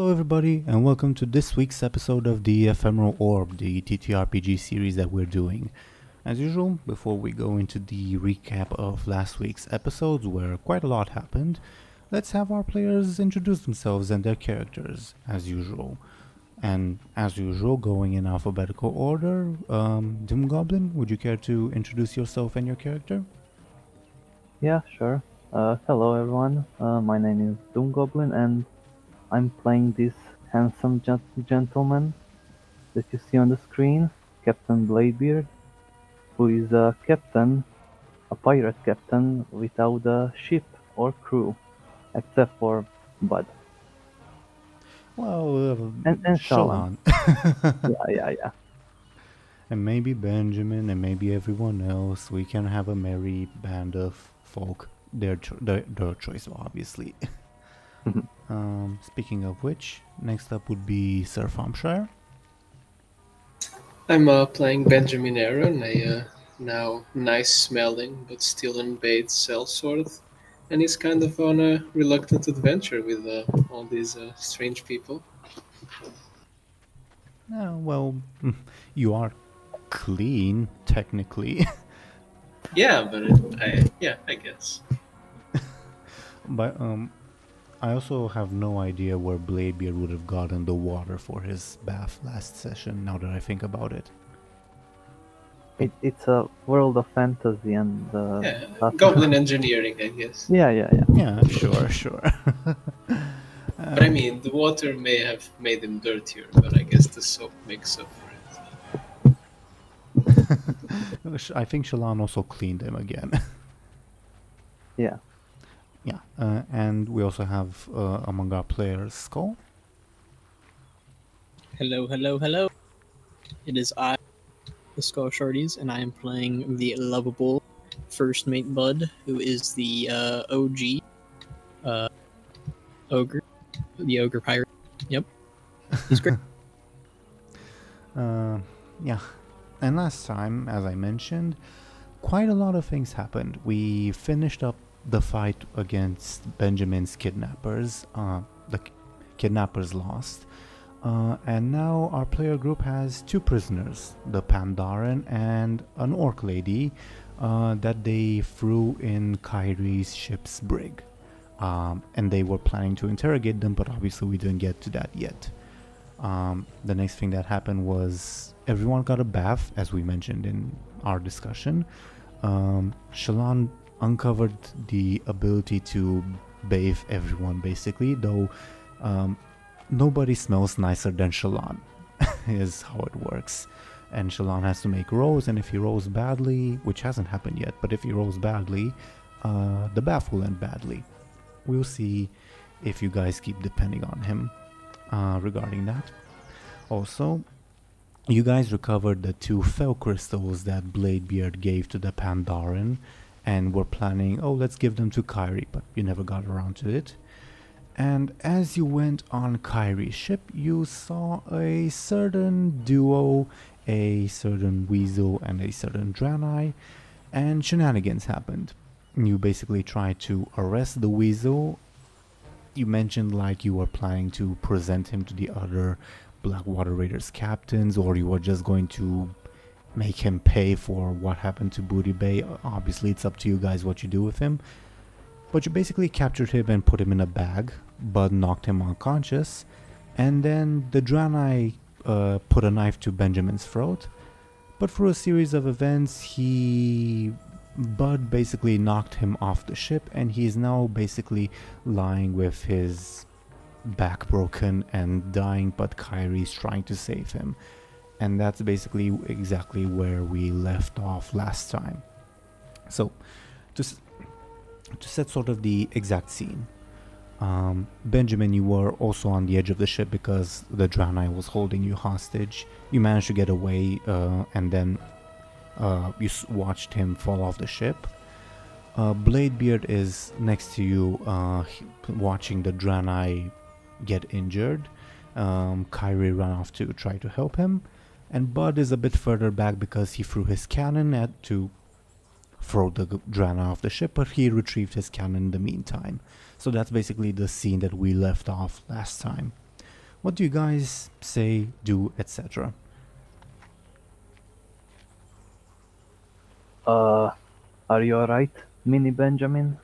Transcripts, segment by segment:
Hello everybody and welcome to this week's episode of the Ephemeral Orb, the TTRPG series that we're doing. As usual, before we go into the recap of last week's episodes where quite a lot happened, let's have our players introduce themselves and their characters, as usual. And as usual, going in alphabetical order, DoomGoblin, would you care to introduce yourself and your character? Yeah, sure. Hello everyone, my name is DoomGoblin and I'm playing this handsome gentleman that you see on the screen, Captain Bladebeard, who is a pirate captain without a ship or crew, except for Buhd. Well, And Shallan. Yeah. And maybe Benjamin and maybe everyone else. We can have a merry band of folk. Their choice, obviously. Speaking of which, next up would be Sir Thompshire. I'm playing Benjamin Aaran, a now nice-smelling but still unbathed sellsword, and he's kind of on a reluctant adventure with all these strange people. Well, you are clean, technically. Yeah, but I guess. But I also have no idea where Bladebeard would have gotten the water for his bath last session, now that I think about it. It's a world of fantasy and... goblin engineering, I guess. Yeah. Yeah, sure. But I mean, the water may have made him dirtier, but I guess the soap makes up for it. I think Shallan also cleaned him again. Yeah. Yeah, and we also have among our players Skoll. Hello. It is I, the Skoll Shorties, and I am playing the lovable first mate Buhd, who is the OG ogre, the ogre pirate. Yep, he's great. Yeah, and last time, as I mentioned, quite a lot of things happened. We finished up the fight against Benjamin's kidnappers. The kidnappers lost. And now our player group has two prisoners, the Pandaren and an orc lady that they threw in Kyrie's ship's brig. And they were planning to interrogate them, but obviously we didn't get to that yet. The next thing that happened was everyone got a bath, as we mentioned in our discussion. Shallan uncovered the ability to bathe everyone, basically, though nobody smells nicer than Shallan, is how it works. And Shallan has to make rolls, and if he rolls badly, which hasn't happened yet, but if he rolls badly, the bath will end badly. We'll see if you guys keep depending on him regarding that. Also, you guys recovered the two fell crystals that Bladebeard gave to the Pandaren, and were planning, let's give them to Kyrie, but you never got around to it. And as you went on Kyrie's ship, you saw a certain duo, a certain weasel and a certain Draenei, and shenanigans happened. You basically tried to arrest the weasel. You mentioned like you were planning to present him to the other Blackwater Raiders captains, or you were just going to make him pay for what happened to Booty Bay. Obviously, it's up to you guys what you do with him. But you basically captured him and put him in a bag, but knocked him unconscious. And then the Draenei put a knife to Benjamin's throat. But through a series of events, Buhd basically knocked him off the ship, and he is now basically lying with his back broken and dying, but Kyrie's trying to save him. And that's basically exactly where we left off last time. So, to set sort of the exact scene, Benjamin, you were also on the edge of the ship because the Draenei was holding you hostage. You managed to get away, and then you watched him fall off the ship. Bladebeard is next to you, watching the Draenei get injured. Kyrie ran off to try to help him. And Buhd is a bit further back because he threw his cannon to throw the Draenei off the ship, but he retrieved his cannon in the meantime. So that's basically the scene that we left off last time. What do you guys say, do, etc.? Are you alright, Mini Benjamin?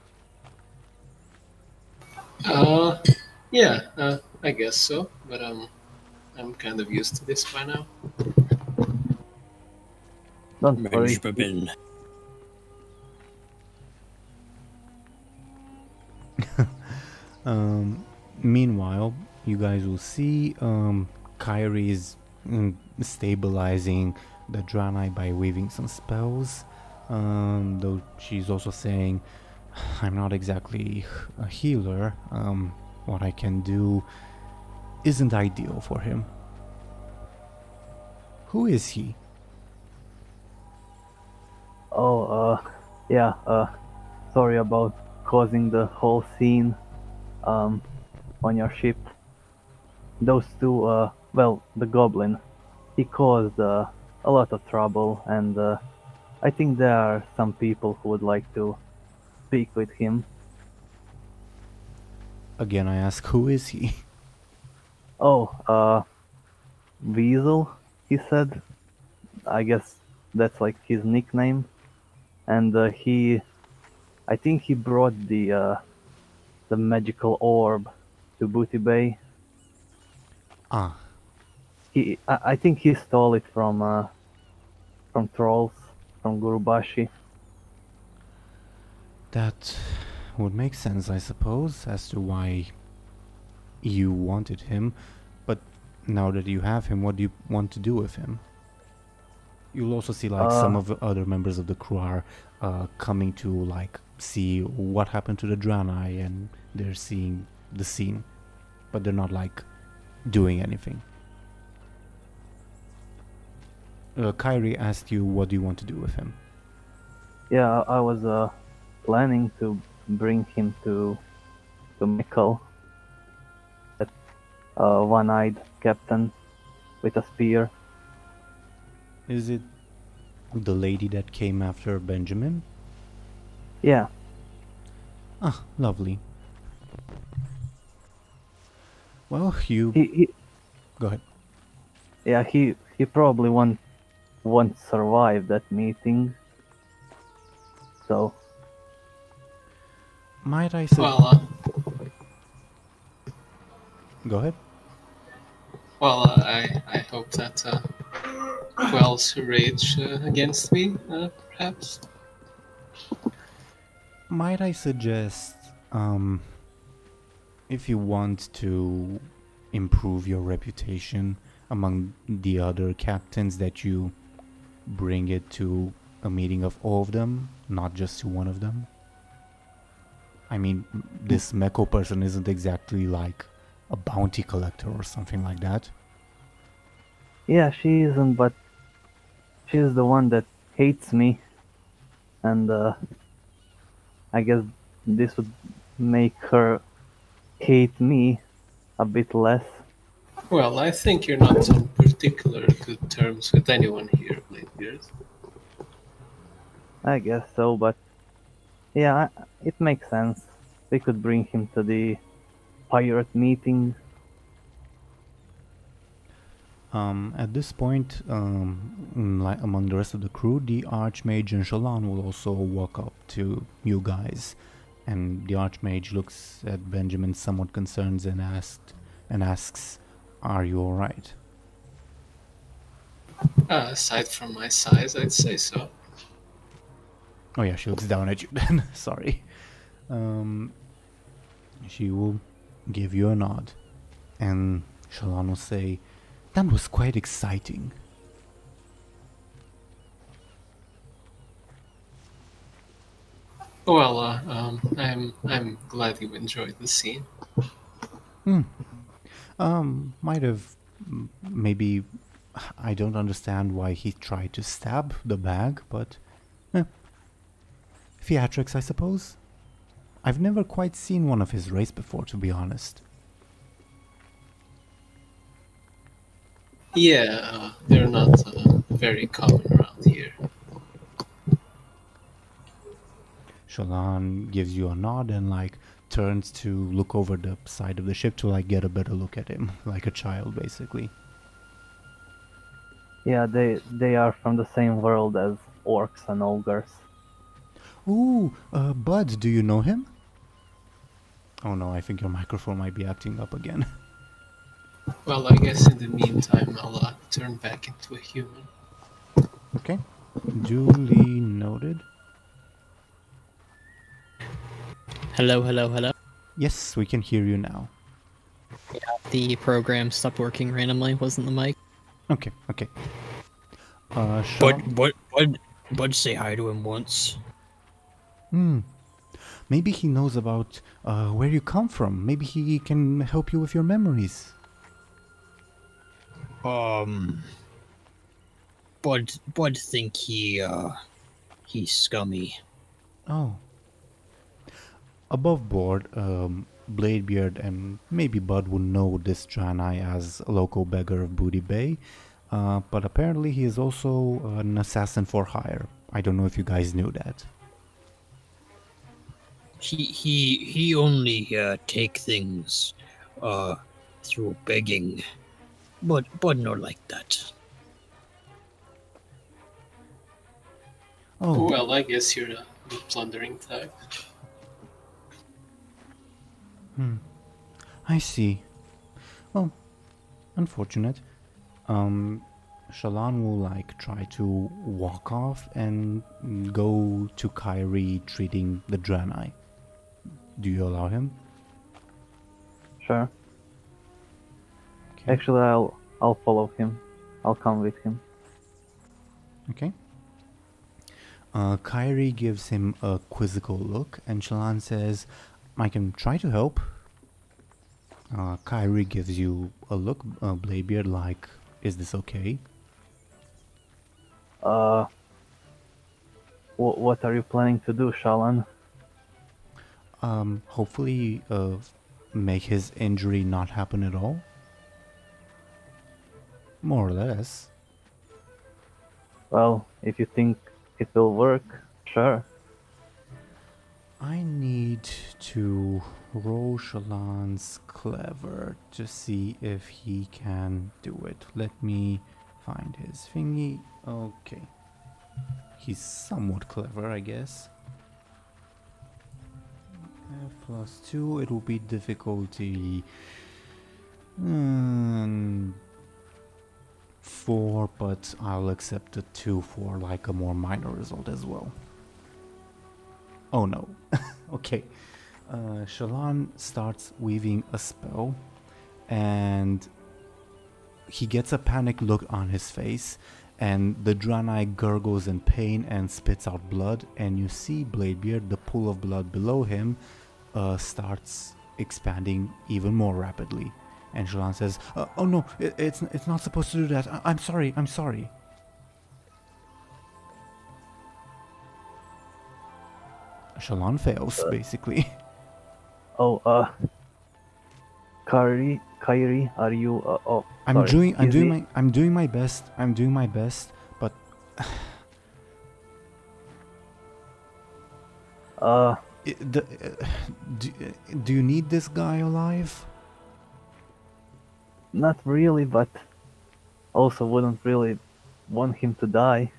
Yeah, I guess so, but I'm kind of used to this by now. Don't worry. Benjamin. Meanwhile, you guys will see Kyrie is stabilizing the Draenei by weaving some spells. Though she's also saying, I'm not exactly a healer. What I can do isn't ideal for him. Who is he? Oh, yeah, sorry about causing the whole scene, on your ship. Those two, well, the goblin, he caused, a lot of trouble, and, I think there are some people who would like to speak with him. Again, I ask, who is he? Oh, Weasel, he said. I guess that's like his nickname. And I think he brought the magical orb to Booty Bay. Ah, I think he stole it from trolls, from Gurubashi. that would make sense, I suppose, as to why you wanted him. But now that you have him, what do you want to do with him? You'll also see like some of the other members of the crew are coming to like see what happened to the Draenei, and they're seeing the scene, but they're not like doing anything. Kyrie asked you, what do you want to do with him? Yeah, I was planning to bring him to Mikkel, that one-eyed captain with a spear. Is it the lady that came after Benjamin? Yeah. Ah, lovely. Well, you... He Go ahead. yeah, he probably won't survive that meeting. So Might I say... Well, Go ahead. I hope that quells rage against me, perhaps. Might I suggest, if you want to improve your reputation among the other captains, that you bring it to a meeting of all of them, not just to one of them? I mean, this Meko person isn't exactly like a bounty collector or something like that. yeah, she isn't, but she's the one that hates me, and I guess this would make her hate me a bit less. Well, I think you're not on particular good terms with anyone here, Bladebeard. I guess so, but yeah, it makes sense. We could bring him to the pirate meeting. At this point, among the rest of the crew, the Archmage and Shallan will also walk up to you guys, and the Archmage looks at Benjamin somewhat concerned and asks, "Are you all right?" Aside from my size, I'd say so. Oh yeah, she looks down at you then. Sorry. She will give you a nod, and Shallan will say, "That was quite exciting." Well, I'm glad you enjoyed the scene. Might have, maybe, I don't understand why he tried to stab the bag, but theatrics, I suppose. I've never quite seen one of his race before, to be honest. Yeah, they're not very common around here. Shallan gives you a nod and like turns to look over the side of the ship to like get a better look at him, like a child basically. Yeah, they are from the same world as orcs and ogres. Ooh, Buhd, do you know him? Oh no, I think your microphone might be acting up again. Well, I guess in the meantime, I'll turn back into a human. Okay, duly noted. Hello, hello, hello. Yes, we can hear you now. The program stopped working randomly, wasn't the mic? Okay, okay. Bud say hi to him once. Maybe he knows about where you come from. Maybe he can help you with your memories. Bud think he's scummy. Oh. Above board, Bladebeard and maybe Buhd would know this Draenei as a local beggar of Booty Bay, but apparently he is also an assassin for hire. I don't know if you guys knew that. He only take things through begging, but not like that. Oh, Well, I guess you're the plundering type. I see. Well, unfortunate. Shallan will like try to walk off and go to Kyrie treating the Draenei. Do you allow him? Sure. Okay. Actually, I'll follow him. I'll come with him. Okay. Kyrie gives him a quizzical look, and Shallan says, I can try to help. Kyrie gives you a look, Bladebeard, like, is this okay? What are you planning to do, Shallan? Hopefully, make his injury not happen at all. More or less. Well, if you think it will work, sure. I need to roll Shallan's clever to see if he can do it. Let me find his thingy. Okay. He's somewhat clever, I guess. +2, it will be difficulty 4, but I'll accept a 2 for like a more minor result as well. Oh no. Okay. Shallan starts weaving a spell and he gets a panicked look on his face, and the Draenei gurgles in pain and spits out blood, and you see Bladebeard, the pool of blood below him, starts expanding even more rapidly. And Shallan says, oh no, it's not supposed to do that. I'm sorry, I'm sorry. Shallan fails, basically. Oh, Kyrie, are you? Oh, I'm sorry. doing my best. I'm doing my best, but do you need this guy alive? Not really, but also wouldn't really want him to die.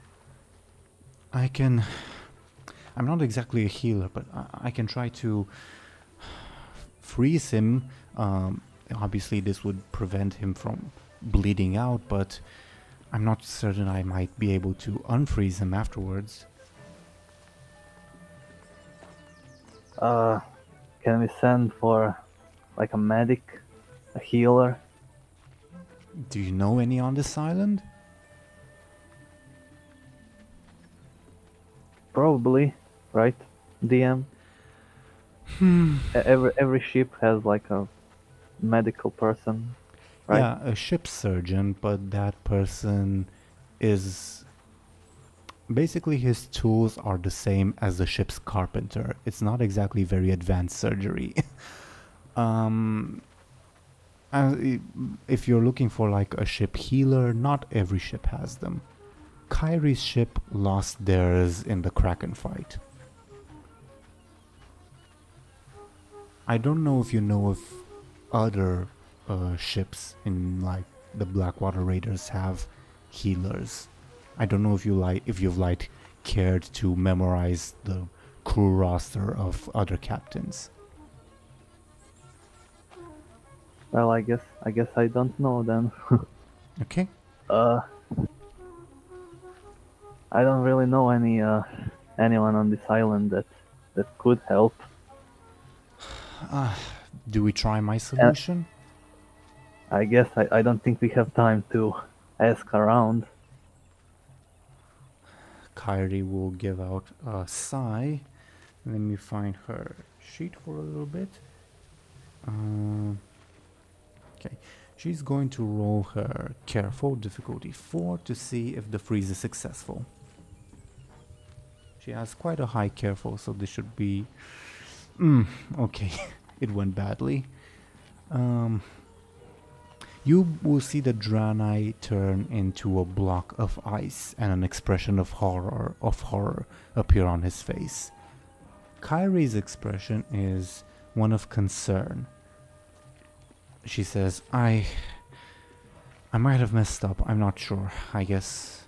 I'm not exactly a healer, but I can try to freeze him. Obviously this would prevent him from bleeding out, but I'm not certain I might be able to unfreeze him afterwards. Can we send for like a medic, a healer? Do you know any on this island? Probably, right, DM? Every ship has like a medical person, right? Yeah, a ship surgeon, but that person is... Basically his tools are the same as the ship's carpenter. It's not exactly very advanced surgery. If you're looking for like a ship healer, not every ship has them. Kyrie's ship lost theirs in the Kraken fight. I don't know if you know if other ships in like the Blackwater Raiders have healers. I don't know if you've like cared to memorize the crew roster of other captains. Well, I guess I don't know then. Okay. I don't really know anyone on this island that could help. Do we try my solution? I guess I don't think we have time to ask around. Kyrie will give out a sigh. Let me find her sheet for a little bit. Okay, she's going to roll her careful difficulty 4 to see if the freeze is successful. She has quite a high careful, so this should be... okay, it went badly. You will see the Draenei turn into a block of ice and an expression of horror appear on his face. Kyrie's expression is one of concern. She says, I might have messed up, I'm not sure. I guess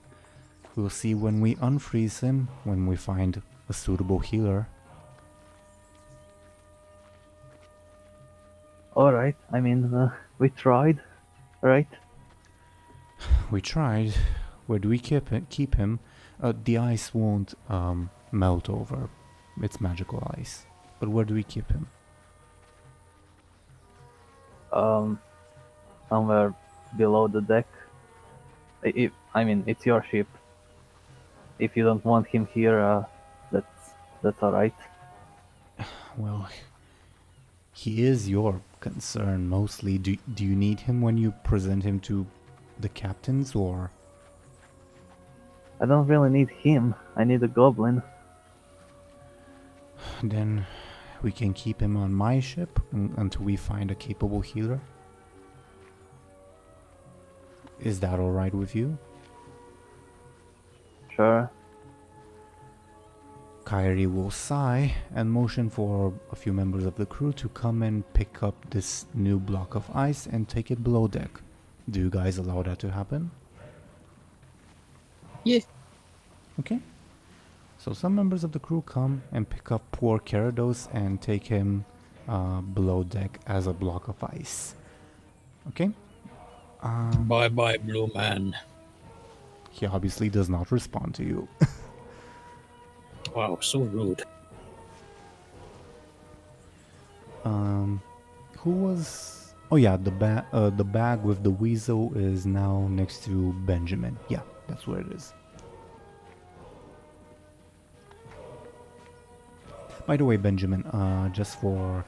we'll see when we unfreeze him, when we find a suitable healer. Alright, I mean, we tried, right? We tried. Where do we keep him? The ice won't melt over. It's magical ice. But where do we keep him? Somewhere below the deck. I mean, it's your ship. If you don't want him here, that's alright. Well, he is your concern mostly. Do you need him when you present him to the captains, or? I don't really need him. I need a goblin. Then we can keep him on my ship until we find a capable healer. Is that alright with you? Sure. Kyrie will sigh and motion for a few members of the crew to come and pick up this new block of ice and take it below deck. Do you guys allow that to happen? Yeah. Okay. So some members of the crew come and pick up poor Kerados and take him below deck as a block of ice. Okay? Bye bye, Blue Man. He obviously does not respond to you. Wow, so rude. Who was... Oh yeah, the bag with the weasel is now next to Benjamin. Yeah, that's where it is. By the way, Benjamin, just for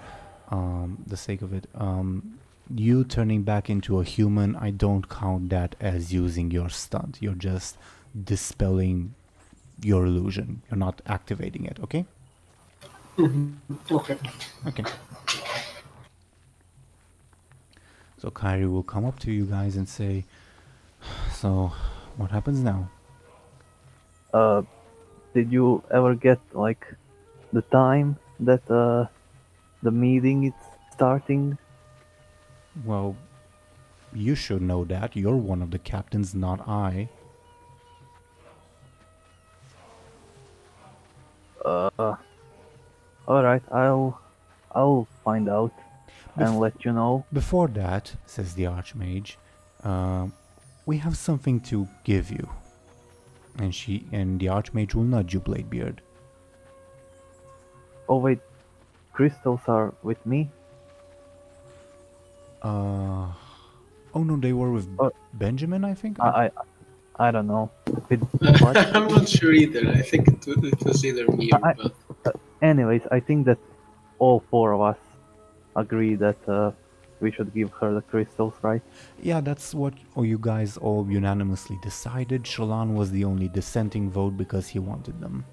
the sake of it, you turning back into a human, I don't count that as using your stunt. You're just dispelling your illusion. You're not activating it, okay? Okay. Okay. So Kyrie will come up to you guys and say, so, what happens now? Did you ever get, like, the time that the meeting is starting? Well, you should know that. You're one of the captains, not I. Alright, I'll find out and let you know. Before that, says the Archmage, we have something to give you. And the Archmage will nudge you, Bladebeard. Oh wait, crystals are with me? Oh no, they were with Benjamin, I think? I don't know. With what? I'm not sure either. I think it was either me or both. Anyways, I think that all four of us agree that we should give her the crystals, right? Yeah, that's what you guys all unanimously decided. Shallan was the only dissenting vote because he wanted them.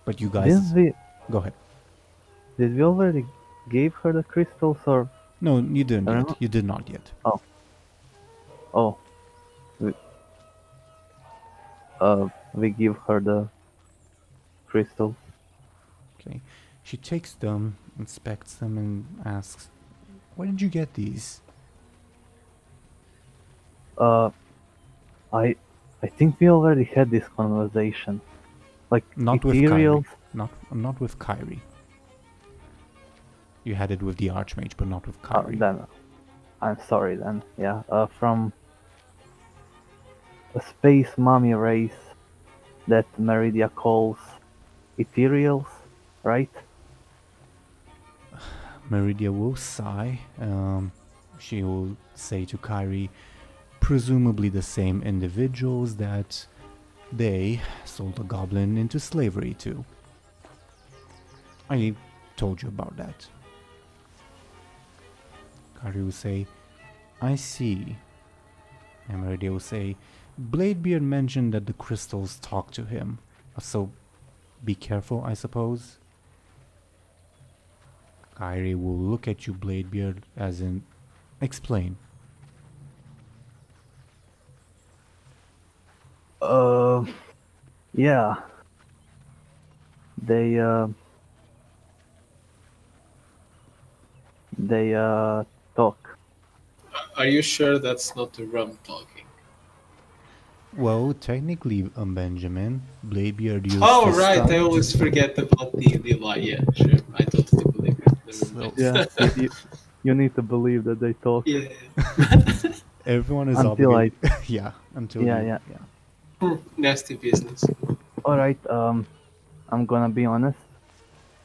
But you guys... Go ahead. Did we already give her the crystals, or... No, you didn't yet. You did not yet. Oh. We give her the crystals. Okay. She takes them, inspects them, and asks, "Where did you get these?" I think we already had this conversation. Like Not with ethereals. Kyrie. Not with Kyrie. You had it with the Archmage, but not with Kyrie. Then I'm sorry then. Yeah. From a space mummy race that Meridia calls ethereals, right? Meridia will sigh. She will say to Kyrie, presumably the same individuals that they sold a goblin into slavery to. I told you about that. Kyrie will say, I see. And Meridia will say, Bladebeard mentioned that the crystals talk to him, so be careful, I suppose. Kyrie will look at you, Bladebeard, as in, explain. Yeah. They talk. Are you sure that's not the rum talking? Well, technically, Benjamin, Bladebeard used Oh, his right, stuff. I always forget about the lie. Yeah, sure, I totally believe it. Never mind. Yeah. you need to believe that they talk. Yeah. Everyone is Until obligated. Yeah, until Yeah. Nasty business. Alright, I'm gonna be honest.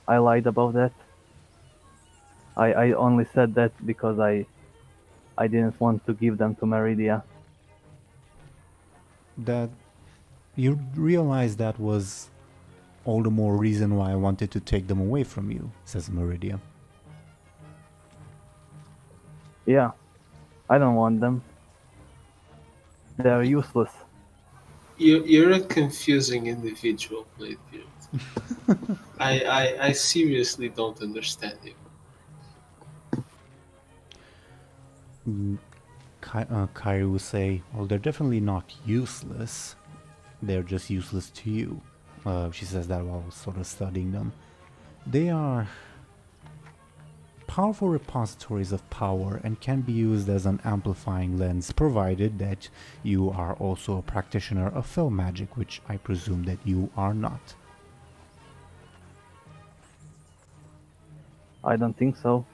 I lied about that. I only said that because I didn't want to give them to Meridia. That you realize that was all the more reason why I wanted to take them away from you, says Meridia. Yeah, I don't want them. They're useless. You're a confusing individual, Bladebeard. I seriously don't understand you. Kyrie will say, well, they're definitely not useless. They're just useless to you. She says that while sort of studying them. They are powerful repositories of power and can be used as an amplifying lens, provided that you are also a practitioner of fel magic, which I presume that you are not. I don't think so.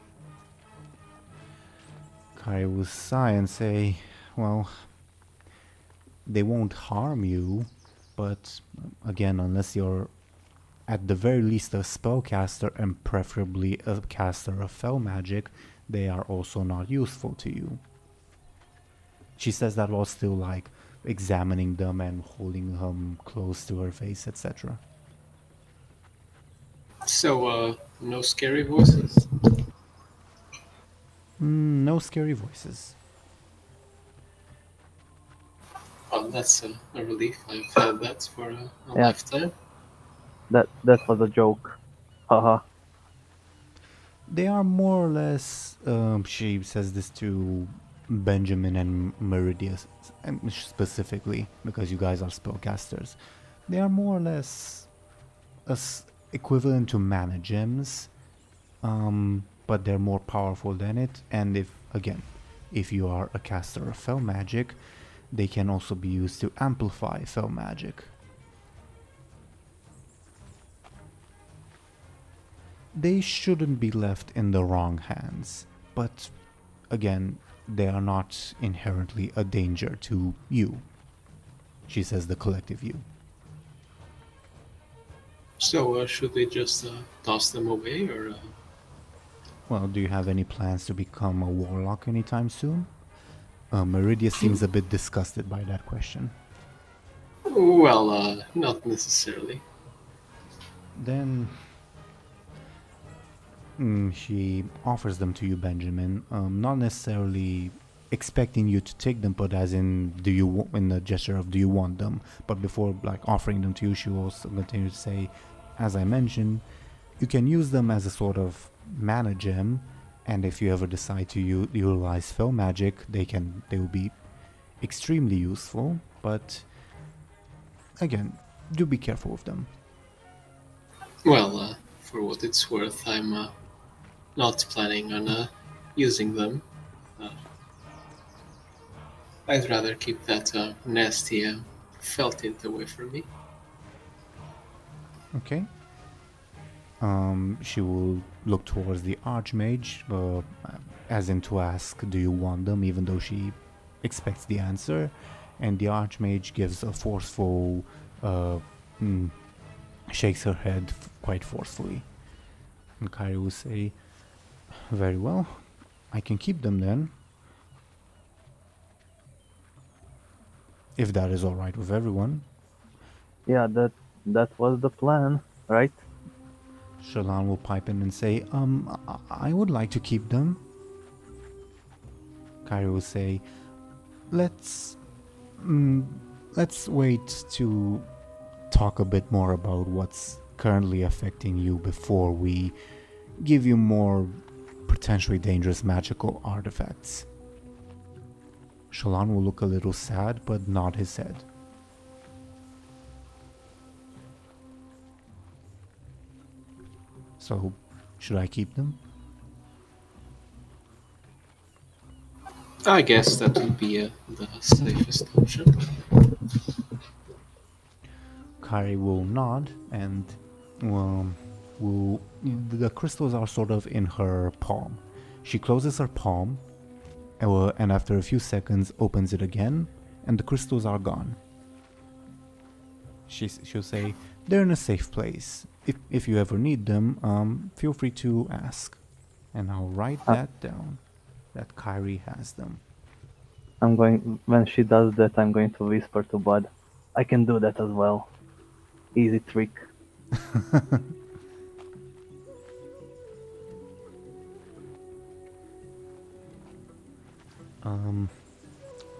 Kyrie will sigh and say, well, they won't harm you, but again, unless you're at the very least a spellcaster and preferably a caster of fel magic, they are also not useful to you. She says that while still like examining them and holding them close to her face, etc. So, no scary voices? No scary voices. Oh, that's a relief. I've had that for a Yeah. lifetime. That was a joke. Haha. They are more or less, she says this to Benjamin and Meridia, and specifically, because you guys are spellcasters. They are more or less equivalent to mana gems, but they're more powerful than it, and if you are a caster of fel magic, they can also be used to amplify fel magic. They shouldn't be left in the wrong hands, but again, they are not inherently a danger to you. She says the collective you. So, should we just toss them away, or...? Well, do you have any plans to become a warlock anytime soon? Meridia seems a bit disgusted by that question. Well, not necessarily. Then she offers them to you, Benjamin, not necessarily expecting you to take them, but as in, in the gesture of do you want them? But before like offering them to you, she will also continue to say, as I mentioned, you can use them as a sort of mana gem, and if you ever decide to utilize fel magic, they will be extremely useful. But again, do be careful with them. Well, for what it's worth, I'm not planning on using them. I'd rather keep that nasty felt tint away from me. Okay. She will look towards the Archmage, as in to ask, do you want them, even though she expects the answer. And the Archmage gives a forceful, shakes her head quite forcefully. And Kyrie will say, very well, I can keep them then. If that is alright with everyone. Yeah, that was the plan, right? Shallan will pipe in and say, I would like to keep them. Kyrie will say, let's wait to talk a bit more about what's currently affecting you before we give you more potentially dangerous magical artifacts. Shallan will look a little sad, but nod his head. So, should I keep them? I guess that would be the safest option. Kari will nod and the crystals are sort of in her palm. She closes her palm and after a few seconds opens it again and the crystals are gone. She'll say, they're in a safe place. If you ever need them, feel free to ask. And I'll write that down, that Kyrie has them. When she does that, I'm going to whisper to Buhd, I can do that as well. Easy trick.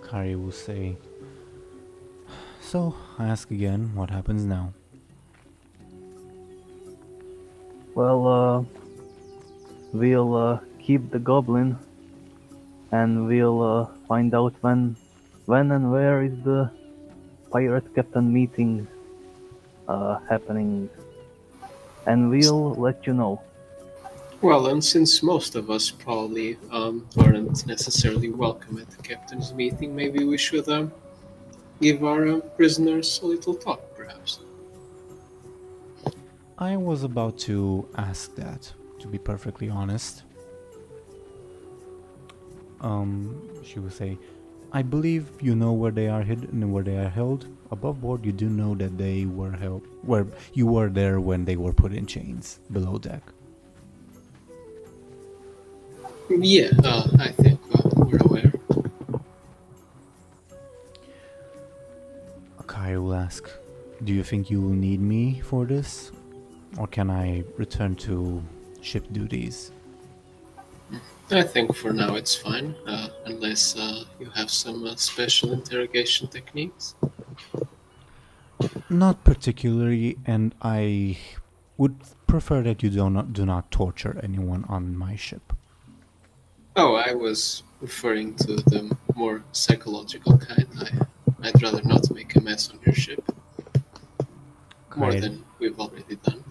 Kyrie will say, so, I ask again, what happens now? Well, we'll keep the goblin, and we'll find out when and where is the pirate captain meeting happening, and we'll let you know. Well, and since most of us probably aren't necessarily welcome at the captain's meeting, maybe we should give our prisoners a little talk, perhaps. I was about to ask that, to be perfectly honest. She will say, I believe you know where they are hidden and where they are held. Above board, you do know that they were held, where you were there when they were put in chains, below deck. Yeah, I think we're aware. Kai will ask, do you think you will need me for this? Or can I return to ship duties? I think for now it's fine, unless you have some special interrogation techniques. Not particularly, and I would prefer that you do not torture anyone on my ship. Oh, I was referring to the more psychological kind. I'd rather not make a mess on your ship. More than we've already done.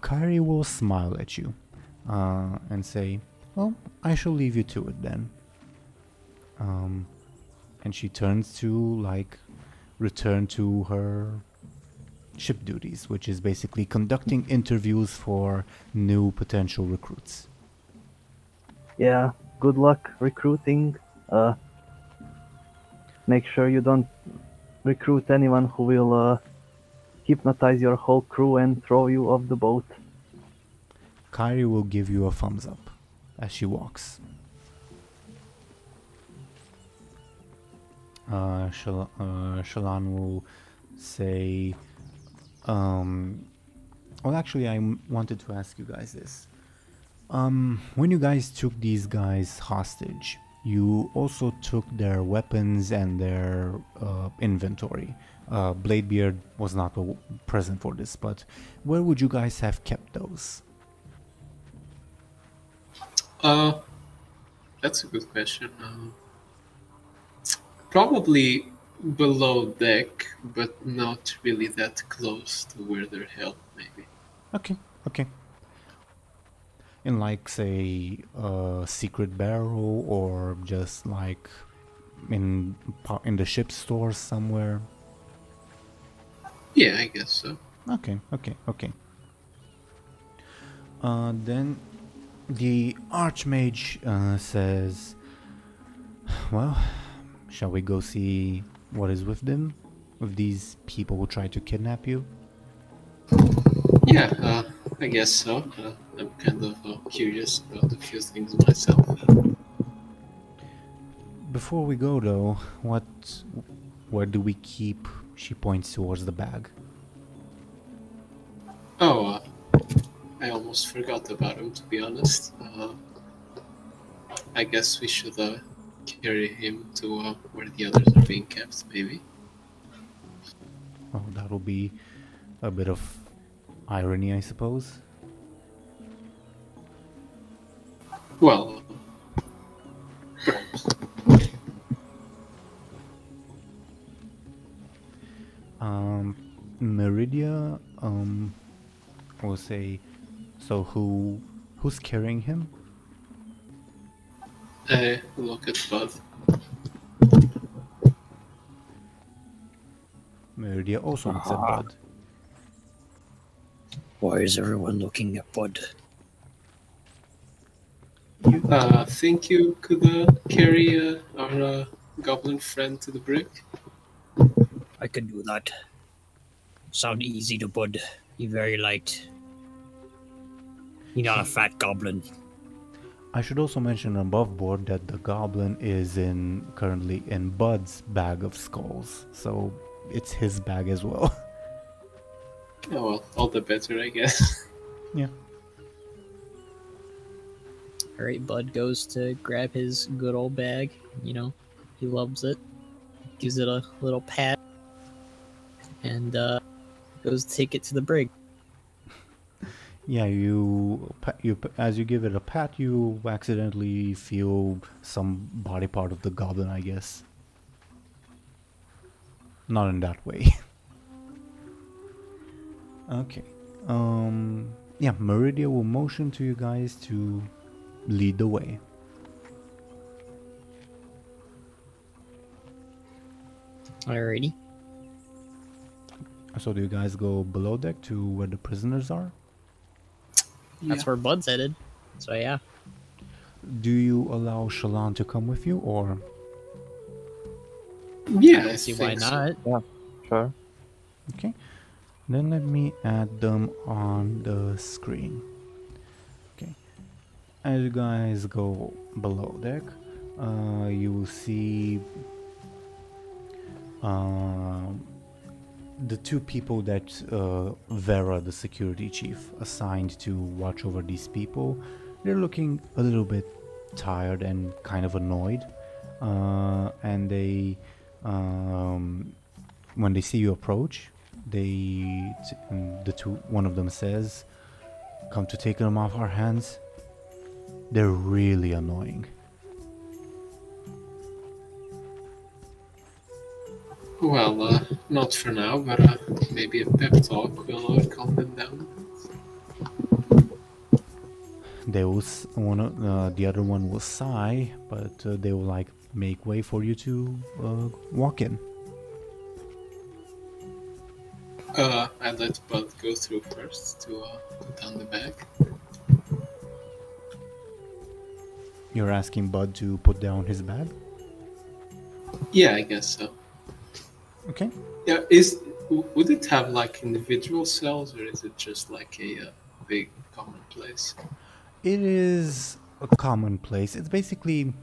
Kyrie will smile at you and say, well, I shall leave you to it then. And she turns to, return to her ship duties, which is basically conducting interviews for new potential recruits. Yeah, good luck recruiting. Make sure you don't recruit anyone who will hypnotize your whole crew and throw you off the boat. Kyrie will give you a thumbs up as she walks. Shallan will say, well, actually, I wanted to ask you guys this. When you guys took these guys hostage, you also took their weapons and their inventory. Bladebeard was not present for this, but where would you guys have kept those? That's a good question. Probably below deck, but not really that close to where they're held, maybe. Okay, Okay. In like, say, a secret barrel, or just like in the ship stores somewhere? Yeah, I guess so. Okay. Then the Archmage says, well, shall we go see what is with them? With these people who tried to kidnap you? Yeah, I guess so. I'm kind of curious about a few things myself. Before we go though, where do we keep? She points towards the bag. Oh, I almost forgot about him, to be honest. I guess we should carry him to where the others are being kept, maybe. Oh, that'll be a bit of irony, I suppose. Well, perhaps. Meridia, will say, so who's carrying him? Look at Buhd. Meridia also looks at Buhd. Why is everyone looking at Buhd? Think you could carry our goblin friend to the brig? I can do that. Sound easy to Buhd. He very light. He not a fat goblin. I should also mention above board that the goblin is currently in Bud's bag of skulls, so it's his bag as well. Oh well, all the better, I guess. Yeah. Alright, Buhd goes to grab his good old bag. You know, he loves it. Gives it a little pat. And goes to take it to the brig. Yeah, as you give it a pat, you accidentally feel some body part of the goblin, I guess. Not in that way. Okay. Yeah, Meridia will motion to you guys to lead the way. Alrighty. So do you guys go below deck to where the prisoners are? That's where Bud's headed. So yeah. Do you allow Shallan to come with you, or? Yeah, I See why think so. not? Yeah, sure. Okay. Then let me add them on the screen. Okay. As you guys go below deck, you will see the two people that Vera, the security chief, assigned to watch over these people. They're looking a little bit tired and kind of annoyed, and they when they see you approach, one of them says, "Come to take them off our hands." They're really annoying. Well, not for now, but maybe a pep talk will calm them down. They will the other one will sigh, but they will like make way for you to walk in. I let Buhd go through first to put down the bag. You're asking Buhd to put down his bag? Yeah, I guess so. Okay. Yeah, would it have like individual cells, or is it just like a big common place? It is a common place. It's basically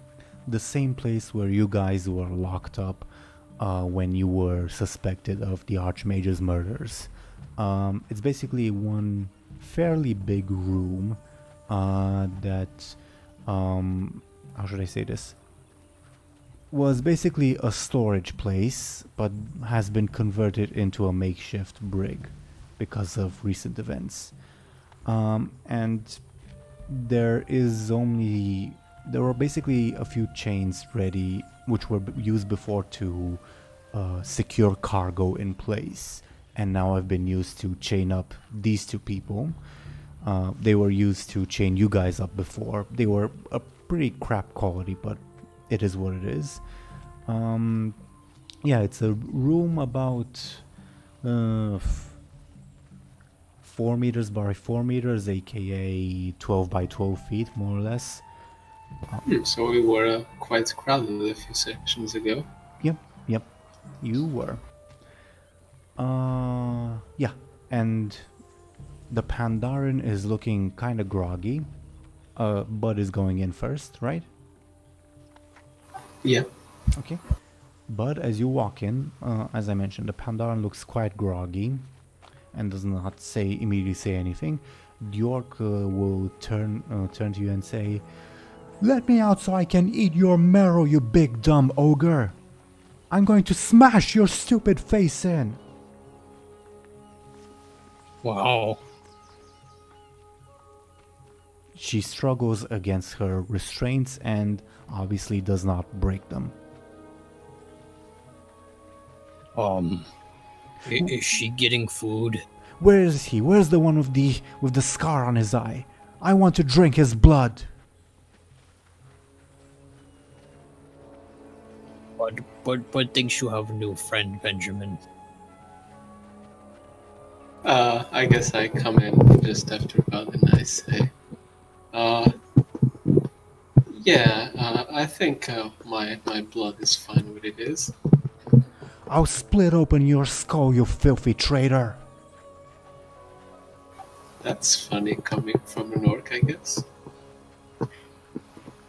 the same place where you guys were locked up when you were suspected of the Archmage's murders. It's basically one fairly big room that, how should I say this? Was basically a storage place, but has been converted into a makeshift brig because of recent events. And there were basically a few chains ready, which were used before to secure cargo in place, and now have been used to chain up these two people. They were used to chain you guys up before. They were a pretty crap quality, but it is what it is. Yeah, it's a room about 4 meters by 4 meters, aka 12 by 12 feet, more or less. So we were quite crowded a few sections ago. Yep, you were. Yeah, and the Pandaren is looking kind of groggy. Buhd is going in first, right? Yeah. Okay. Buhd, as you walk in, as I mentioned, the Pandaren looks quite groggy and does not immediately say anything. York will turn to you and say, "Let me out so I can eat your marrow, you big dumb ogre. I'm going to smash your stupid face in." Wow. She struggles against her restraints and obviously does not break them. Is she getting food? Where is he? Where's the one with the scar on his eye? I want to drink his blood. But thinks you have a new friend, Benjamin. I guess I come in just after Buhd and I say, yeah, I think my blood is fine what it is. I'll split open your skull, you filthy traitor. That's funny coming from an orc, I guess.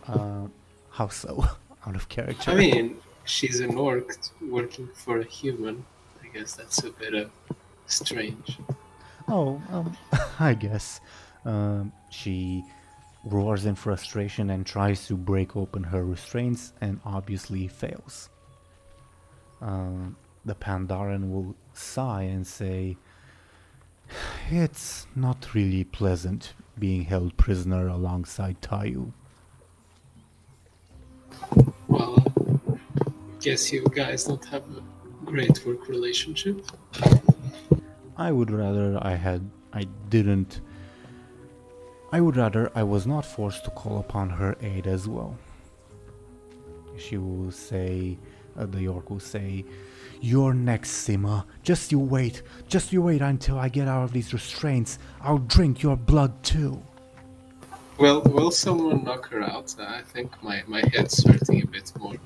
How so? Out of character. I mean, she's an orc working for a human. I guess that's a bit strange. Oh, I guess. She roars in frustration and tries to break open her restraints and obviously fails. The Pandaren will sigh and say, "It's not really pleasant being held prisoner alongside Tayu." Well, guess you guys don't have a great work relationship. I would rather I was not forced to call upon her aid as well. She will say, the York will say, "You're next, Sima. Just you wait until I get out of these restraints. I'll drink your blood too." Well, will someone knock her out? I think my head's hurting a bit more.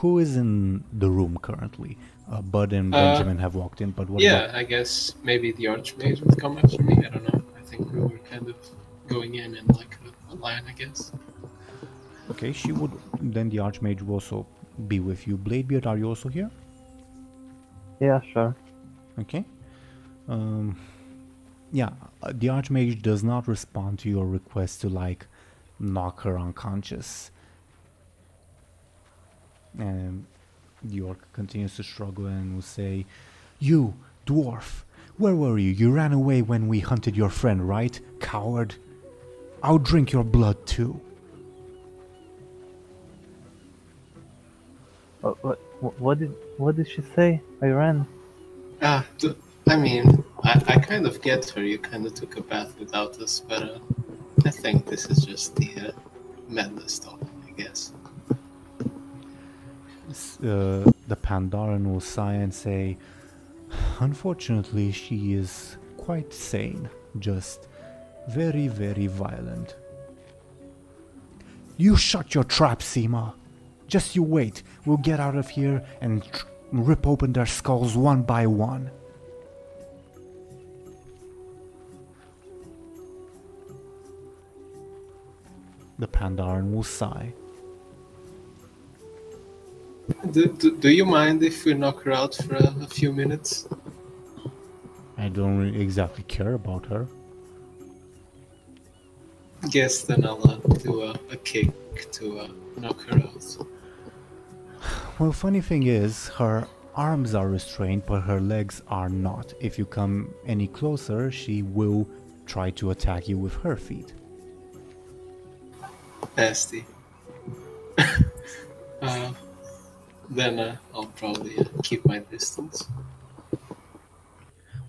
Who is in the room currently? Buhd and Benjamin have walked in, but what about... I guess maybe the Archmage would come after me. I don't know. I think we were kind of going in like a line, I guess. Okay, she would... Then the Archmage will also be with you. Bladebeard, are you also here? Yeah, sure. Okay. Yeah, the Archmage does not respond to your request to, like, knock her unconscious. And the orc continues to struggle and will say, "You, dwarf, where were you? You ran away when we hunted your friend, right? Coward. I'll drink your blood too." What did she say? I ran. I mean, I kind of get her. You kind of took a bath without us, but I think this is just the madness talking, I guess. The Pandaren will sigh and say, "Unfortunately, she is quite sane, just very, very violent." "You shut your trap, Sima. Just you wait. We'll get out of here and rip open their skulls one by one." The Pandaren will sigh. Do you mind if we knock her out for a few minutes? I don't really exactly care about her. Guess then I'll do a kick to knock her out. Well, funny thing is, her arms are restrained, but her legs are not. If you come any closer, she will try to attack you with her feet. Nasty. then I'll probably keep my distance.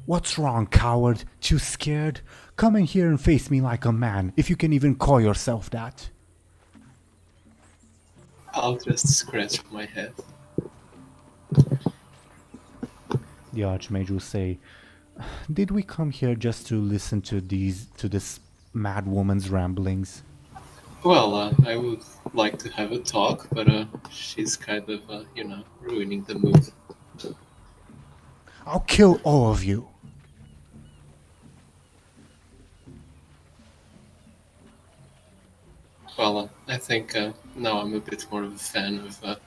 What's wrong, coward? Too scared? Come in here and face me like a man, if you can even call yourself that. I'll just scratch my head. The Archmage will say, did we come here just to listen to this mad woman's ramblings? Well, I would like to have a talk, but she's kind of, ruining the mood. I'll kill all of you. Well, I think now I'm a bit more of a fan of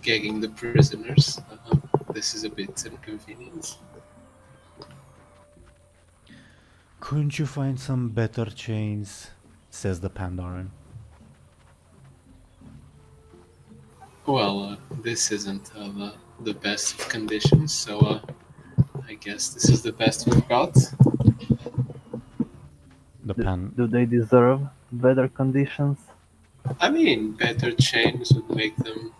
gagging the prisoners. This is a bit inconvenient. Couldn't you find some better chains? Says the Pandaren. Well, this isn't the best of conditions, so I guess this is the best we've got. Do they deserve better conditions? I mean, better chains would make them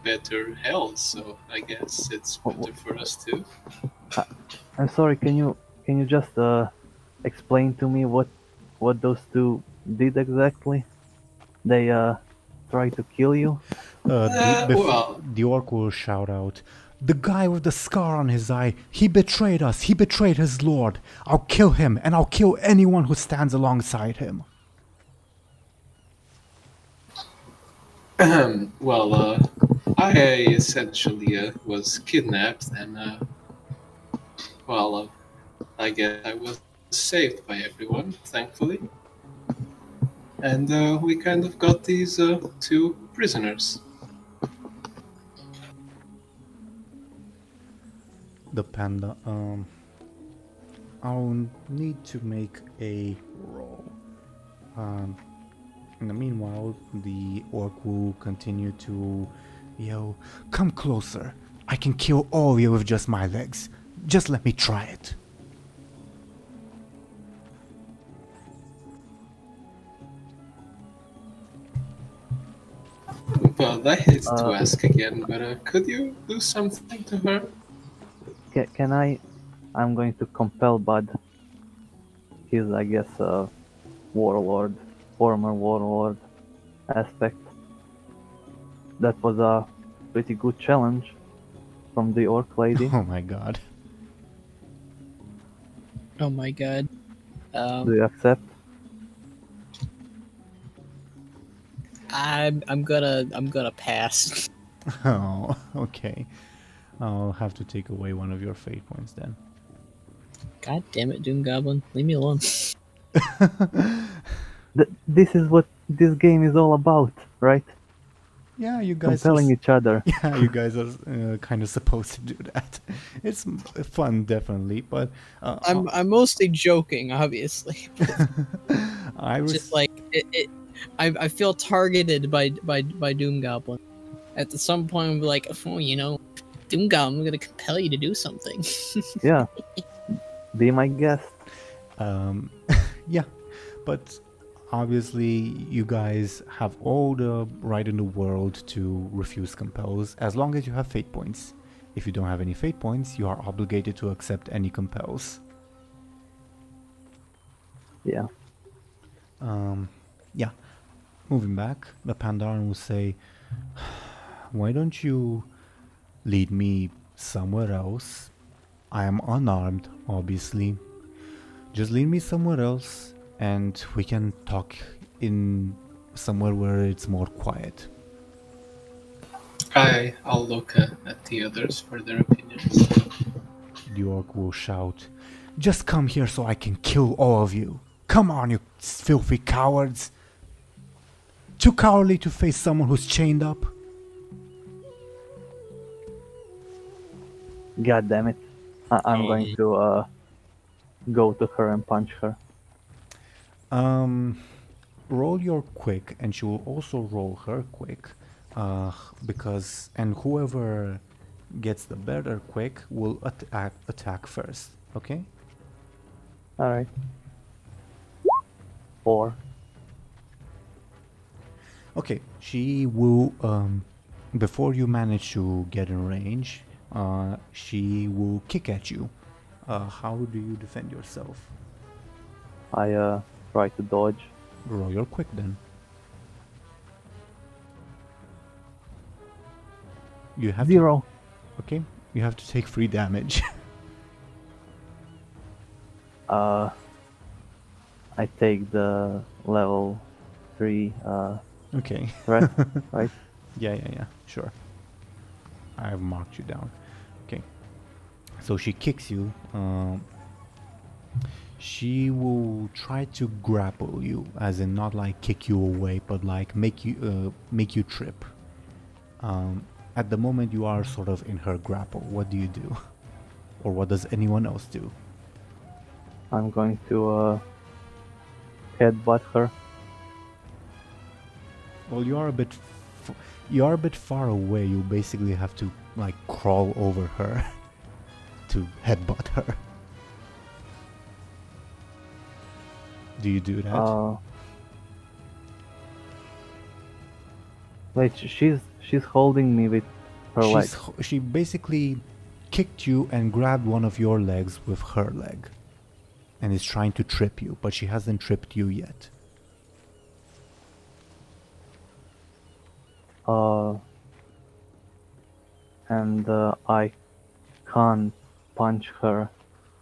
better health, so I guess it's better for us too. I'm sorry. Can you just explain to me what those two did exactly? They tried to kill you. The orc will shout out, "The guy with the scar on his eye, he betrayed us. He betrayed his lord. I'll kill him, and I'll kill anyone who stands alongside him." Well, I essentially was kidnapped, and I guess I was saved by everyone, thankfully. And we kind of got these two prisoners. The panda, I'll need to make a roll. In the meanwhile, the orc will continue to yell, "Come closer. I can kill all of you with just my legs. Just let me try it." Well, I hate to ask again, but could you do something to her? Can I? I'm going to compel Buhd. He's, I guess, a warlord, former warlord aspect. That was a pretty good challenge from the orc lady. Oh my god. Oh my god. Do you accept? I'm gonna pass. Oh, okay. I'll have to take away one of your fate points then. God damn it, DoomGoblin. Leave me alone. This is what this game is all about, right? Yeah, you guys Compelling each other. Yeah, you guys are kind of supposed to do that. It's fun, definitely, but I'm mostly joking, obviously. Just like I feel targeted by DoomGoblin. At some point, I'm like, oh, DoomGoblin, I'm gonna compel you to do something. Yeah, be my guest. Yeah, but obviously you guys have all the right in the world to refuse compels as long as you have fate points. If you don't have any fate points, you are obligated to accept any compels. Yeah. Yeah. Moving back, the Pandaren will say, "Why don't you lead me somewhere else? I am unarmed, obviously. Just lead me somewhere else and we can talk in somewhere where it's more quiet." I'll look at the others for their opinions. The orc will shout, "Just come here so I can kill all of you. Come on, you filthy cowards. Too cowardly to face someone who's chained up?" God damn it. I'm going to go to her and punch her. Roll your quick, and she will also roll her quick, and whoever gets the better quick will attack first. Okay? All right. 4. Okay. She will before you manage to get in range, she will kick at you. How do you defend yourself? I try to dodge. Roll your quick then. You have 0. Okay, you have to take 3 damage. I take the level 3 Okay. threat, right? Yeah, sure. I've marked you down. Okay. So she kicks you. She will try to grapple you, as in not like kick you away, but like make you trip. At the moment you are sort of in her grapple. What do you do? Or what does anyone else do? I'm going to headbutt her. Well, you are a bit far away. You basically have to like crawl over her to headbutt her. Do you do that? Wait, she's holding me with her leg. She basically kicked you and grabbed one of your legs with her leg, and is trying to trip you, but she hasn't tripped you yet. And I can't punch her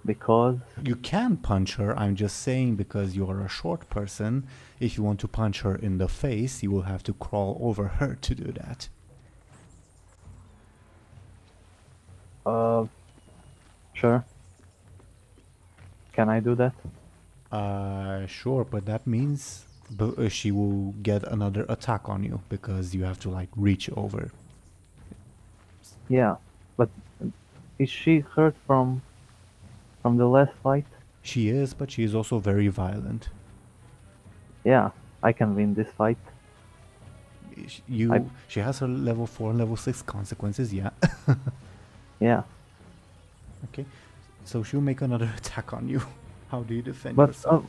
because You can punch her, I'm just saying, because you are a short person. If you want to punch her in the face, you will have to crawl over her to do that. sure. Can I do that? Sure, but that means she will get another attack on you because you have to like reach over. Yeah, but is she hurt from the last fight? She is, but she is also very violent. Yeah, I can win this fight. She has her level 4 and level 6 consequences, yeah. Yeah, Okay, so she'll make another attack on you. How do you defend but yourself?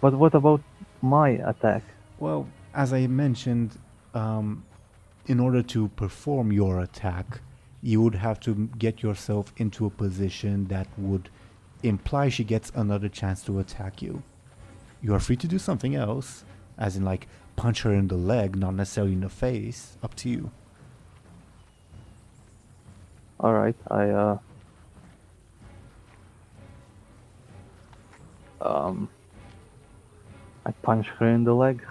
but what about my attack? Well, as I mentioned, in order to perform your attack, you would have to get yourself into a position that would imply she gets another chance to attack you. You are free to do something else, as in like punch her in the leg, not necessarily in the face. Up to you. All right, I punch her in the leg.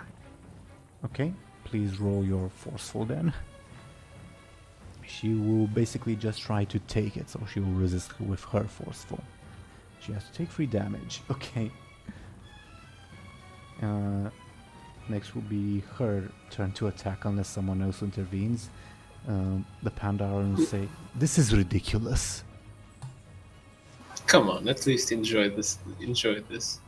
Okay, please roll your forceful then. She will basically just try to take it, so she will resist with her forceful. She has to take 3 damage. Okay. Next will be her turn to attack unless someone else intervenes. The panda Aaran will say, "This is ridiculous." Come on, at least enjoy this. Enjoy this.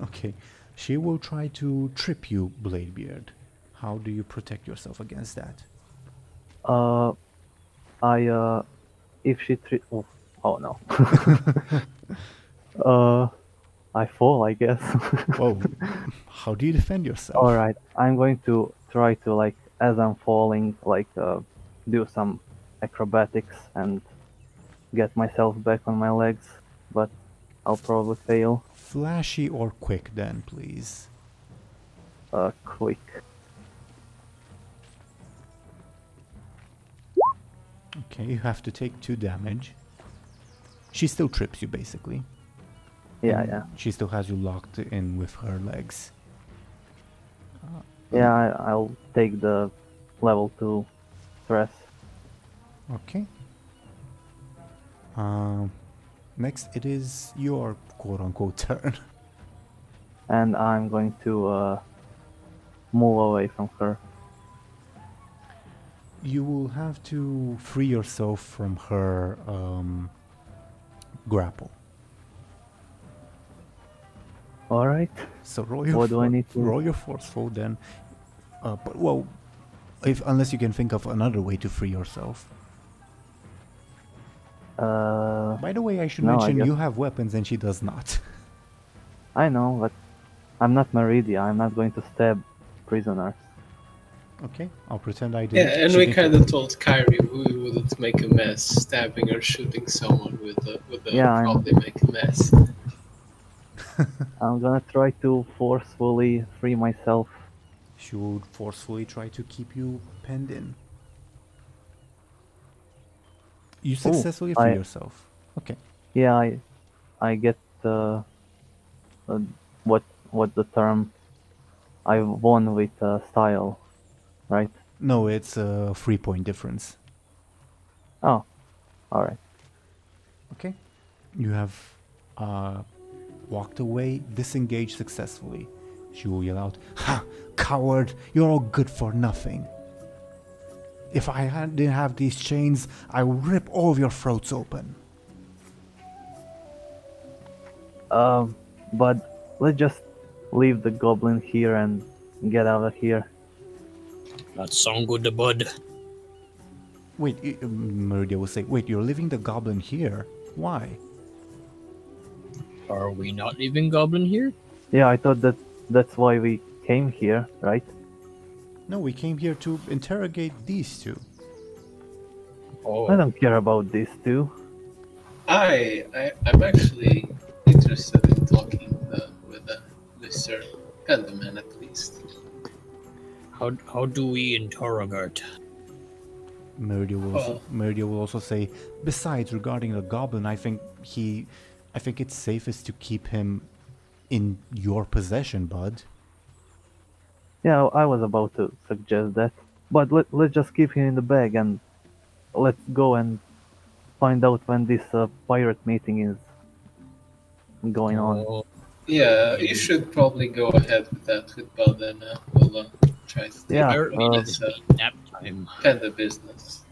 Okay. She will try to trip you, Bladebeard. How do you protect yourself against that? If she oh no. I fall, I guess. Whoa. How do you defend yourself? All right, I'm going to try to, like, as I'm falling, like, do some acrobatics and get myself back on my legs, but I'll probably fail. Flashy or quick then, please. Quick. Okay, you have to take 2 damage. She still trips you, basically. Yeah, And yeah. She still has you locked in with her legs. Yeah, I'll take the level 2 stress. Okay. Next, it is your quote-unquote turn. And I'm going to move away from her. You will have to free yourself from her grapple. All right. So roll your What do I need to- roll your forceful then. But well, unless you can think of another way to free yourself. By the way, I should no, I mention guess- you have weapons and she does not. I know, but I'm not Meridia. I'm not going to stab prisoners. Okay, I'll pretend I didn't. Yeah, and She we can kind of told Kyrie we wouldn't make a mess stabbing or shooting someone with a Yeah, probably make a mess. I'm gonna try to forcefully free myself. She would forcefully try to keep you penned in. You successfully free I yourself. Okay. yeah I get uh, what the term I won with style, right? No, it's a 3-point difference. Oh, all right. Okay. You have walked away, disengaged successfully. She will yell out, "Ha! Coward! You're all good for nothing. If I didn't have these chains, I would rip all of your throats open." But let's just leave the goblin here and get out of here. That sound good to Bud. Wait, Meridia will say, "Wait, you're leaving the goblin here? Why?" Are we not leaving Goblin here? Yeah, I thought that's why we came here, right? No, we came here to interrogate these two. Oh, I don't care about these two. I'm actually interested in talking with Mr. Penderman at least. how do we interrogate? Meridia will also say, "Besides, regarding the goblin, I think it's safest to keep him in your possession, Bud." Yeah, I was about to suggest that. But let's just keep him in the bag and let's go and find out when this pirate meeting is going on. Oh, Yeah, you should probably go ahead with that with Bud, and we'll try to take Yeah, care of this nap time. panda business.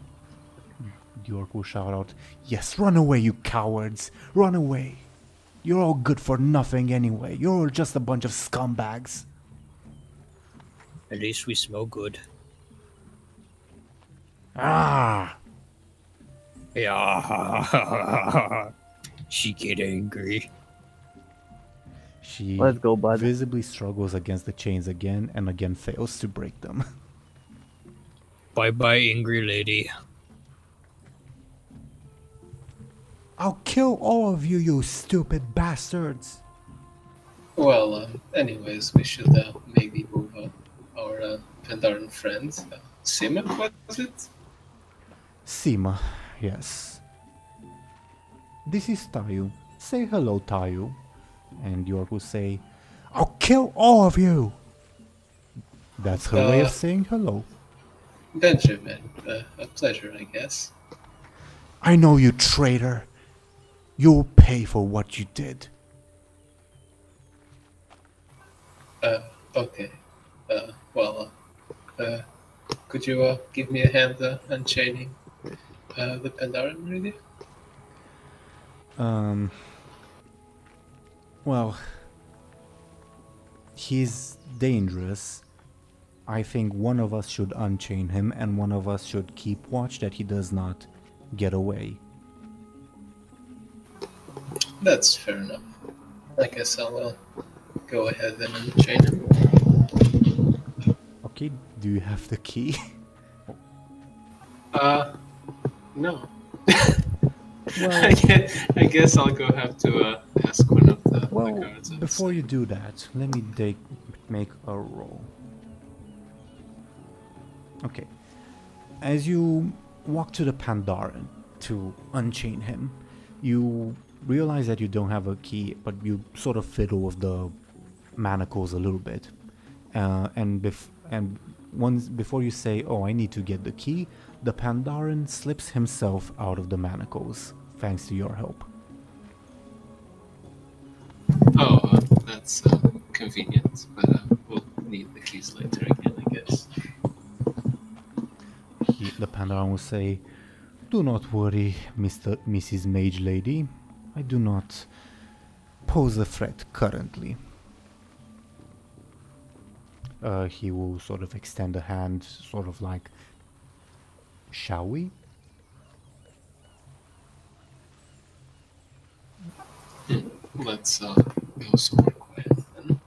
The orc will shout out, "Yes, run away, you cowards! Run away! You're all good for nothing anyway. You're all just a bunch of scumbags." At least we smell good. Ah! Yeah. She get angry. She Let's go, Bud. visibly struggles against the chains again and again fails to break them. Bye bye, angry lady. "I'll kill all of you, you stupid bastards!" Well, anyways, we should maybe move our Pandaran friend, Sima, was it? Sima, yes. "This is Tayu. Say hello, Tayu." And York will say, "I'll kill all of you!" That's her way of saying hello. Benjamin, a pleasure, I guess. "I know you, traitor. You'll pay for what you did." Okay. Well, could you give me a hand unchaining the Pandaran, really? Well, he's dangerous. I think one of us should unchain him and one of us should keep watch that he does not get away. That's fair enough. I guess I'll go ahead and unchain him. Okay, do you have the key? No. Well, I guess I'll go have to ask one of the guards. before you do that, let me make a roll. Okay. As you walk to the Pandaren to unchain him, you realize that you don't have a key, but you sort of fiddle with the manacles a little bit. Before you say, "Oh, I need to get the key," the Pandaren slips himself out of the manacles, thanks to your help. Oh, that's convenient, but we'll need the keys later again, I guess. The Pandaren will say, "Do not worry, Mrs. Mage Lady. I do not pose a threat currently." He will sort of extend a hand, sort of like, "Shall we?" Let's go somewhere quiet then.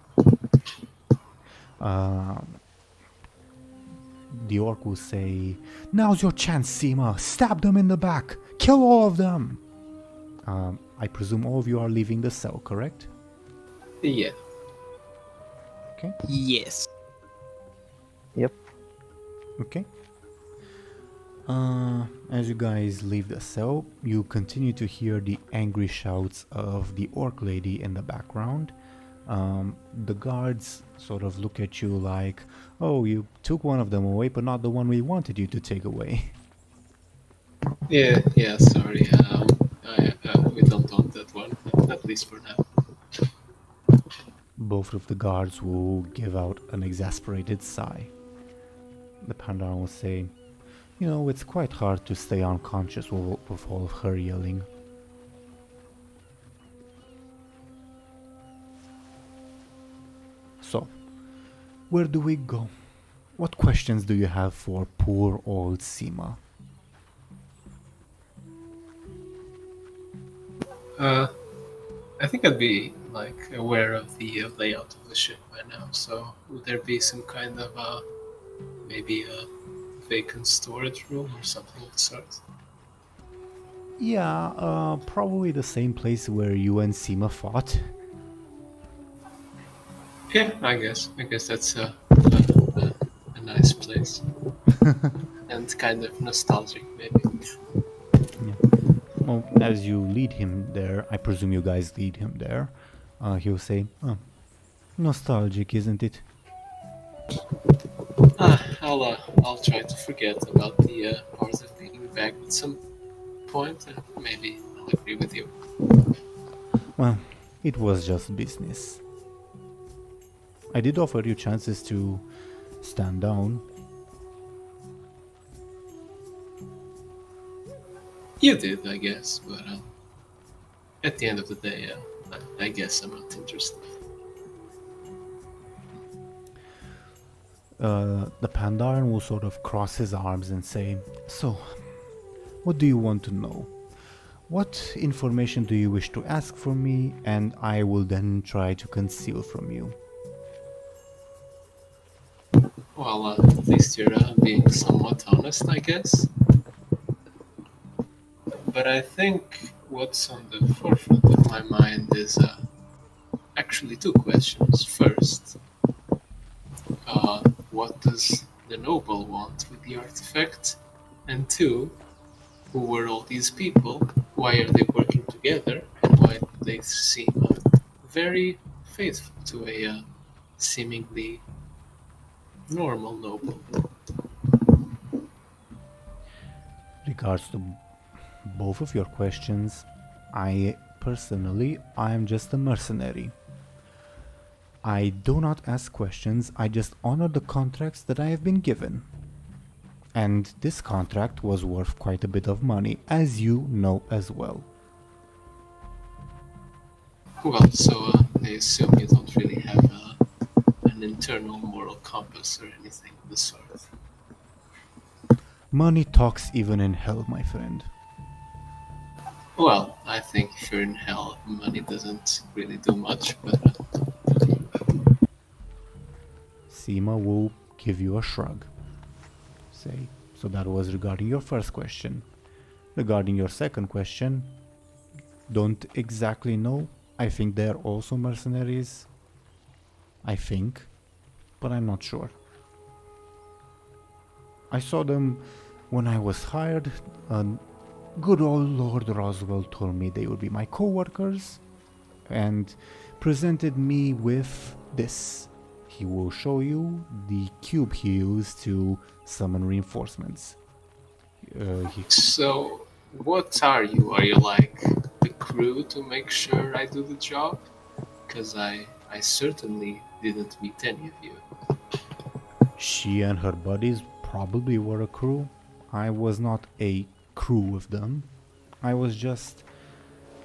the orc will say, "Now's your chance, Seema. Stab them in the back. Kill all of them." I presume all of you are leaving the cell, correct? Yeah. Okay. Yes. Yep. Okay. As you guys leave the cell, you continue to hear the angry shouts of the orc lady in the background. The guards sort of look at you like, "Oh, you took one of them away, but not the one we wanted you to take away." Yeah, sorry. We don't want that one, at least for now. Both of the guards will give out an exasperated sigh. The Pandar will say, "You know, it's quite hard to stay unconscious with all of her yelling." So, where do we go? What questions do you have for poor old Seema? I think I'd be aware of the layout of the ship by now. So would there be some kind of maybe a vacant storage room or something of the sort? Yeah, probably the same place where you and Seema fought. Yeah, I guess that's a nice place and kind of nostalgic, maybe. Yeah. Well, as you lead him there, I presume you guys lead him there, he'll say, "Oh, nostalgic, isn't it?" I'll try to forget about the part of being back at some point, and maybe I'll agree with you. Well, it was just business. I did offer you chances to stand down. You did, I guess, but at the end of the day, I guess I'm not interested. The Pandaren will sort of cross his arms and say, "So, what do you want to know? What information do you wish to ask from me, and I will then try to conceal from you?" Well, at least you're being somewhat honest, I guess. But I think what's on the forefront of my mind is actually two questions. First, what does the noble want with the artifact? And two, who were all these people? Why are they working together? And why do they seem very faithful to a seemingly normal noble? Regards to both of your questions, I am just a mercenary. I do not ask questions, I just honor the contracts that I have been given. And this contract was worth quite a bit of money, as you know as well. Well, so I assume you don't really have an internal moral compass or anything of the sort. Money talks even in hell, my friend. Well, I think if you're in hell, money doesn't really do much, but... Seema will give you a shrug. Say, so that was regarding your first question. Regarding your second question, don't exactly know. I think they're also mercenaries. I think, but I'm not sure. I saw them when I was hired. Good old Lord Roswell told me they would be my co-workers and presented me with this. He will show you the cube he used to summon reinforcements. So, what are you? Are you like the crew to make sure I do the job? Because I certainly didn't meet any of you. She and her buddies probably were a crew. I was not a crew with them. I was just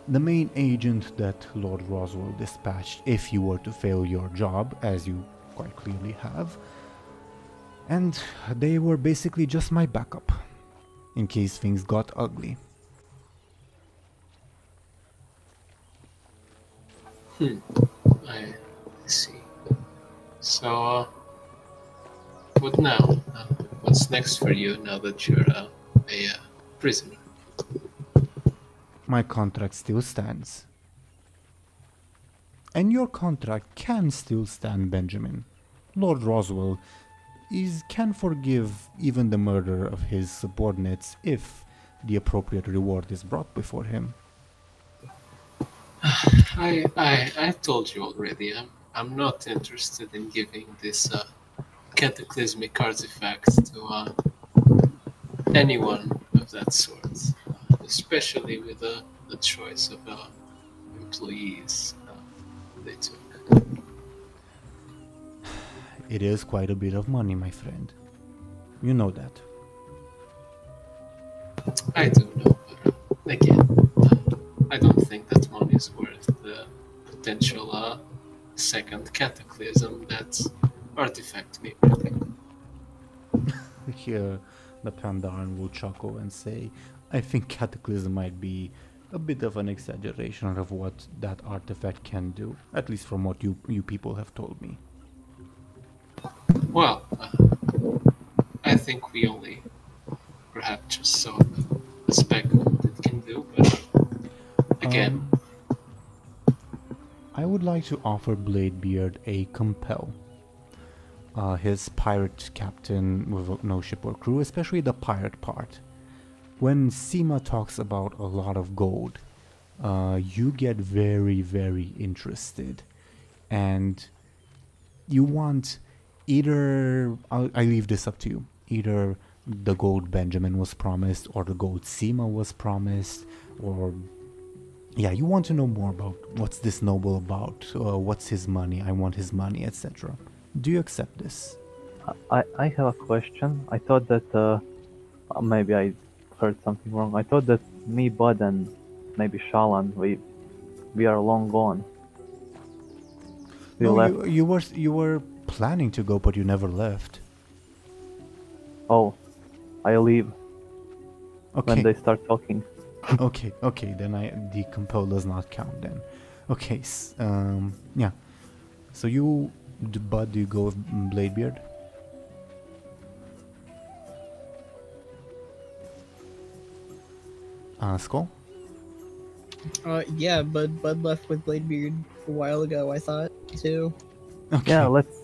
the main agent that Lord Roswell dispatched if you were to fail your job, as you quite clearly have. And they were basically just my backup, in case things got ugly. I see. So, what now? what's next for you now that you're a prisoner? My contract still stands. And your contract can still stand, Benjamin. Lord Roswell can forgive even the murder of his subordinates if the appropriate reward is brought before him. I told you already. I'm not interested in giving this cataclysmic artifact to anyone of that sort, especially with the choice of employees they took. It is quite a bit of money, my friend. You know that. I do know, but again, I don't think that money is worth the potential second cataclysm that artifact may bring. Here, the Pandaren will chuckle and say, I think cataclysm might be a bit of an exaggeration of what that artifact can do, at least from what you people have told me. Well, I think we only perhaps just saw a speck of what it can do, but again... I would like to offer Bladebeard a compel. His pirate captain with no ship or crew, especially the pirate part. When Seema talks about a lot of gold, you get very, very interested. And you want either... I leave this up to you. Either the gold Benjamin was promised, or the gold Seema was promised, or... Yeah, you want to know more about what's this noble about, what's his money, I want his money, etc. Do you accept this? I have a question. I thought that maybe I heard something wrong. I thought that me, Buhd, and maybe Shalan, we are long gone. No, you were planning to go, but you never left. Oh, I leave Okay. when they start talking. Okay, then the compel does not count then. Okay, yeah. So you, Buhd, do you go with Bladebeard? Skoll? Yeah, but Buhd left with Bladebeard a while ago, I thought, too. Okay. Yeah, let's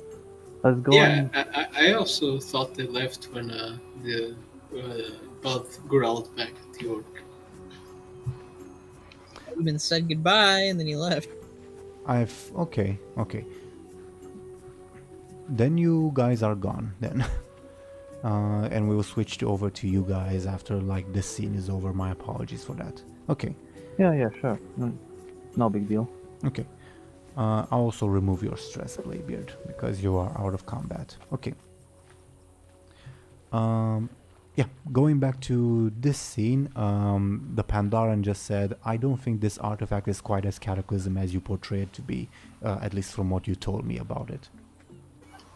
go. Yeah, And... I also thought they left when the Buhd growled back at the orc. Even said goodbye, and then he left. Okay. Then you guys are gone then. And we will switch over to you guys after like this scene is over. My apologies for that. Okay. Yeah, sure. No big deal. Okay. I'll also remove your stress, Bladebeard, because you are out of combat. Okay. Yeah, going back to this scene, the Pandaren just said, I don't think this artifact is quite as cataclysm as you portray it to be, at least from what you told me about it.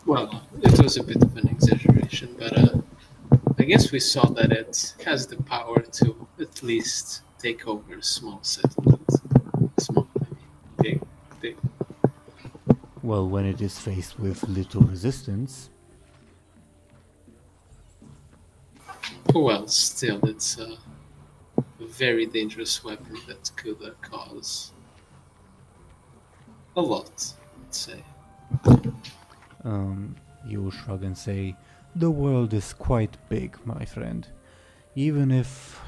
Well, it was a bit of an exaggeration, but I guess we saw that it has the power to at least take over a small settlement. Small, I mean, big. Well, when it is faced with little resistance... Well, still, it's a very dangerous weapon that could cause a lot, let's say. You will shrug and say, the world is quite big, my friend. Even if,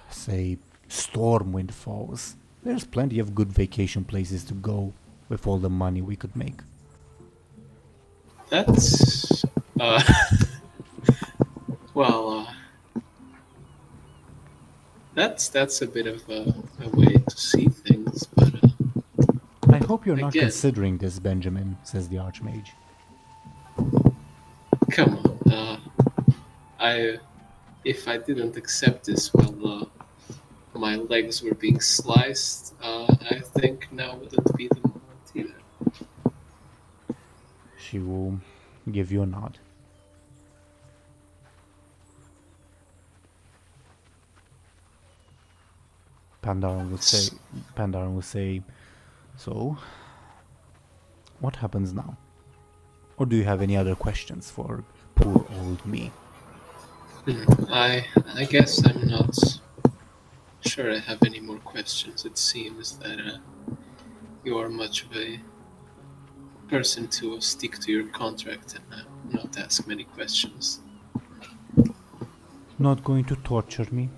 say, Stormwind falls, there's plenty of good vacation places to go with all the money we could make. That's... well, that's a bit of a way to see things, but... I hope you're not considering this, Benjamin, says the Archmage. Come on, if I didn't accept this while my legs were being sliced, I think now wouldn't be the moment either. She will give you a nod. Pandaren will say, so, what happens now? Or do you have any other questions for poor old me? I guess I'm not sure I have any more questions. It seems that you are much of a person to stick to your contract and not ask many questions. Not going to torture me?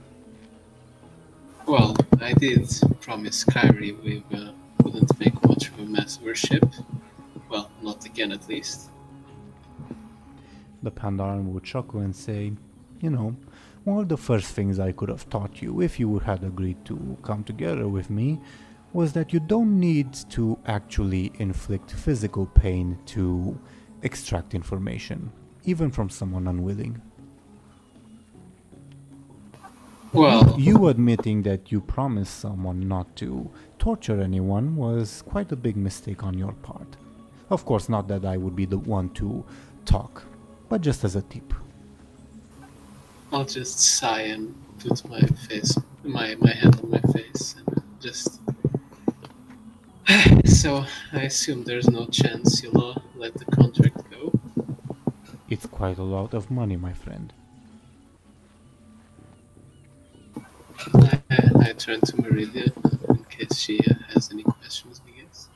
Well, I did promise Kyrie we wouldn't make much of a mess of our ship. Well, not again at least. The Pandaren would chuckle and say, you know, one of the first things I could have taught you if you had agreed to come together with me was that you don't need to actually inflict physical pain to extract information, even from someone unwilling. Well, You admitting that you promised someone not to torture anyone was quite a big mistake on your part. Of course, not that I would be the one to talk, but just as a tip. I'll just sigh and put my hand on my face and just. So I assume there's no chance you'll let the contract go. It's quite a lot of money, my friend. I turn to Meridia in case she has any questions, I guess.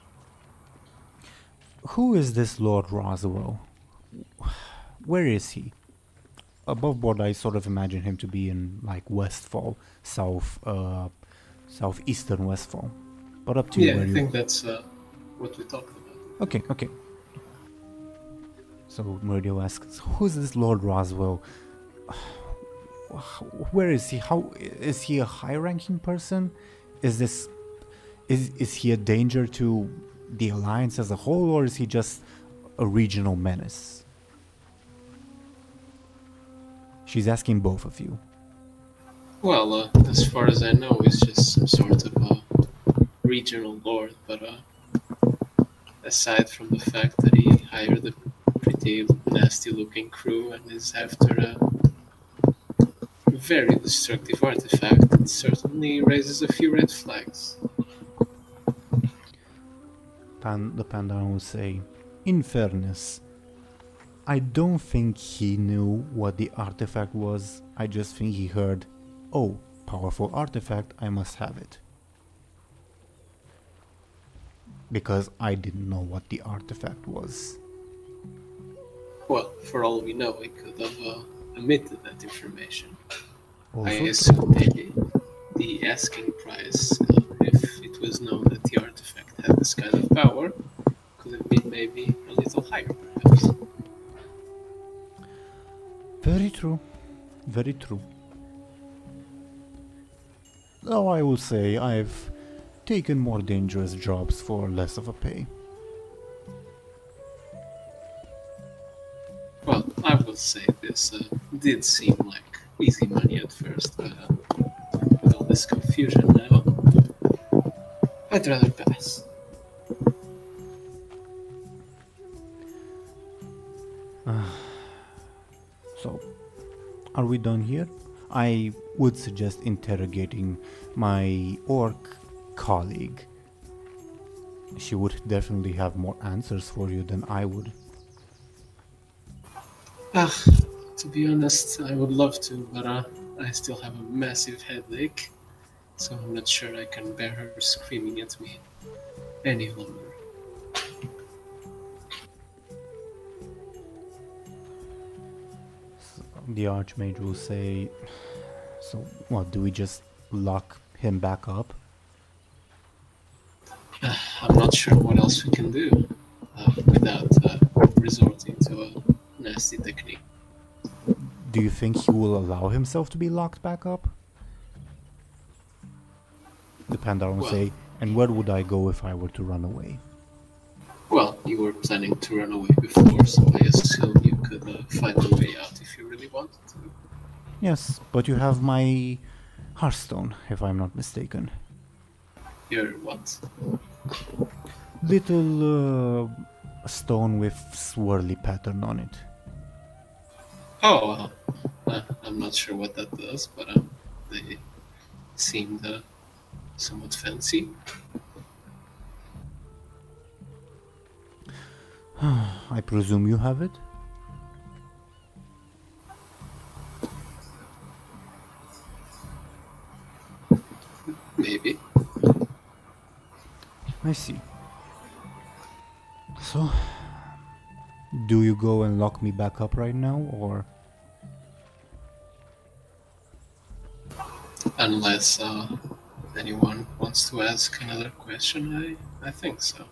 Who is this Lord Roswell? Where is he? Above board, I sort of imagine him to be in, like, Westfall, southeastern Westfall. But up to you. Yeah, I think that's what we talked about. Okay, okay. So Meridio asks, who's this Lord Roswell? Where is he? How is he a high-ranking person? Is he a danger to the Alliance as a whole, or is he just a regional menace? She's asking both of you. Well, as far as I know, he's just some sort of regional lord, but aside from the fact that he hired a pretty nasty-looking crew and is after a very destructive artifact, it certainly raises a few red flags. The Pandaren will say, in fairness, I don't think he knew what the artifact was. I just think he heard, oh, powerful artifact, I must have it. Because I didn't know what the artifact was. Well, for all we know, he could have omitted that information. Also I true. assume maybe the asking price, if it was known that the artifact had this kind of power, could have been maybe a little higher, perhaps. Very true. Very true. Though I will say I've taken more dangerous jobs for less of a pay. Well, I will say this did seem like easy money at first, but with all this confusion now, I'd rather pass. So, are we done here? I would suggest interrogating my orc colleague. She would definitely have more answers for you than I would. To be honest, I would love to, but I still have a massive headache, so I'm not sure I can bear her screaming at me any longer. The Archmage will say, so what, do we just lock him back up? I'm not sure what else we can do without resorting to a nasty technique. Do you think he will allow himself to be locked back up? The Pandaren will say, and where would I go if I were to run away? Well, you were planning to run away before, so I assume you could find a way out if you really wanted to. Yes, but you have my Hearthstone, if I'm not mistaken. Your what? Little stone with swirly pattern on it. Oh, I'm not sure what that does, but they seemed somewhat fancy. I presume you have it? maybe. I see. So, do you go and lock me back up right now, or? Unless anyone wants to ask another question, I think so.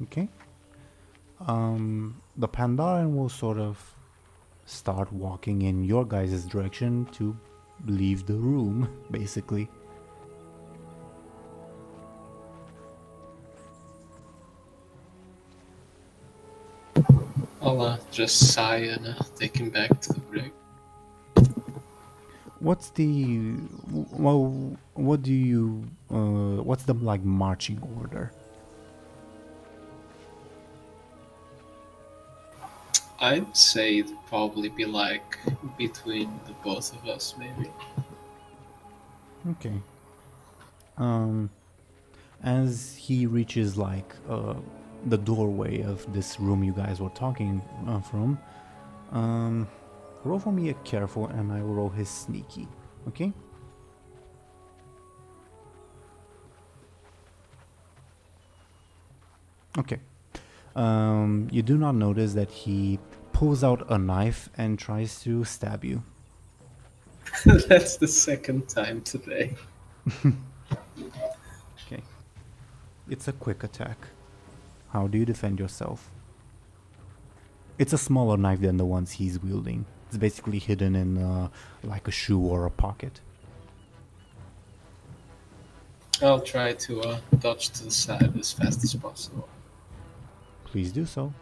Okay. The Pandaren will sort of start walking in your guys' direction to leave the room, basically. I'll just sigh and take him back to the brig. What's the well? What do you? What's the like marching order? I'd say it'd probably be like between the both of us, maybe. Okay. As he reaches like the doorway of this room you guys were talking from, roll for me a careful, and I will roll his sneaky. Okay. Okay. You do not notice that he pulls out a knife and tries to stab you. That's the second time today. Okay. It's a quick attack. How do you defend yourself? It's a smaller knife than the ones he's wielding. It's basically hidden in like a shoe or a pocket. I'll try to dodge to the side as fast as possible. Please do so.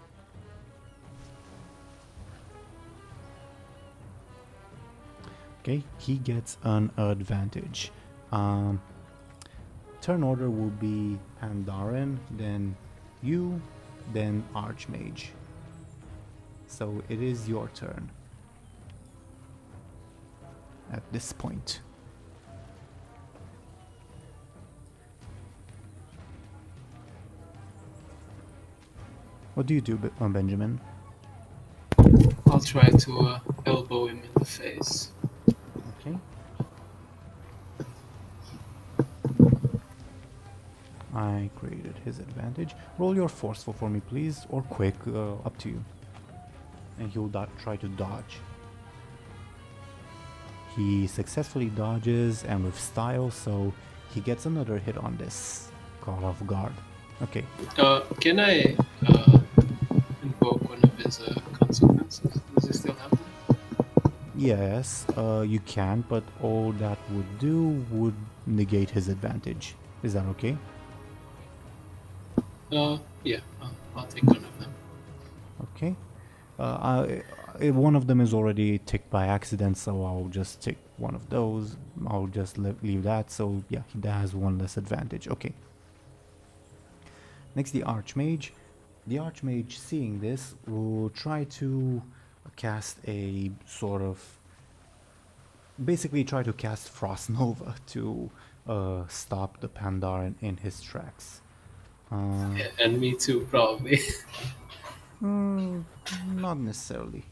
Okay, he gets an advantage. Turn order will be Pandaren, then you, then Archmage. So it is your turn at this point. What do you do, Benjamin? I'll try to elbow him in the face. Okay. I created his advantage. Roll your forceful for me, please, or quick, up to you. And he'll try to dodge. He successfully dodges and with style, so he gets another hit on this. Caught off guard. Okay. Can I invoke one of his consequences? Does he still have them? Yes, you can, but all that would do would negate his advantage. Is that okay? Yeah, I'll take one of them. Okay. One of them is already ticked by accident, so I'll just take one of those. I'll just leave that. So yeah, he has one less advantage. Okay. Next, the Archmage. The Archmage, seeing this, will try to cast a sort of... basically try to cast Frost Nova to stop the Pandaren in his tracks. Yeah, and me too, probably. Not necessarily.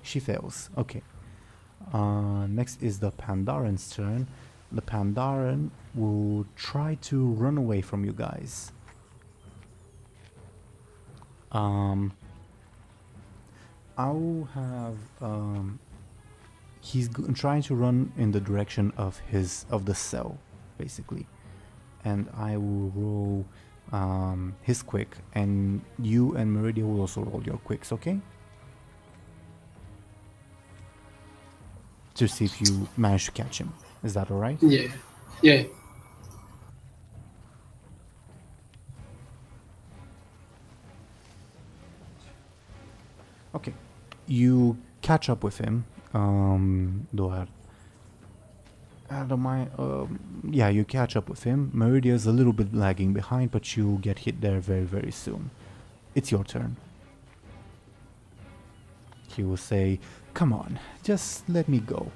She fails. Okay. Next is the Pandaren's turn. The Pandaren will try to run away from you guys. I'll have he's trying to run in the direction of the cell, basically, and I will roll his quick, and you and Meridia will also roll your quicks, okay? To see if you manage to catch him. Is that alright? Yeah. Yeah. Okay. You catch up with him. Buhd. Yeah, you catch up with him. Meridia is a little bit lagging behind, but you get hit there very, very soon. It's your turn. He will say, "Come on, just let me go.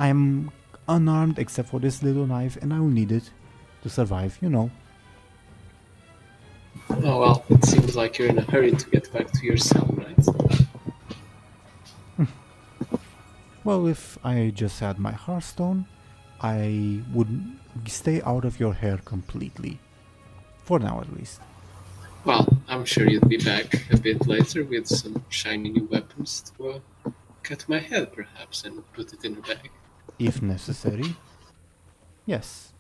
I'm unarmed except for this little knife, and I will need it to survive, you know." Oh well, it seems like you're in a hurry to get back to your cell, right? Well, if I just had my Hearthstone, I would stay out of your hair completely. For now, at least. Well, I'm sure you'd be back a bit later with some shiny new weapons to cut my head, perhaps, and put it in a bag. If necessary. Yes.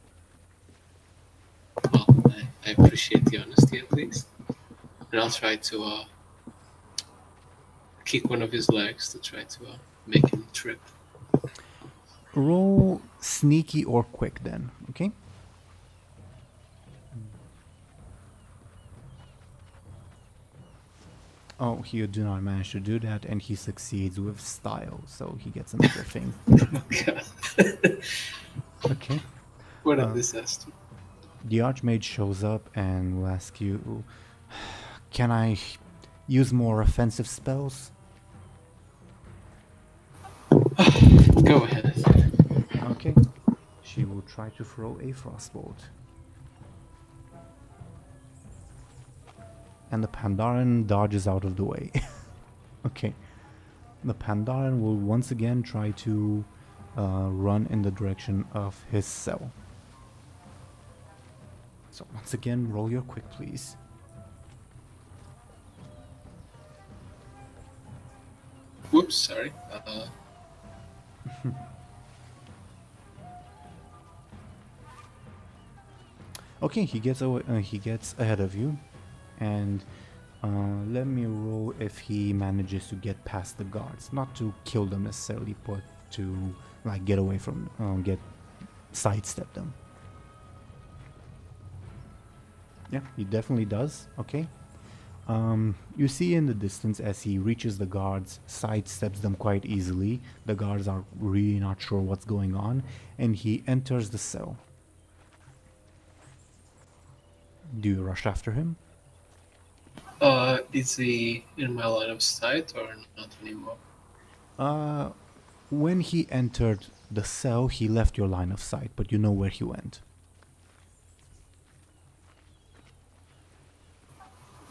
Well, I appreciate the honesty at least. And I'll try to kick one of his legs to try to make him trip. Roll sneaky or quick then, okay? Oh, he did not manage to do that, and he succeeds with style, so he gets another thing. Oh, God. Okay. What a disaster. The Archmage shows up and will ask you, can I use more offensive spells? Go ahead. Okay. She will try to throw a frostbolt. And the Pandaren dodges out of the way. Okay. The Pandaren will once again try to run in the direction of his cell. So once again, roll your quick, please. Whoops, sorry. Okay, he gets ahead of you, and let me roll if he manages to get past the guards, not to kill them necessarily, but to like get away from, sidestep them. Yeah, he definitely does. Okay. You see in the distance as he reaches the guards, sidesteps them quite easily. The guards are really not sure what's going on, and he enters the cell. Do you rush after him? Is he in my line of sight or not anymore? When he entered the cell, he left your line of sight, but you know where he went.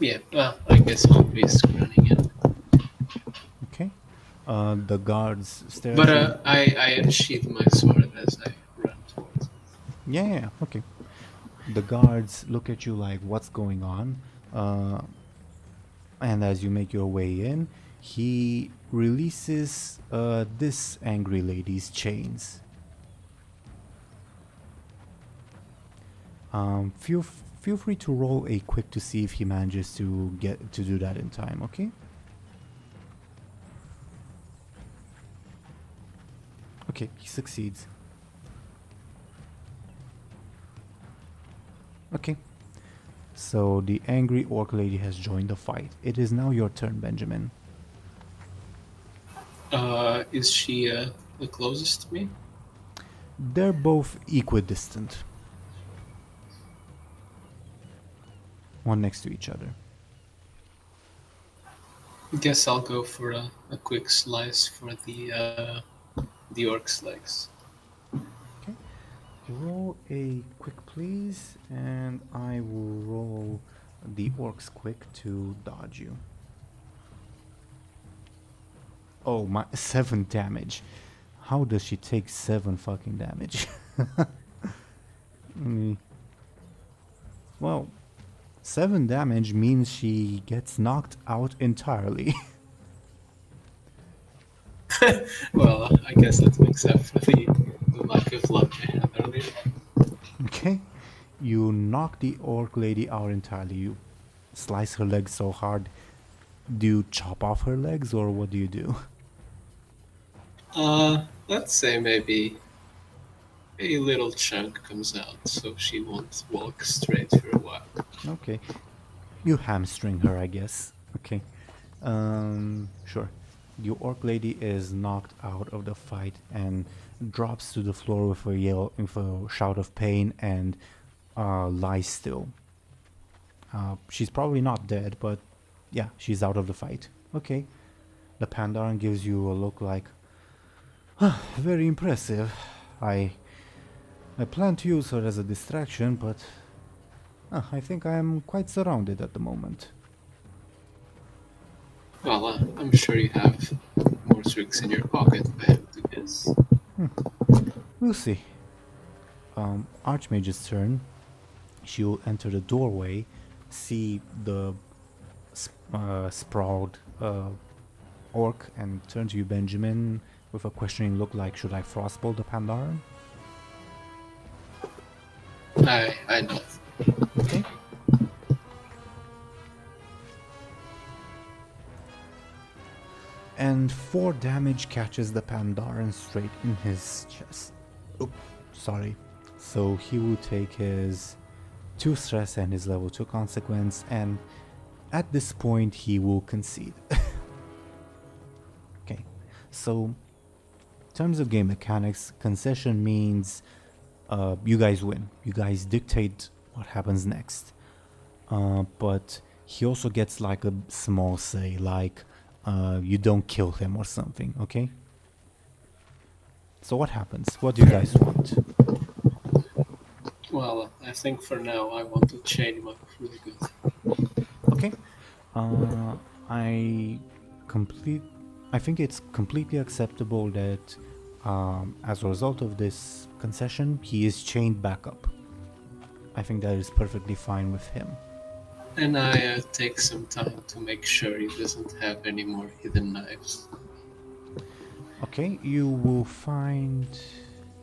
Yeah, well, I guess I'll be running in. Okay. The guards stare. But I unsheath my sword as I run towards him. Yeah, okay. The guards look at you like, what's going on? And as you make your way in, he releases this angry lady's chains. Feel free to roll a quick to see if he manages to get to do that in time, okay? Okay, he succeeds. Okay. So the angry orc lady has joined the fight. It is now your turn, Benjamin. Is she the closest to me? They're both equidistant. One next to each other. Guess I'll go for a quick slice for the orc's legs. Okay. Roll a quick, please, and I will roll the orc's quick to dodge you. Oh my, 7 damage. How does she take 7 fucking damage? Well, 7 damage means she gets knocked out entirely. Well, I guess that makes up for the lack of luck I had earlier. Okay. You knock the orc lady out entirely. You slice her legs so hard. Do you chop off her legs or what do you do? Let's say maybe a little chunk comes out so she won't walk straight for a while. Okay. You hamstring her, I guess. Okay. Sure. The orc lady is knocked out of the fight and drops to the floor with a yell, with a shout of pain, and lies still. She's probably not dead, but yeah, she's out of the fight. Okay. The Pandaren gives you a look like, very impressive. I plan to use her as a distraction, but I think I am quite surrounded at the moment. Well, I'm sure you have more more tricks in your pocket, I have to guess. We'll see. Archmage's turn. She'll enter the doorway, see the sprawled orc, and turn to you, Benjamin, with a questioning look like, should I frostbolt the Pandaren? I know. Okay. And 4 damage catches the Pandaren straight in his chest. Oops, sorry. So he will take his 2 stress and his level 2 consequence, and at this point he will concede. Okay, so in terms of game mechanics, concession means you guys win. You guys dictate what happens next. But he also gets like a small say, like you don't kill him or something, okay? So what happens? What do you guys want? Well, I think for now I want to chain him up really good. Okay. I think it's completely acceptable that as a result of this concession, he is chained back up. I think that is perfectly fine with him. And I take some time to make sure he doesn't have any more hidden knives. Okay, you will find...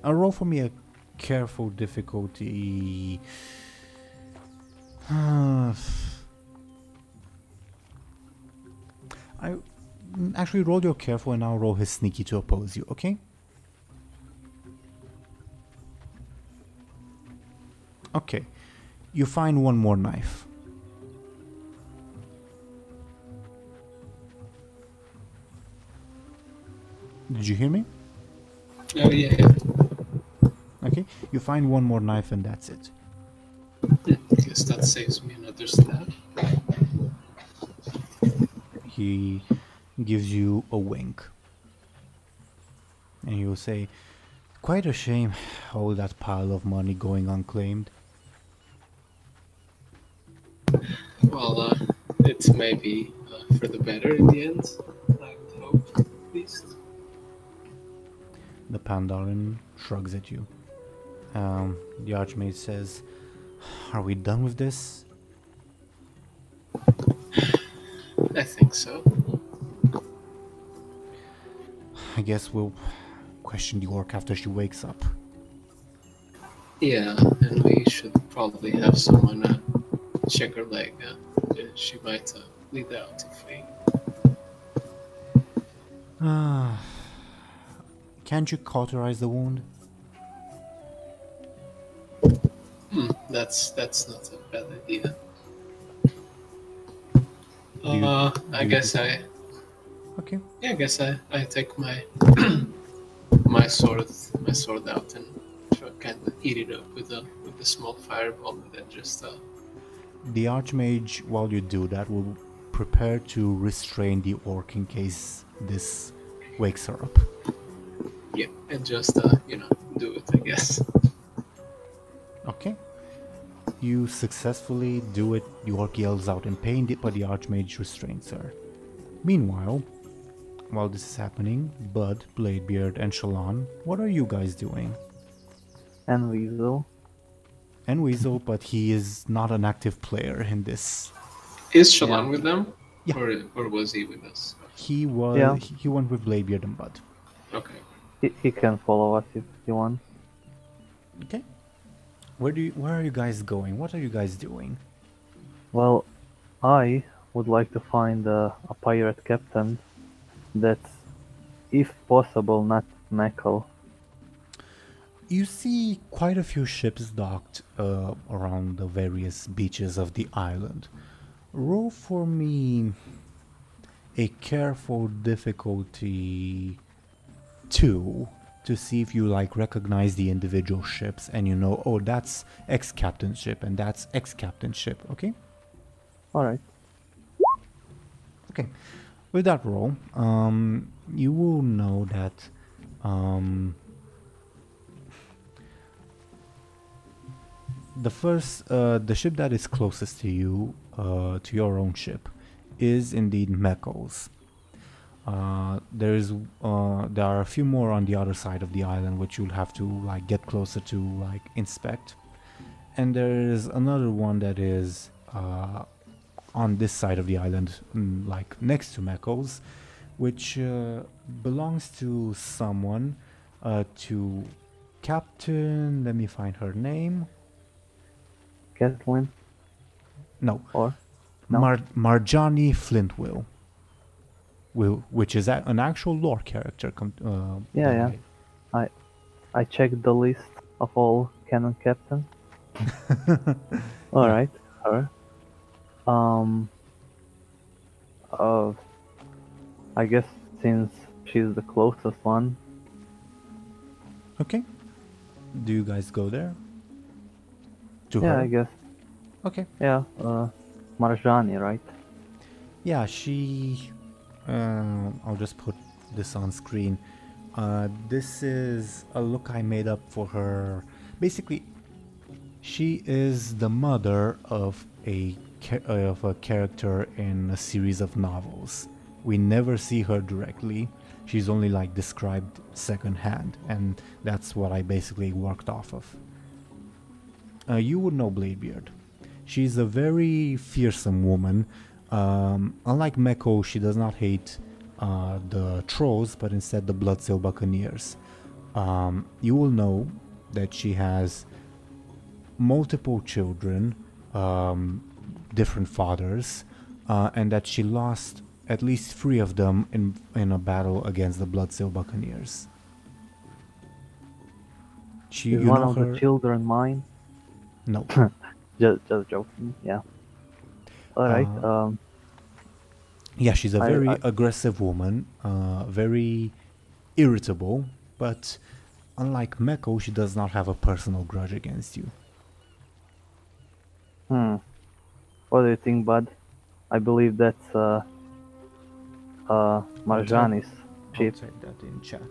roll for me a careful difficulty... Actually, roll your careful and I'll roll his sneaky to oppose you, okay? Okay, you find one more knife. Did you hear me? Oh yeah. Okay, you find one more knife and that's it. Guess that saves me another stab. He gives you a wink. And he will say, quite a shame, all that pile of money going unclaimed. Well, it may be for the better in the end. I would hope, at least. The Pandaren shrugs at you. The Archmage says, are we done with this? I think so. I guess we'll question the orc after she wakes up. Yeah, and we should probably have someone check her leg. She might bleed out if we... Can't you cauterize the wound? That's not a bad idea. I guess I take my my sword out and try kind of eat it up with a small fireball, and then just The Archmage, while you do that, will prepare to restrain the orc in case this wakes her up. yeah, and just do it, I guess. Okay. You successfully do it. The orc yells out in pain, but the Archmage restrains her. Meanwhile, while this is happening, Buhd, Bladebeard, and Shallan, what are you guys doing? And Weasel. And Weasel, but he is not an active player in this. Is Shallan with them? Yeah. Or was he with us? He was. Yeah. He went with Bladebeard and Buhd. Okay. He can follow us if he wants. Okay. Where are you guys going? What are you guys doing? Well, I would like to find a pirate captain that's, if possible, not Meckle. You see quite a few ships docked around the various beaches of the island. Roll for me a careful difficulty 2 to see if you recognize the individual ships and you know, oh, that's X-Captain's ship and that's X-Captain's ship, okay? Alright. Okay, with that roll, you will know that the ship that is closest to you, to your own ship, is indeed Meckle's. There are a few more on the other side of the island which you'll have to like get closer to like inspect, and there is another one that is on this side of the island, like next to Mekos, which belongs to someone, to Captain. Let me find her name. Kathleen? No, Or? No? Marjani Flintwill. Which is an actual lore character. Yeah. I checked the list of all canon captains. Alright, her. I guess since she's the closest one. Okay. Do you guys go there? To Yeah, her? I guess. Okay. Yeah, Marjani, right? Yeah, she... I'll just put this on screen. This is a look I made up for her. Basically, she is the mother of a character in a series of novels. We never see her directly. She's only like described secondhand, and that's what I basically worked off of. You would know Bladebeard. She's a very fearsome woman. Unlike Meko, she does not hate the trolls, but instead the Bloodsail Buccaneers. You will know that she has multiple children, different fathers, and that she lost at least 3 of them in a battle against the Bloodsail Buccaneers. Is You one know of her? the children mine? No. Just joking, yeah. Alright, Yeah, she's a very I- aggressive woman, very irritable, but unlike Meko, she does not have a personal grudge against you. what do you think, Bud? I believe that's Marjani's ship. I'll type that in chat.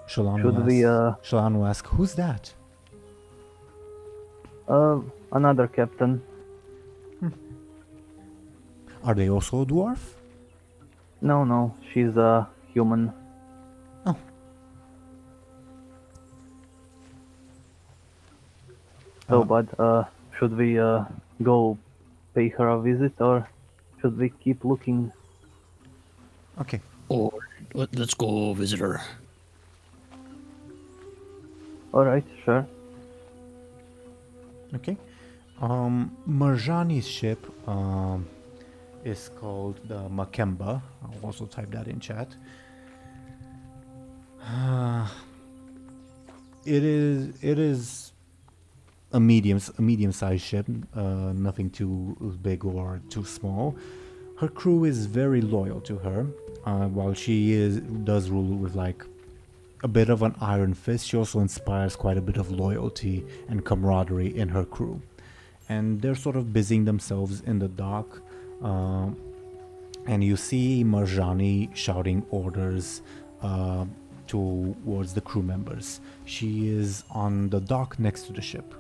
Should we, Shalanu ask, who's that? another captain? Are they also a dwarf? No, she's a human. Oh. So, Bud, should we go pay her a visit, or should we keep looking? Okay. Or let's go visit her. Alright, sure. Okay. Marjani's ship is called the Makemba. I'll also type that in chat. It is a medium-sized ship, nothing too big or too small. Her crew is very loyal to her, while she does rule with like a bit of an iron fist. She also inspires quite a bit of loyalty and camaraderie in her crew, and they're sort of busying themselves in the dock, and you see Marjani shouting orders towards the crew members. She is on the dock next to the ship.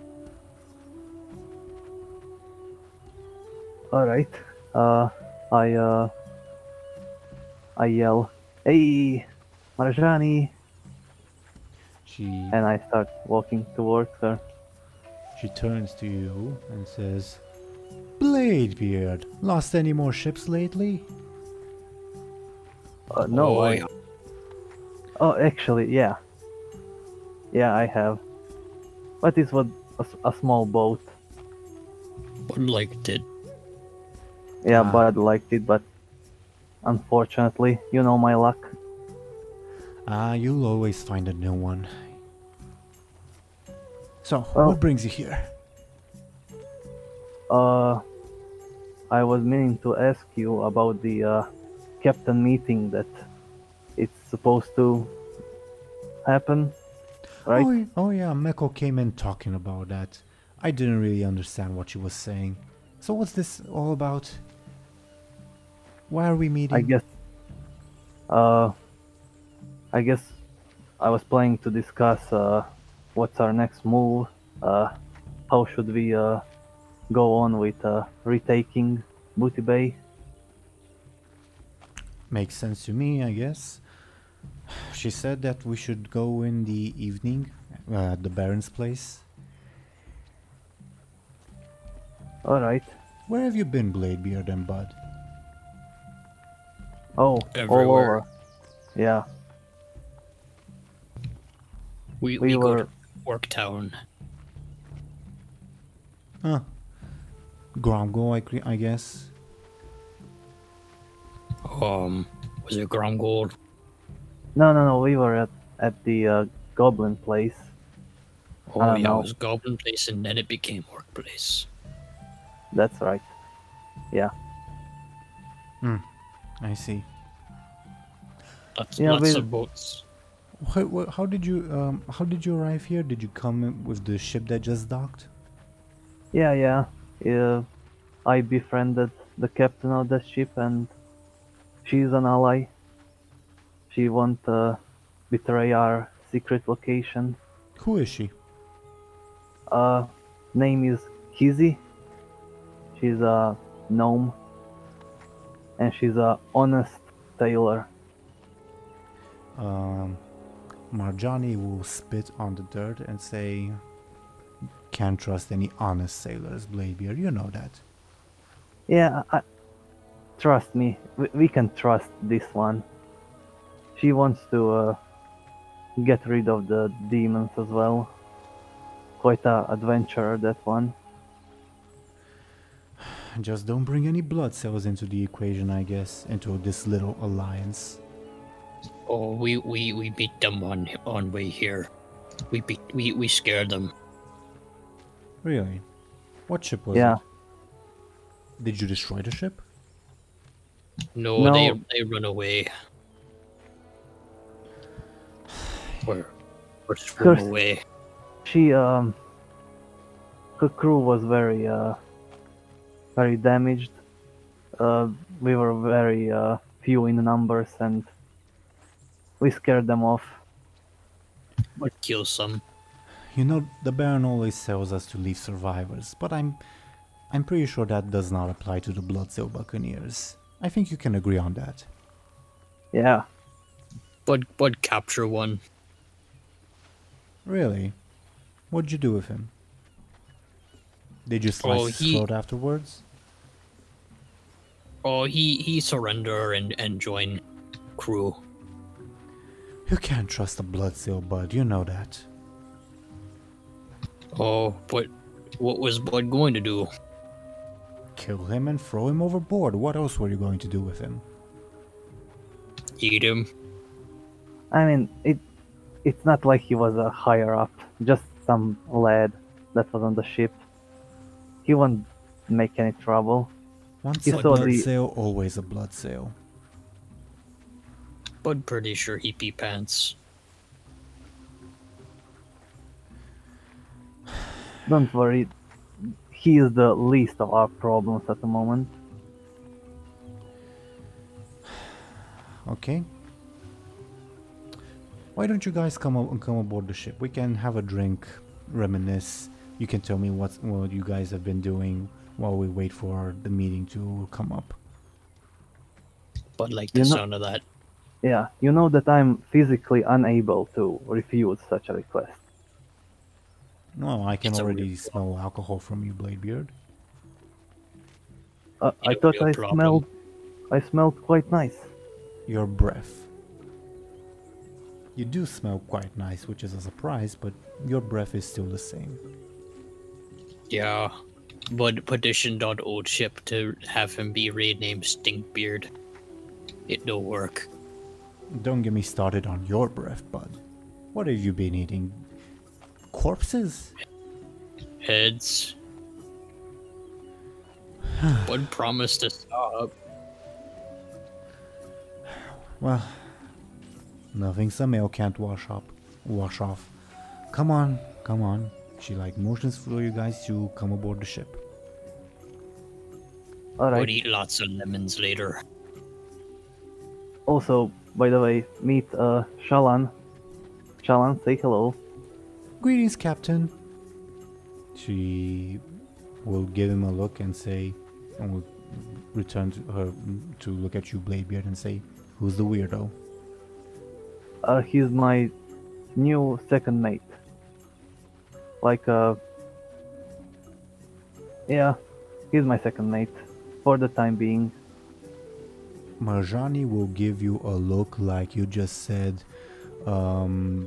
Alright. I yell, "Hey, Marjani!" And I start walking towards her. She turns to you and says, "Bladebeard, lost any more ships lately?" No, Oh, yeah. Oh, actually, yeah. Yeah, I have. But this was a small boat. But liked it. Yeah, Bud liked it, but unfortunately, you know my luck. You'll always find a new one. So, Well- what brings you here? I was meaning to ask you about the captain meeting that it's supposed to happen, right? Oh yeah, Meko came in talking about that. I didn't really understand what she was saying. So what's this all about? Why are we meeting? I guess I was planning to discuss what's our next move. How should we go on with retaking Booty Bay. Makes sense to me, I guess. She said that we should go in the evening at the Baron's place. Alright. Where have you been, Bladebeard and Buhd? Oh, all Everywhere. over. Yeah. We We go were... to Worktown. Huh. Gromgo, I guess. Was it Gromgold? No, we were at the Goblin place. Oh don't yeah, know. it was Goblin Place and then it became Workplace. That's right. Yeah. I see. Lots, Yeah, lots we- of boats. How did you arrive here? Did you come in with the ship that just docked? Yeah. I befriended the captain of that ship and she's an ally. She won't betray our secret location. Who is she? Name is Kizzy. She's a gnome. And she's a honest sailor. Marjani will spit on the dirt and say, "Can't trust any honest sailors, Bladebeard. You know that." Yeah, trust me, we can trust this one. She wants to get rid of the demons as well. Quite a adventurer, that one. Just don't bring any blood cells into the equation, I guess, into this little alliance. Oh, we beat them on way here. We scared them. Really? What ship was Yeah. it? Did you destroy the ship? No, No. they run away. Or just run Curse. away. She, her crew was very damaged. We were very few in numbers and we scared them off. But kill some. You know, the Baron always tells us to leave survivors, but I'm pretty sure that does not apply to the Bloodsail Buccaneers. I think you can agree on that. Yeah. But capture one. Really? What'd you do with him? Did you slice his throat afterwards? Oh, he surrender and join crew. You can't trust a Bloodsail, Buhd, you know that. Oh, but what was Bud going to do? Kill him and throw him overboard. What else were you going to do with him? Eat him? I mean, it's not like he was a higher up, just some lad that was on the ship. He won't make any trouble. Once You a saw the- Bloodsail, always a Bloodsail. Bud pretty sure he pee pants. Don't worry, he is the least of our problems at the moment. Okay. Why don't you guys come aboard the ship? We can have a drink, reminisce. You can tell me what you guys have been doing while we wait for the meeting to come up. Bud liked the You know- sound of that. Yeah, you know that I'm physically unable to refuse such a request. No, I can It's a already real smell alcohol from you, Bladebeard. I It's a thought real problem. I smelled quite nice. Your breath. You do smell quite nice, which is a surprise, but your breath is still the same. Yeah. Bud petitioned on old ship to have him be renamed Stinkbeard. It don't work. Don't get me started on your breath, Buhd. What have you been eating? Corpses? Heads. Bud promised to stop. Well, nothing some ale can't wash off. Come on. She motions for you guys to come aboard the ship. Bud Alright. eat lots of lemons later. Also, by the way, meet Shalan. Shalan, say hello. Greetings, Captain. She will give him a look and say, and will return to her to look at you, Bladebeard, and say, "Who's the weirdo?" He's my new second mate. Yeah, he's my second mate for the time being. Marjani will give you a look like you just said, "Oh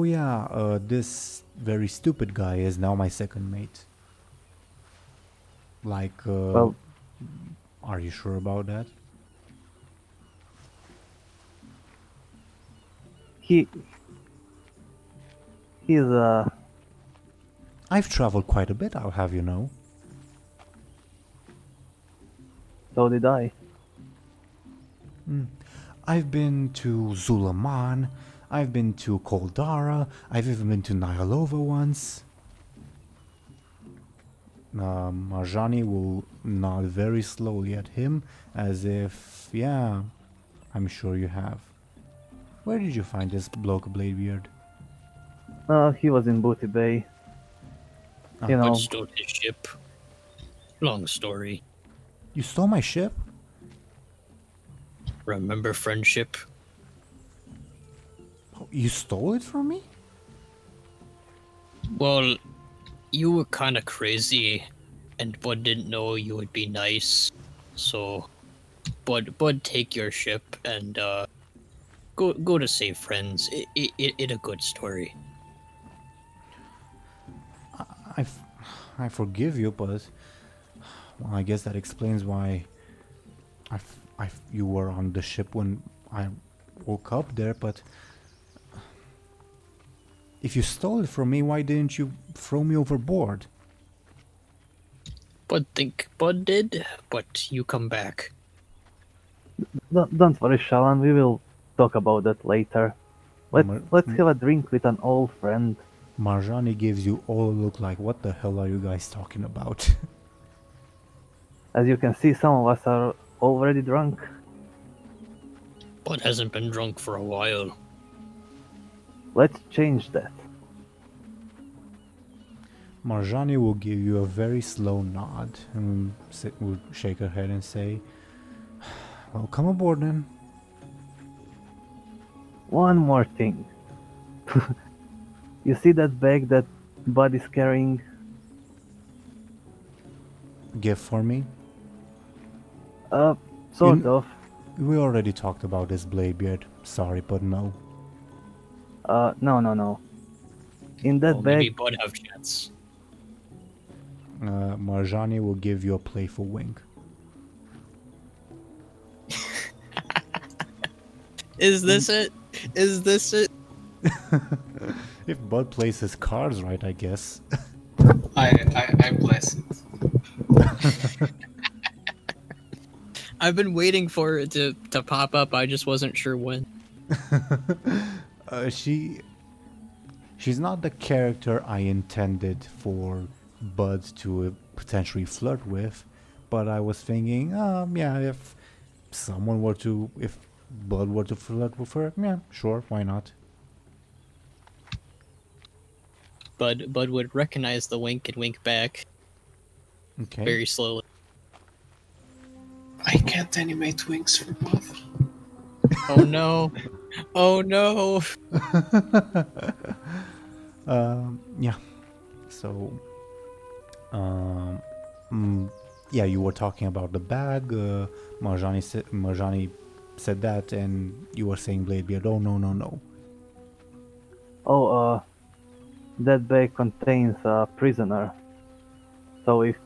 yeah, this very stupid guy is now my second mate." Like, Well, are you sure about that? he's I've traveled quite a bit, I'll have you know. so did I. I've been to Zulaman, I've been to Koldara, I've even been to Nyalova once. Marjani will nod very slowly at him, as if, yeah, I'm sure you have. Where did you find this bloke, Bladebeard? He was in Booty Bay. You But know, stole his ship. Long story. You stole my ship? Remember friendship? You stole it from me? Well, you were kind of crazy, and Bud didn't know you would be nice. So, Bud, take your ship and go to save friends. It a good story. I forgive you, but well, I guess that explains why you were on the ship when I woke up there. But if you stole it from me, why didn't you throw me overboard? Bud think Bud did, but you come back. don't worry, Shalan. We will talk about that later. Let's have a drink with an old friend. Marjani gives you all a look like, what the hell are you guys talking about? As you can see, some of us are already drunk. Bud hasn't been drunk for a while. Let's change that. Marjani will give you a very slow nod and will shake her head and say, "Well, come aboard then." One more thing. You see that bag that Bud is carrying? Gift for me? Sort of. We already talked about this, Bladebeard. Sorry, but no. No. In that Well, bag, maybe Bud have chance. Marjani will give you a playful wink. Is this it? Is this it? If Bud plays his cards right, I guess. I bless it. I've been waiting for it to pop up. I just wasn't sure when. She's not the character I intended for Bud to potentially flirt with, but I was thinking, yeah, if Bud were to flirt with her, yeah, sure, why not? Bud would recognize the wink and wink back Okay. very slowly. I can't animate wings for both. Oh no! Oh no! Yeah. So, yeah, you were talking about the bag. Marjani said that, and you were saying, Bladebeard, oh no. oh, that bag contains a prisoner. So if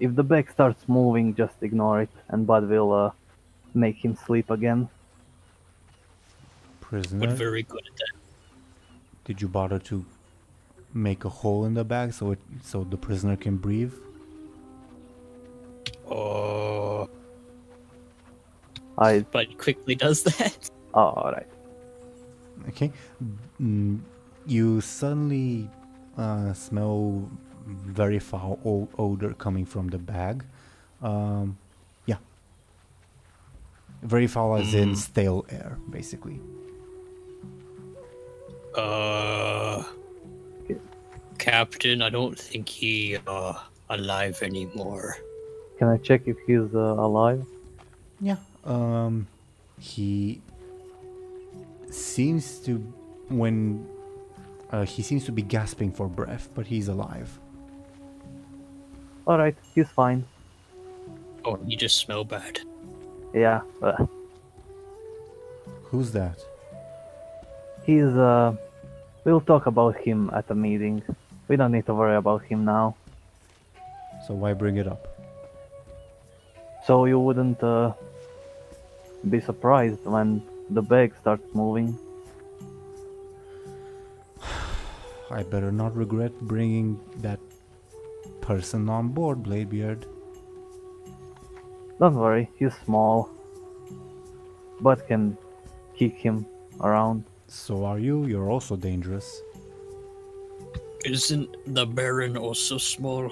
the bag starts moving, just ignore it, and Bud will make him sleep again. Prisoner. But very good at that. Did you bother to make a hole in the bag so the prisoner can breathe? Oh, Bud quickly does that. Oh, alright. Okay. You suddenly smell very foul odor coming from the bag. Yeah. Very foul as in stale air, basically. Captain, I don't think he alive anymore. Can I check if he's alive? Yeah. He seems to he seems to be gasping for breath, but he's alive. Alright, he's fine. Oh, you just smell bad. Yeah, Who's that? he's we'll talk about him at the meeting. We don't need to worry about him now. So why bring it up? So you wouldn't be surprised when the bag starts moving. I better not regret bringing that person on board, Bladebeard. Don't worry, he's small. But can kick him around. So are you. You're also dangerous. Isn't the Baron also small?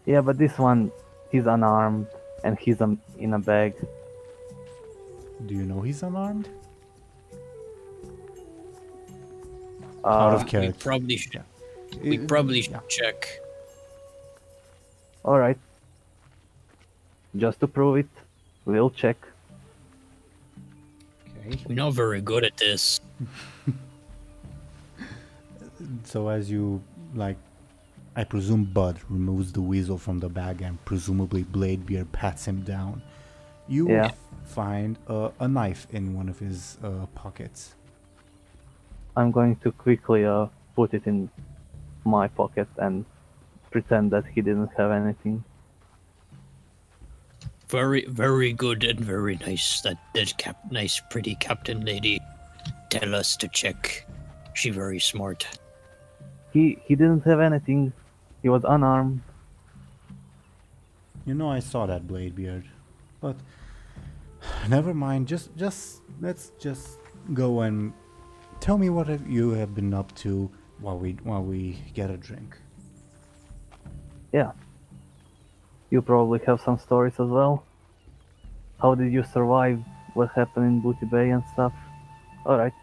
Yeah, but this one, he's unarmed and he's in a bag. Do you know he's unarmed? Out of We character. probably should. Yeah. We probably should Yeah. check. Alright. Just to prove it, we'll check. Okay. We're not very good at this. So as you I presume Buhd removes the weasel from the bag and presumably Bladebeard pats him down. You Yeah. find a knife in one of his pockets. I'm going to quickly put it in my pocket and pretend that he didn't have anything. Very, very good and very nice. That nice, pretty captain lady tell us to check. She very smart. He didn't have anything. He was unarmed. You know I saw that, Bladebeard. But never mind. Let's just go and tell me what you have been up to while we get a drink. Yeah. You probably have some stories as well. How did you survive? What happened in Booty Bay and stuff? Alright.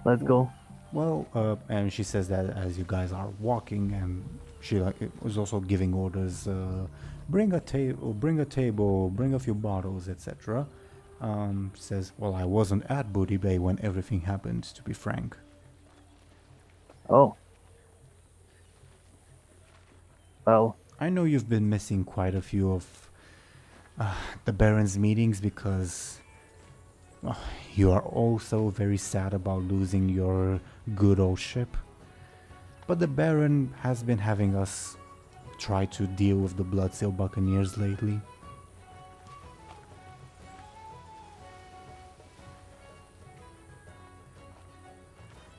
Let's go. Well, and she says that as you guys are walking, and she was also giving orders. Bring a table, bring a few bottles, etc. Says, well, I wasn't at Booty Bay when everything happened, to be frank. Oh. Well, I know you've been missing quite a few of the Baron's meetings because you are also very sad about losing your good old ship. But the Baron has been having us try to deal with the Bloodsail Buccaneers lately.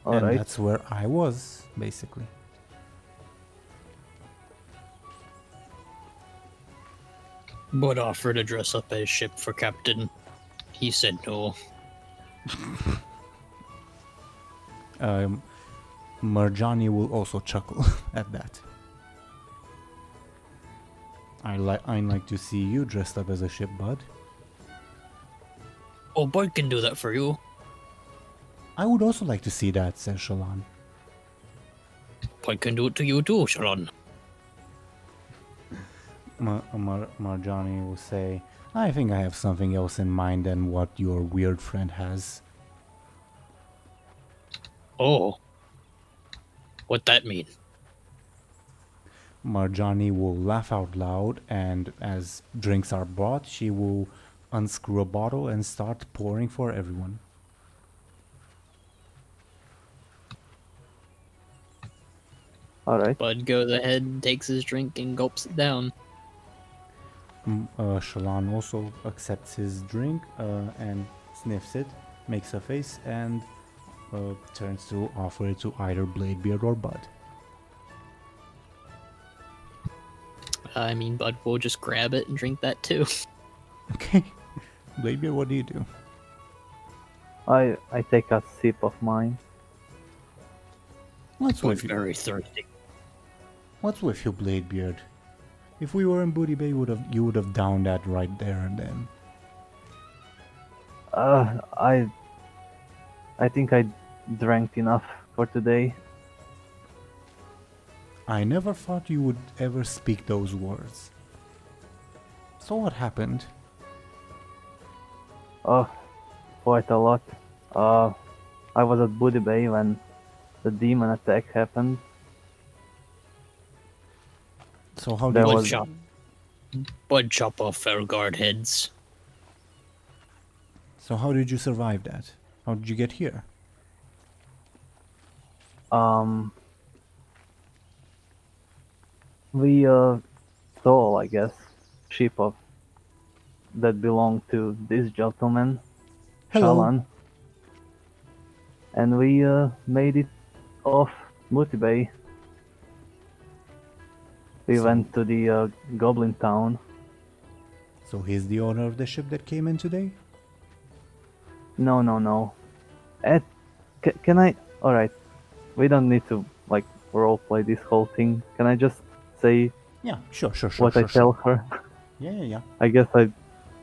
And alright. that's where I was, basically. Bud offered to dress up as ship for captain. He said no. Marjani will also chuckle at that. I'd like to see you dressed up as a ship, Buhd. Oh, Bud can do that for you. I would also like to see that, says Shallan. Bud can do it to you too, Sharon. Marjani will say, I think I have something else in mind than what your weird friend has. Oh. What that mean? Marjani will laugh out loud, and as drinks are brought, she will unscrew a bottle and start pouring for everyone. Alright. Bud goes ahead, takes his drink, and gulps it down. Shallan also accepts his drink and sniffs it, makes a face, and turns to offer it to either Bladebeard or Buhd. I mean, Bud will just grab it and drink that too. Okay. Bladebeard, what do you do? I take a sip of mine. What's Bud with you? very thirsty. What's with you, Bladebeard? If we were in Booty Bay, you would have downed that right there and then. I think I drank enough for today. I never thought you would ever speak those words. So what happened? Oh, quite a lot. I was at Buhd when the demon attack happened. So how There did was- you... Bud chop off our guard heads. So how did you survive that? How did you get here? We stole, I guess, ship of that belonged to this gentleman, Hello. Shalan, and we made it off Buhd Bay. We So- went to the Goblin town. So he's the owner of the ship that came in today? No. Can I? All right, we don't need to like roleplay this whole thing. Can I just say Yeah, sure. what I tell her? Yeah. I guess I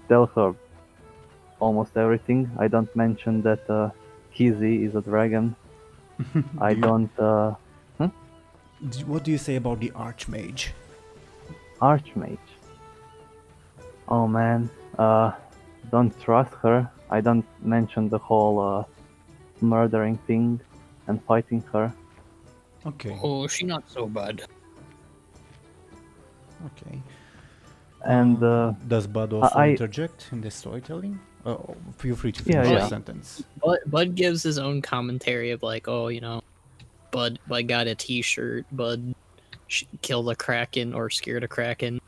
tell her almost everything. I don't mention that Kizzy is a dragon. I don't. What do you say about the Archmage? Archmage. Oh man, don't trust her. I don't mention the whole murdering thing and fighting her. Okay, Oh, she not so bad. okay. And Does Bud also I- interject in the storytelling? Oh, feel free to Yeah, finish your yeah. sentence. Bud gives his own commentary of like, oh, you know, Bud got a T-shirt. Bud killed a kraken or scared a kraken.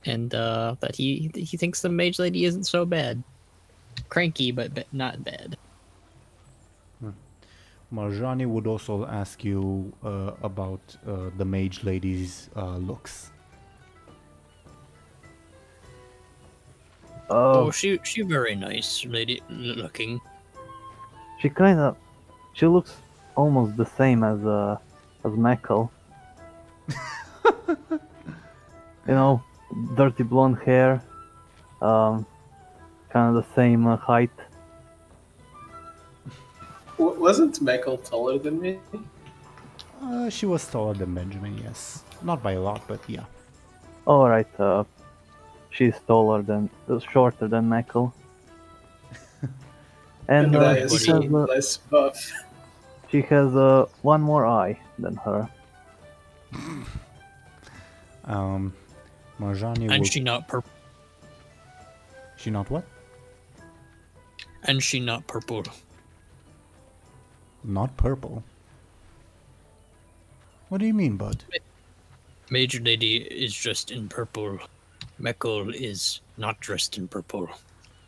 And that he thinks the mage lady isn't so bad. Cranky, but not bad. Marjani would also ask you about the mage lady's looks. Oh, she very nice lady looking. she looks almost the same as Meckle. You know, dirty blonde hair, kind of the same height. Wasn't Michael taller than me? She was taller than Benjamin, yes. Not by a lot, but yeah. All right, she's shorter than Meckle. And Less buff. she has one more eye than her. Marjani And will... she not purple. She not what? And she not purple. Not purple. What do you mean, Bud? Major lady is dressed in purple. Meckle is not dressed in purple.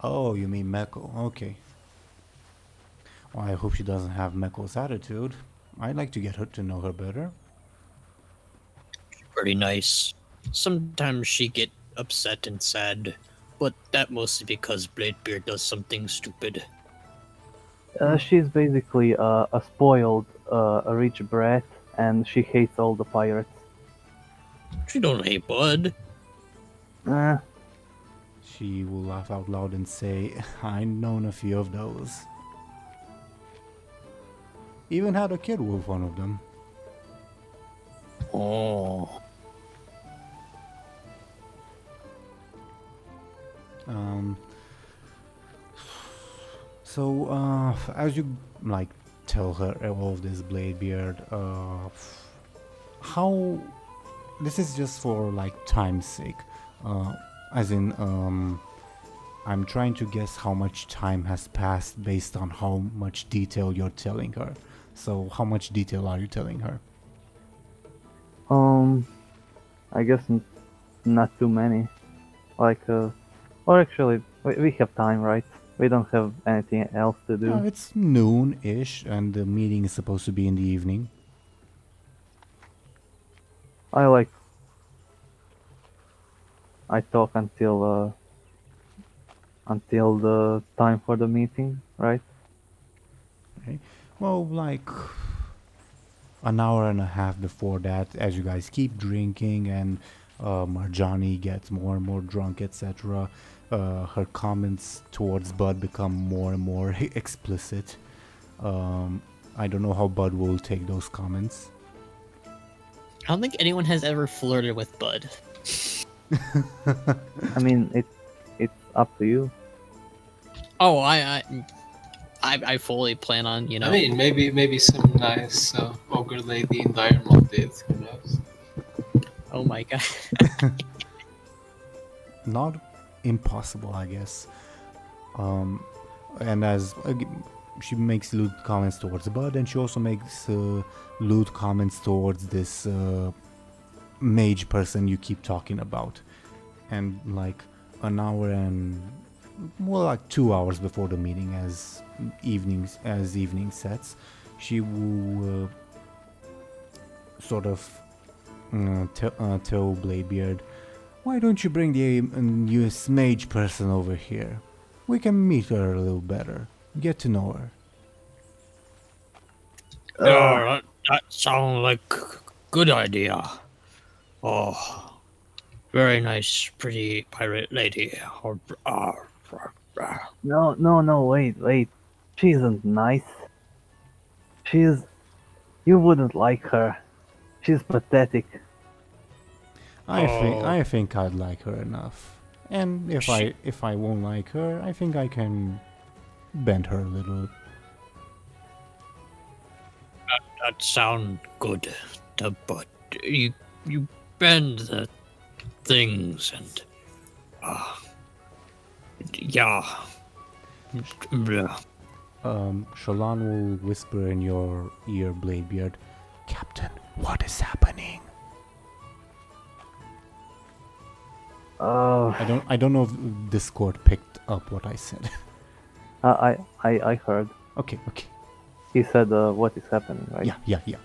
Oh, you mean Mekko. Okay. Well, I hope she doesn't have Mekko's attitude. I'd like to get her to know her better. Pretty nice. Sometimes she get upset and sad, but that mostly because Bladebeard does something stupid. She's basically a spoiled, a rich brat, and she hates all the pirates. She don't hate Bud. She will laugh out loud and say, I've known a few of those. Even had a kid with one of them. Oh. So, as you, like, tell her all of this, Bladebeard, how... This is just for, like, time's sake. As in, I'm trying to guess how much time has passed based on how much detail you're telling her. So, how much detail are you telling her? I guess not too many. Like, or actually, we have time, right? We don't have anything else to do. It's noon-ish, and the meeting is supposed to be in the evening. I talk until the time for the meeting, right? Okay. Well, like an hour and a half before that, as you guys keep drinking and Marjani gets more and more drunk, etc., her comments towards Bud become more and more explicit. I don't know how Bud will take those comments. I don't think anyone has ever flirted with Bud. I mean, it's up to you. Oh, I fully plan on, you know. I mean, maybe some nice ogre lady in Teeironor did. Who knows? Oh my god. Not impossible, I guess. And as she makes lewd comments towards Bud, and she also makes lewd comments towards this mage person you keep talking about. And like an hour and like 2 hours before the meeting, as evening sets, she will sort of tell Bladebeard, "Why don't you bring the newest mage person over here? We can meet her a little better, get to know her." Yeah, that sounds like a good idea. Oh, very nice, pretty pirate lady. No, wait. She isn't nice. You wouldn't like her. She's pathetic. I think I'd like her enough. And if I won't like her, I think I can bend her a little. That sound good, but you bend the things and yeah. Shallan will whisper in your ear, Bladebeard, "Captain, what is happening?" I don't know if Discord picked up what I said. I heard. Okay. He said, what is happening, right? Yeah.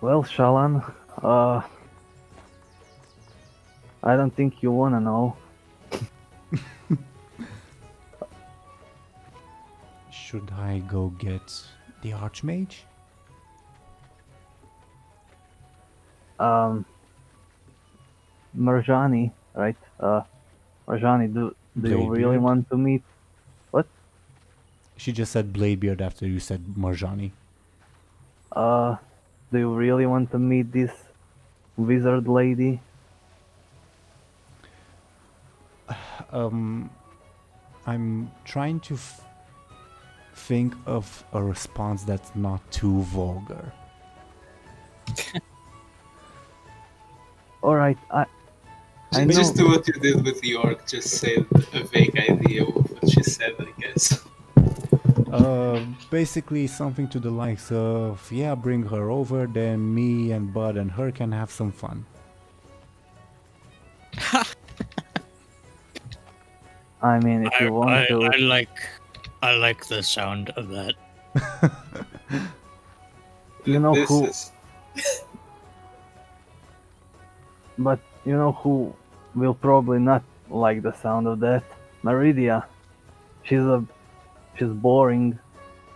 Well, Shallan, I don't think you wanna know. Should I go get the Archmage? Marjani, right? Marjani, do you really Bladebeard? want to meet? What? She just said Bladebeard after you said Marjani. Do you really want to meet this wizard lady? I'm trying to think of a response that's not too vulgar. Alright, I know. Just do what you did with York. Just say a vague idea of what she said, I guess. Basically something to the likes of, yeah, bring her over, then me and Bud and her can have some fun. I mean, if you want to. I like the sound of that. You know This who? is- But you know who will probably not like the sound of that? Meridia. She's boring.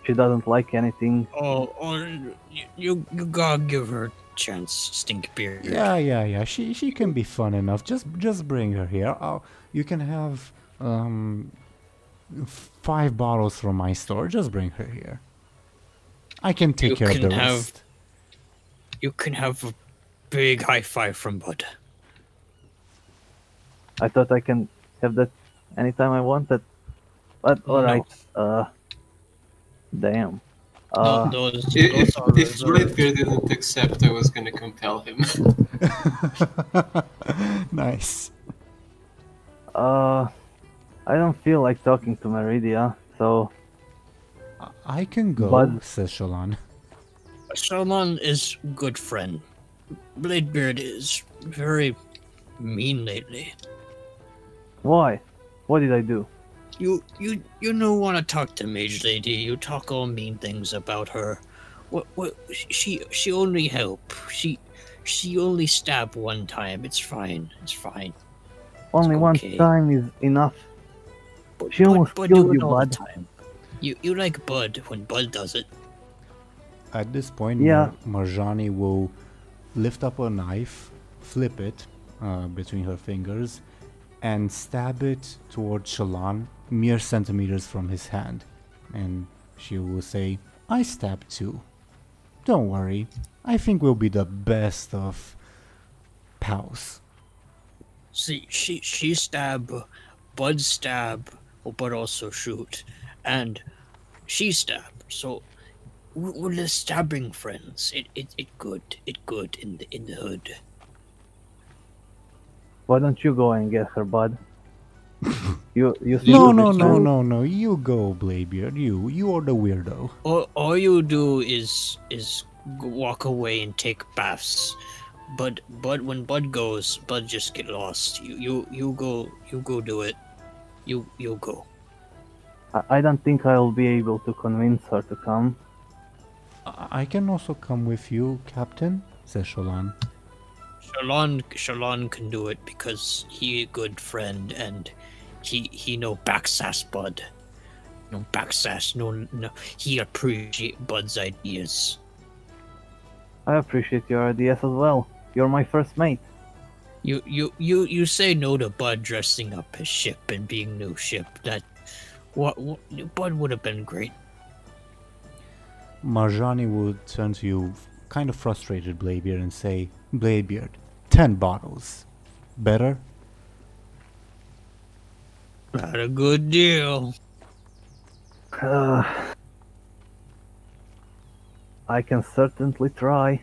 She doesn't like anything. Oh, you gotta give her a chance, Stinkbeard. Yeah. She can be fun enough. Just bring her here. You can have 5 bottles from my store. Just bring her here. I can take care of the rest. You can have a big high five from Bud. I thought I can have that anytime I wanted. But alright. Damn. No, those If are reserved. Bladebeard didn't accept, I was gonna compel him. Nice. I don't feel like talking to Meridia, so I can go, Bud. says Shallan. Shallan is good friend. Bladebeard is very mean lately. why? What did I do? You don't want to talk to Mage Lady. You talk all mean things about her. What she only help. She only stab one time. It's fine. Only one okay. time is enough. But, She almost but killed do it you, all Bud. the time. You like Bud when Bud does it. At this point, Yeah. Marjani will lift up a knife, flip it between her fingers, and stab it towards Shallan, mere centimeters from his hand. And she will say, "I stabbed too. Don't worry. I think we'll be the best of pals. See, she stab, Bud stab, but also shoot, and she stab. So we're the stabbing friends. It good in the hood. Why don't you go and get her, Bud? You seem No, to be no, no, cool. no, no. You go, Bladebeard. You are the weirdo. All you do is walk away and take baths. But when Bud goes, Bud just get lost. You go do it. You go. I don't think I'll be able to convince her to come. I can also come with you, Captain, says Shallan. Shallan can do it because he a good friend and he no backsass Bud. No backsass. No. He appreciate Bud's ideas. I appreciate your ideas as well. You're my first mate. You say no to Bud dressing up his ship and being new ship. That what Bud would have been great. Marjani would turn to you, kind of frustrated, Bladebeard, and say, Bladebeard, 10 bottles. Better? Not a good deal. I can certainly try.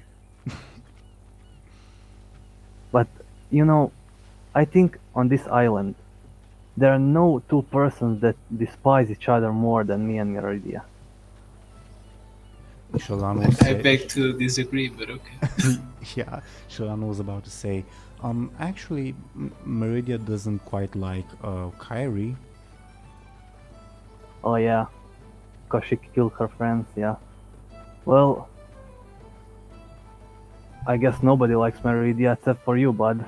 But, you know, I think on this island, there are no two persons that despise each other more than me and Meridia. Shallan will I say... beg to disagree, but okay. Yeah, Shallan was about to say, actually, Meridia doesn't quite like, Kyrie. Oh yeah, cause she killed her friends, yeah. Well, I guess nobody likes Meridia except for you, Bud.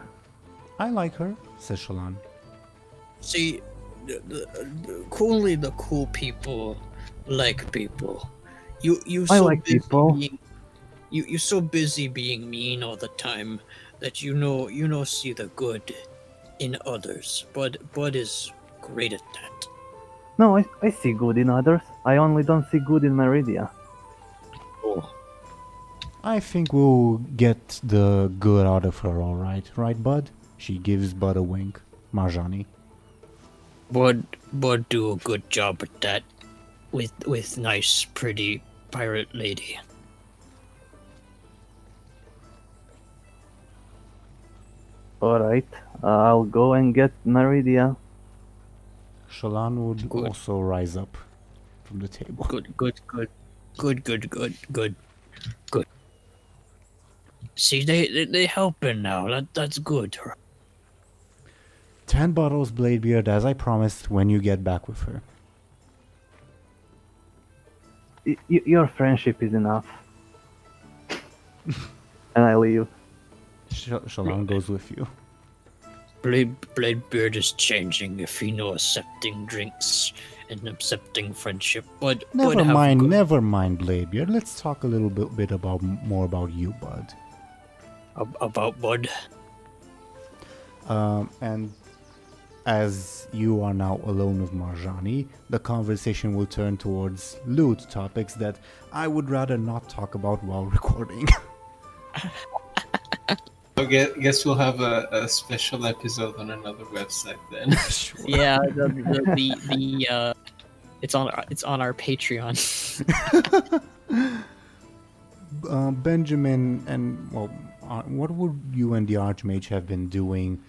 I like her, says Shallan. See, only the cool people like people. You I so like busy people. You're so busy being mean all the time that you know see the good in others. Bud is great at that. No, I see good in others. I only don't see good in Meridia. Oh, I think we'll get the good out of her, alright? Right, Bud? She gives Bud a wink. Marjani. Bud do a good job at that with nice, pretty pirate lady. Alright, I'll go and get Meridia. Shallan would Good. also rise up from the table. Good. See, they helping now. That's good. 10 bottles, Bladebeard, as I promised, when you get back with her. Your friendship is enough. And I leave. Shallan goes with you. Bladebeard is changing if he knows accepting drinks and accepting friendship. But Never mind, Bladebeard. Let's talk a little bit about more about you, Bud. About Bud. And as you are now alone with Marjani, the conversation will turn towards loot topics that I would rather not talk about while recording. I guess we'll have a special episode on another website then. Sure. Yeah, the it's on our Patreon. Benjamin and what would you and the Archmage have been doing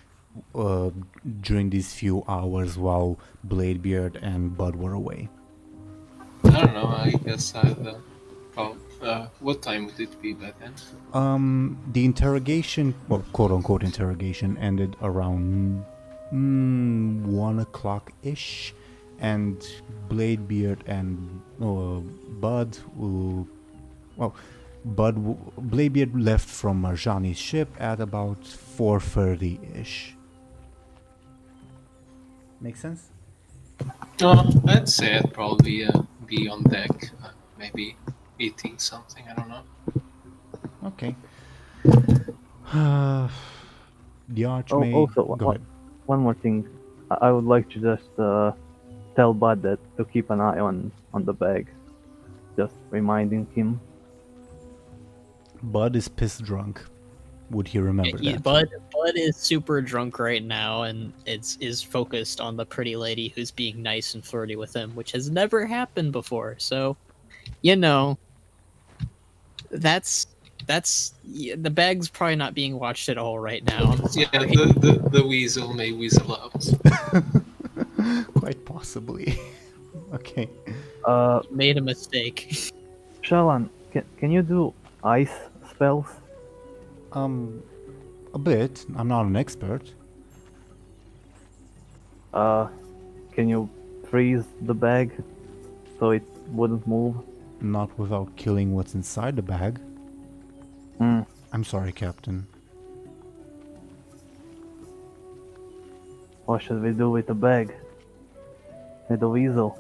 during these few hours while Bladebeard and Bud were away? I don't know, I guess what time would it be by then? The interrogation, well, quote-unquote interrogation, ended around 1 o'clock-ish, and Bladebeard and Bud Bladebeard left from Marjani's ship at about 4:30-ish. Make sense? I'd say I'd probably be on deck, maybe eating something, I don't know. Okay. The Archmage... Also, Go ahead. one more thing. I would like to just tell Bud that to keep an eye on the bag. Just reminding him. Bud is piss drunk. Would he remember that? Bud is super drunk right now, and is focused on the pretty lady who's being nice and flirty with him, which has never happened before. So, you know, the bag's probably not being watched at all right now. Yeah, the weasel may weasel out. Quite possibly. Okay. Made a mistake. Shalan, can you do ice spells? A bit. I'm not an expert. Can you freeze the bag so it wouldn't move? Not without killing what's inside the bag. Hmm. I'm sorry, Captain. What should we do with the bag? With the weasel?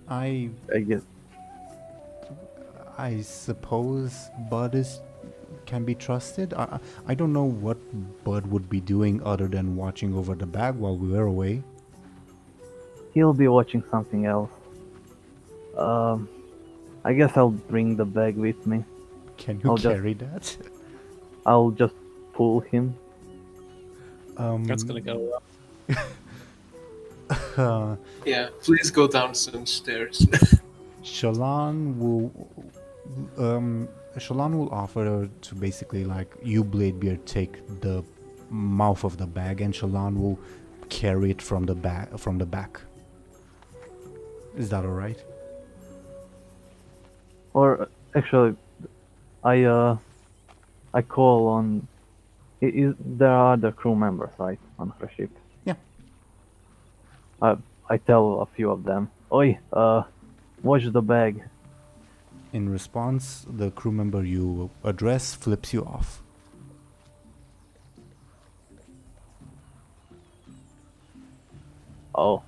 I guess. I suppose Bud can be trusted. I don't know what Bud would be doing other than watching over the bag while we were away. He'll be watching something else. I guess I'll bring the bag with me. Can you carry that? I'll just pull him. That's gonna go well. Yeah, please go down some stairs. Shallan will offer to basically you Bladebeard take the mouth of the bag, and Shallan will carry it from the back. Is that alright? Or actually, I call on. There are other crew members, right, on her ship? Yeah. I tell a few of them, "Oi, watch the bag." In response, the crew member you address flips you off. Oh.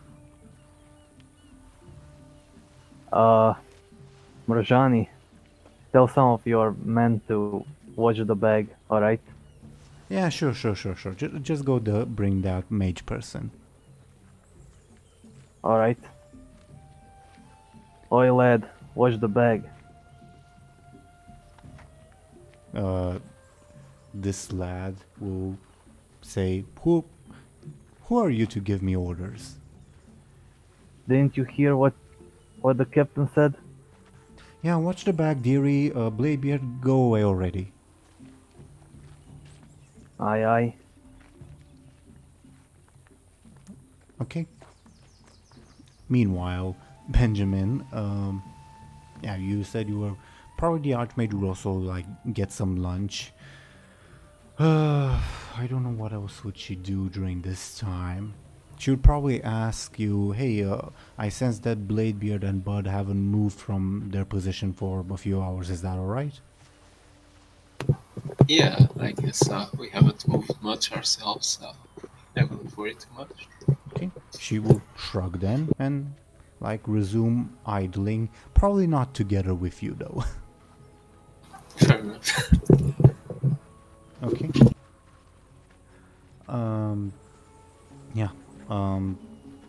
Mrajani, tell some of your men to watch the bag, alright? Yeah, sure. Just go bring that mage person. Alright. Oi lad, watch the bag. This lad will say, Who are you to give me orders? Didn't you hear what the captain said? Yeah, watch the bag, dearie. Bladebeard, go away already. Aye, aye. Okay. Meanwhile, Benjamin, yeah, you said you were probably the Archmage would also get some lunch. I don't know what else would she do during this time. She would probably ask you, hey, I sense that Bladebeard and Buhd haven't moved from their position for a few hours. Is that alright? Yeah, I guess we haven't moved much ourselves, so I wouldn't worry too much. Okay. She will shrug then and resume idling. Probably not together with you though. Fair enough. Okay. Yeah.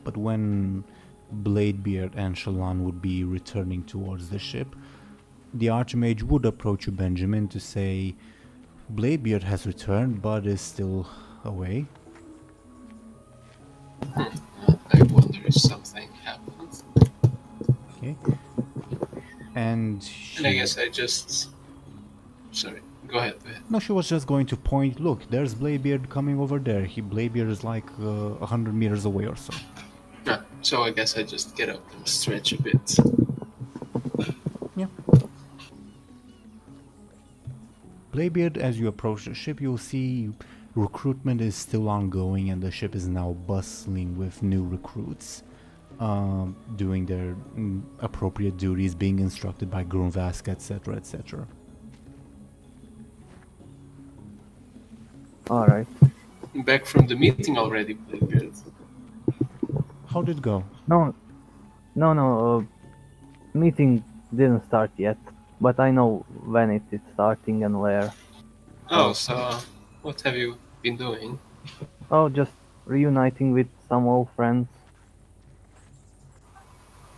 But when Bladebeard and Shallan would be returning towards the ship, the Archmage would approach you, Benjamin, to say, Bladebeard has returned, but is still away. I wonder if something happened. Okay. And I guess I just... Sorry, go ahead. No, she was just going to point, look, there's Bladebeard coming over there. Bladebeard is 100 meters away or so. So I guess I just get up and stretch a bit. Yeah. Bladebeard, as you approach the ship, you'll see recruitment is still ongoing and the ship is now bustling with new recruits. Doing their appropriate duties, being instructed by Grunvask, etc., etc. Alright. Back from the meeting already, Bladebeard. How did it go? No, meeting didn't start yet, but I know when it is starting and where. Oh, so what have you been doing? Oh, just reuniting with some old friends.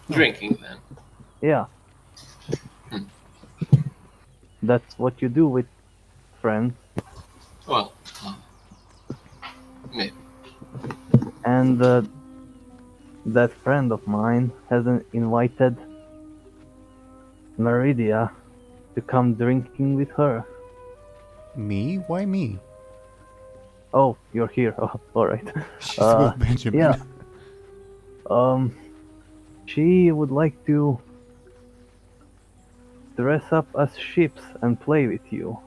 Drinking, then. Yeah. That's what you do with friends. Well, maybe. And that friend of mine has invited Meridia to come drinking with her. Me? Why me? Oh, you're here. Oh, alright. She's with Benjamin. Yeah. She would like to dress up as ships and play with you.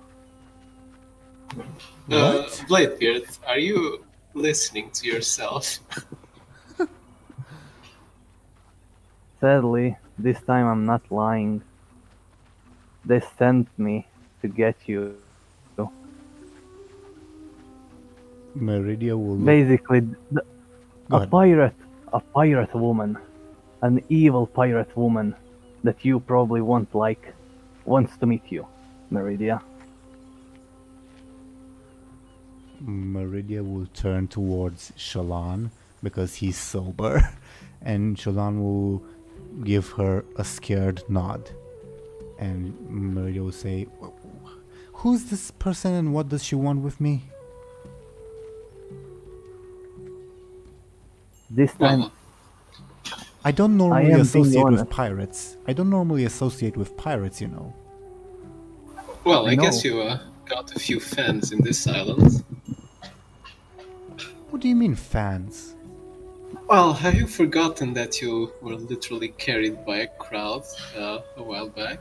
What? Bladebeard, are you listening to yourself? Sadly, this time I'm not lying. They sent me to get you. Meridia will look... Basically, Go a ahead. pirate woman, an evil pirate woman that you probably won't like, wants to meet you, Meridia. Meridia will turn towards Shallan because he's sober, and Shallan will give her a scared nod. And Meridia will say, "Who's this person and what does she want with me?" This time, I don't I normally am being associate with honest. pirates. I don't normally associate with pirates, you know. Well, I No. guess you got a few fans in this island. What do you mean, fans? Well, have you forgotten that you were literally carried by a crowd a while back?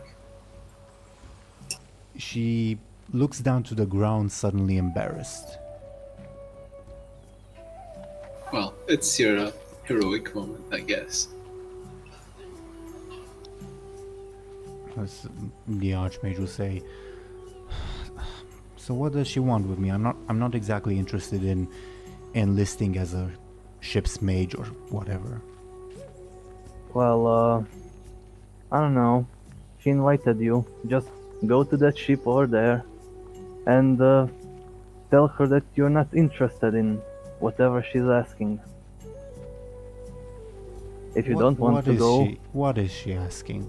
She looks down to the ground, suddenly embarrassed. Well, it's your heroic moment, I guess. As the Archmage will say, "So what does she want with me? I'm not exactly interested in enlisting as a ship's mage or whatever." Well, I don't know. She invited you. Just go to that ship over there and tell her that you're not interested in whatever she's asking. If you don't want to go, What is she asking?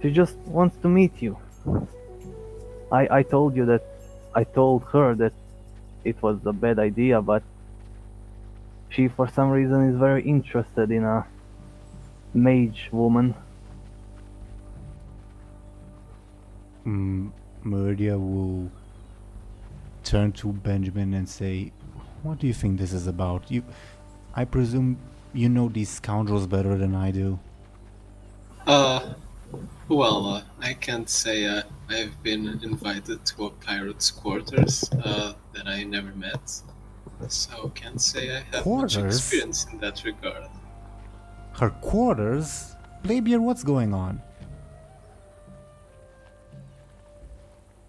she just wants to meet you. I told you that I told her that it was a bad idea, but she for some reason is very interested in a mage woman. Meridia will turn to Benjamin and say, "What do you think this is about? I presume you know these scoundrels better than I do." Well, I can't say I've been invited to a pirate's quarters that I never met, so can't say I have much Quarters? experience in that regard. Her quarters? Bladebeard, what's going on?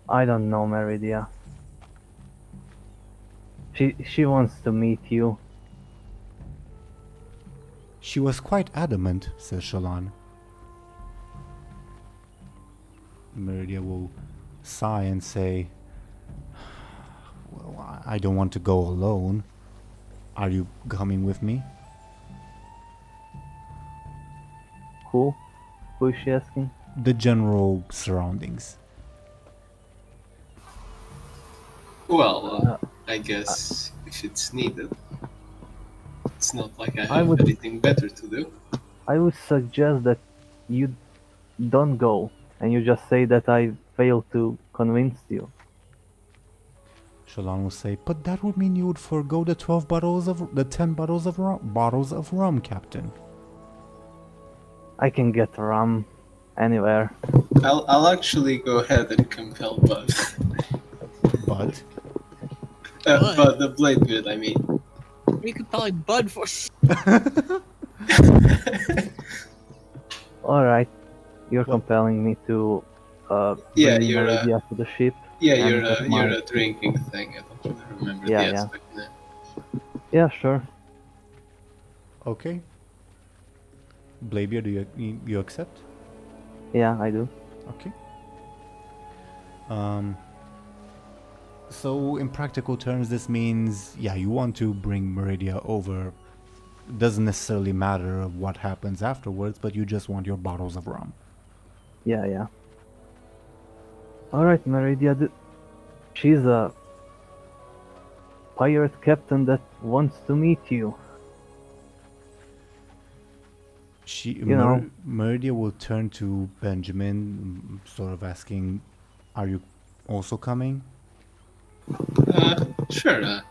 I don't know, Meridia. She wants to meet you. She was quite adamant, says Shallan. Meridia will sigh and say, "Well, I don't want to go alone. Are you coming with me?" Who? Who is she asking? The general surroundings. Well, I guess if it's needed. It's not like I I have would- anything better to do. I would suggest that you don't go and you just say that I failed to convince you. Shallan will say, "But that would mean you would forgo the 10 bottles of rum, Captain." I can get rum anywhere. I'll actually go ahead and compel Buhd. But But the Bladebeard, I mean. You could probably Buhd for. Alright, you're compelling me to Yeah, bring you're Meridia to the ship. Yeah, And you're that's you're my- a drinking thing. I don't really remember Yeah, the yeah. aspect now. Yeah, sure. okay. Bladebeard, do you accept? Yeah, I do. Okay. So in practical terms, this means, yeah, you want to bring Meridia over it doesn't necessarily matter what happens afterwards, but you just want your bottles of rum. Yeah, yeah. Alright, Meridia, she's a pirate captain that wants to meet you. Meridia will turn to Benjamin, sort of asking, "Are you also coming?" Sure.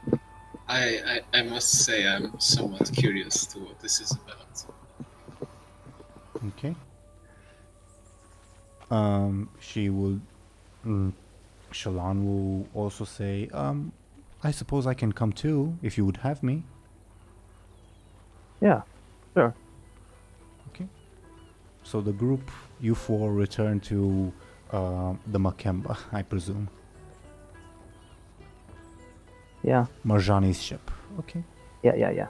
I must say I'm somewhat curious to what this is about. Okay. She will. Shallan will also say, "I suppose I can come too, if you would have me." Yeah, sure. Okay. So the group, you four, return to the Makemba, I presume. Yeah. Marjani's ship. Okay. Yeah.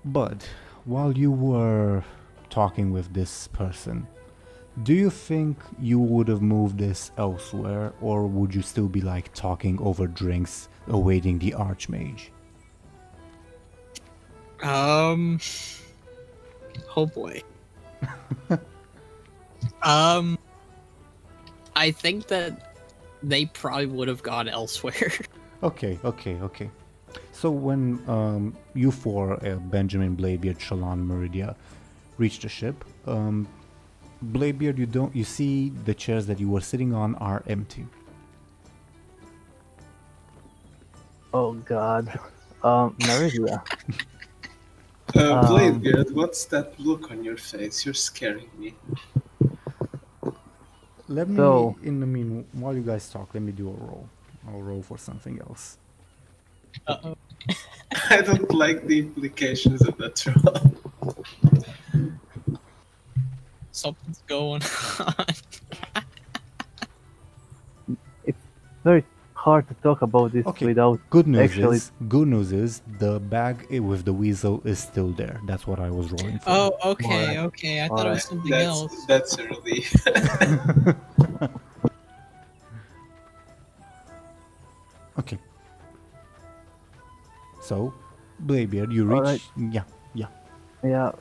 Bud, while you were talking with this person, do you think you would have moved this elsewhere, or would you still be like talking over drinks, awaiting the Archmage? Oh boy. I think that they probably would have gone elsewhere. Okay. So when you four, Benjamin, Bladebeard, Shallan, Meridia, reach the ship, Bladebeard, you see the chairs that you were sitting on are empty. Oh god. Meridia. Bladebeard, what's that look on your face? You're scaring me. Let me, So- in the meanwhile, while you guys talk, let me do a roll. I'll roll for something else. Uh-oh. I don't like the implications of that roll. Something's going on. Very hard to talk about this Okay. without Good news actually. is the bag with the weasel is still there. That's what I was rolling for. Oh, okay. I thought it was something else. That's a relief. Okay. So, Bladebeard, you reach. Alright. Yeah. Yeah.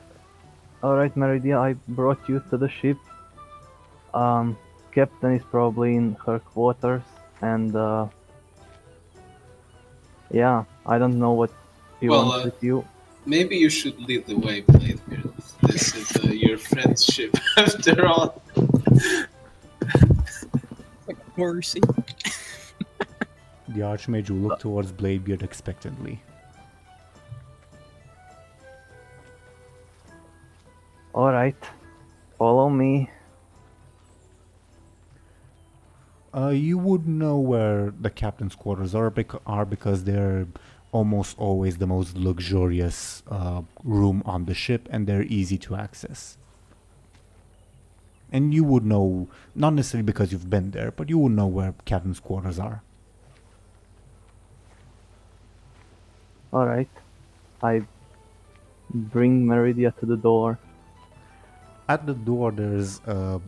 Alright, Meridia, I brought you to the ship. Captain is probably in her quarters, and yeah, I don't know what she wants with you. Maybe you should lead the way, Bladebeard. This is your friend's ship, after all. Like a horsey. The Archmage will look towards Bladebeard expectantly. Alright, follow me. You would know where the captain's quarters are because they're almost always the most luxurious room on the ship, and they're easy to access. And you would know, not necessarily because you've been there, but you would know where captain's quarters are. Alright, I bring Meridia to the door. At the door, there's a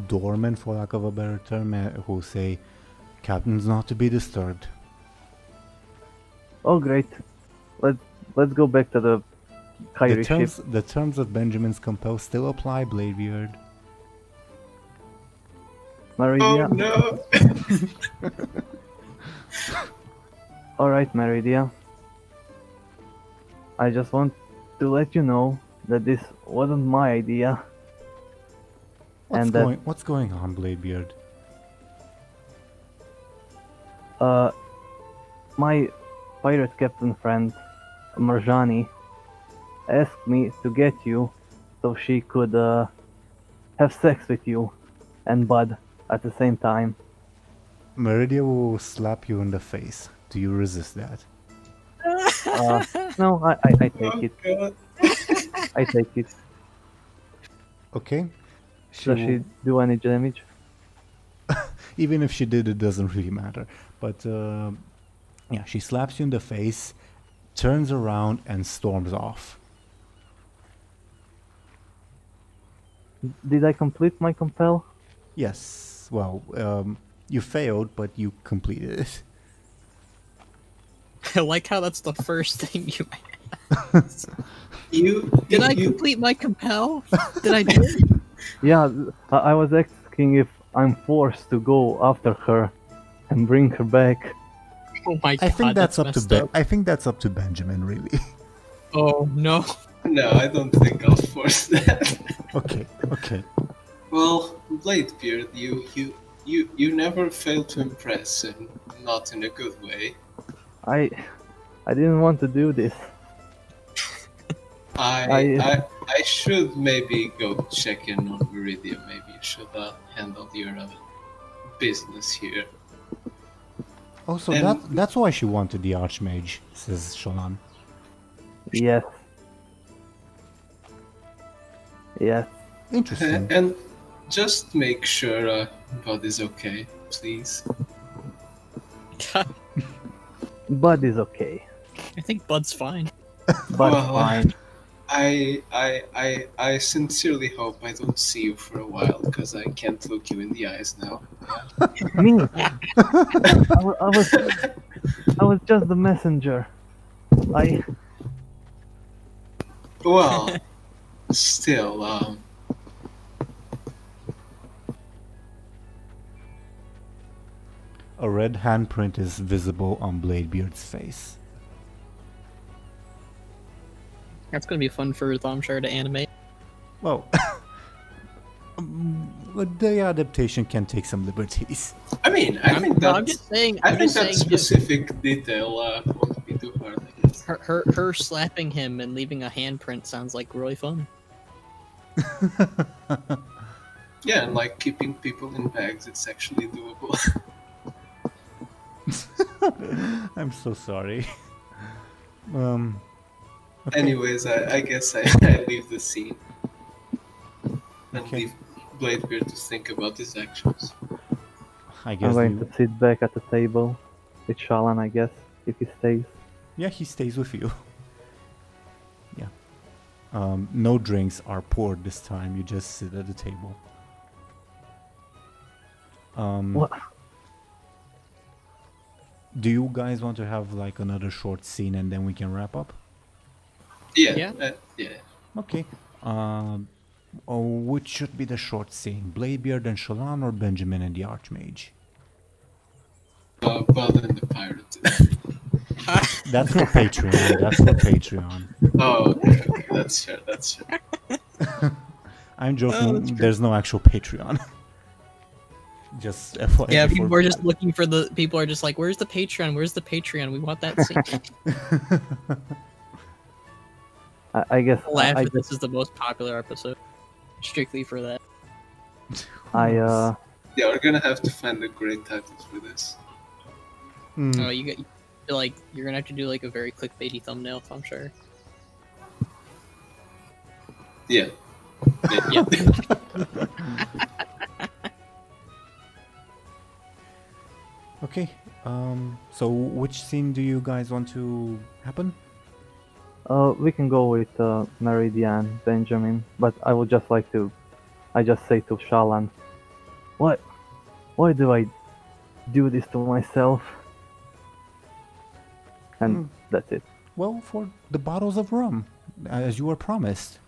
doorman, for lack of a better term, who say, "Captain's not to be disturbed." Oh great, let's go back to the Kyrie ship. The terms of Benjamin's compel still apply, Bladebeard. Meridia. Oh no! Alright, Meridia. I just want to let you know that this wasn't my idea. What's going on, Bladebeard? My pirate captain friend, Marjani, asked me to get you so she could have sex with you and Buhd at the same time. Meridia will slap you in the face. Do you resist that? No, I take Oh, it. God. I take it. Okay. Does she do any damage? Even if she did, it doesn't really matter. But yeah, she slaps you in the face, turns around, and storms off. Did I complete my compel? Yes. Well, you failed, but you completed it. I like how that's the first thing you Did I complete my compel? Did I do it? Yeah, I was asking if I'm forced to go after her and bring her back. Oh my god, I think that's up to messed up. I think that's up to Benjamin, really. Oh no. No, I don't think I'll force that. Okay. Well, Bladebeard, you never fail to impress, and not in a good way. I didn't want to do this. I should maybe go check in on Viridia. Maybe you should handle your business here. Also, And- that's why she wanted the Archmage, says Sholan. Yes. Yes. Interesting. And just make sure Buhd is okay, please. Bud is okay. I think Bud's fine. Bud's Well, fine. I sincerely hope I don't see you for a while, because I can't look you in the eyes now. Me? I was just the messenger. Well, still, A red handprint is visible on Bladebeard's face. That's gonna be fun for Thompshire to animate. Well, the adaptation can take some liberties. I mean, I think No, I'm that just saying. I I'm think just that saying. Just specific detail won't be too hard. I guess. her slapping him and leaving a handprint sounds like really fun. Yeah, and like keeping people in bags, it's actually doable. I'm so sorry. Okay. Anyways, I guess I leave the scene and Okay. leave Bladebeard to think about his actions. I I'm guess going to sit back at the table with Shalan, I guess, if he stays. yeah, he stays with you. Yeah. No drinks are poured this time. You just sit at the table. What? Do you guys want to have like another short scene and then we can wrap up? Yeah. Yeah. Yeah. Okay. Which should be the short scene? Bladebeard and Sholan or Benjamin and the Archmage? Buhd and the pirate. That's for Patreon. That's for Patreon. Oh, okay, that's fair. That's fair. I'm joking. There's no actual Patreon. Just FYI. Yeah, for- people are just looking for the. People are just like, "Where's the Patreon? Where's the Patreon? We want that scene." I guess Laugh I if this is the most popular episode, strictly for that. Yeah, we're gonna have to find a great title for this. Hmm. Oh, you're gonna have to do like a very clickbaity thumbnail, I'm sure. Yeah. Yeah. Okay. So which scene do you guys want to happen? We can go with Meridian, Benjamin, but I would just like to. I just say to Shalan, why do I do this to myself? And that's it. Well, for the bottles of rum, as you were promised.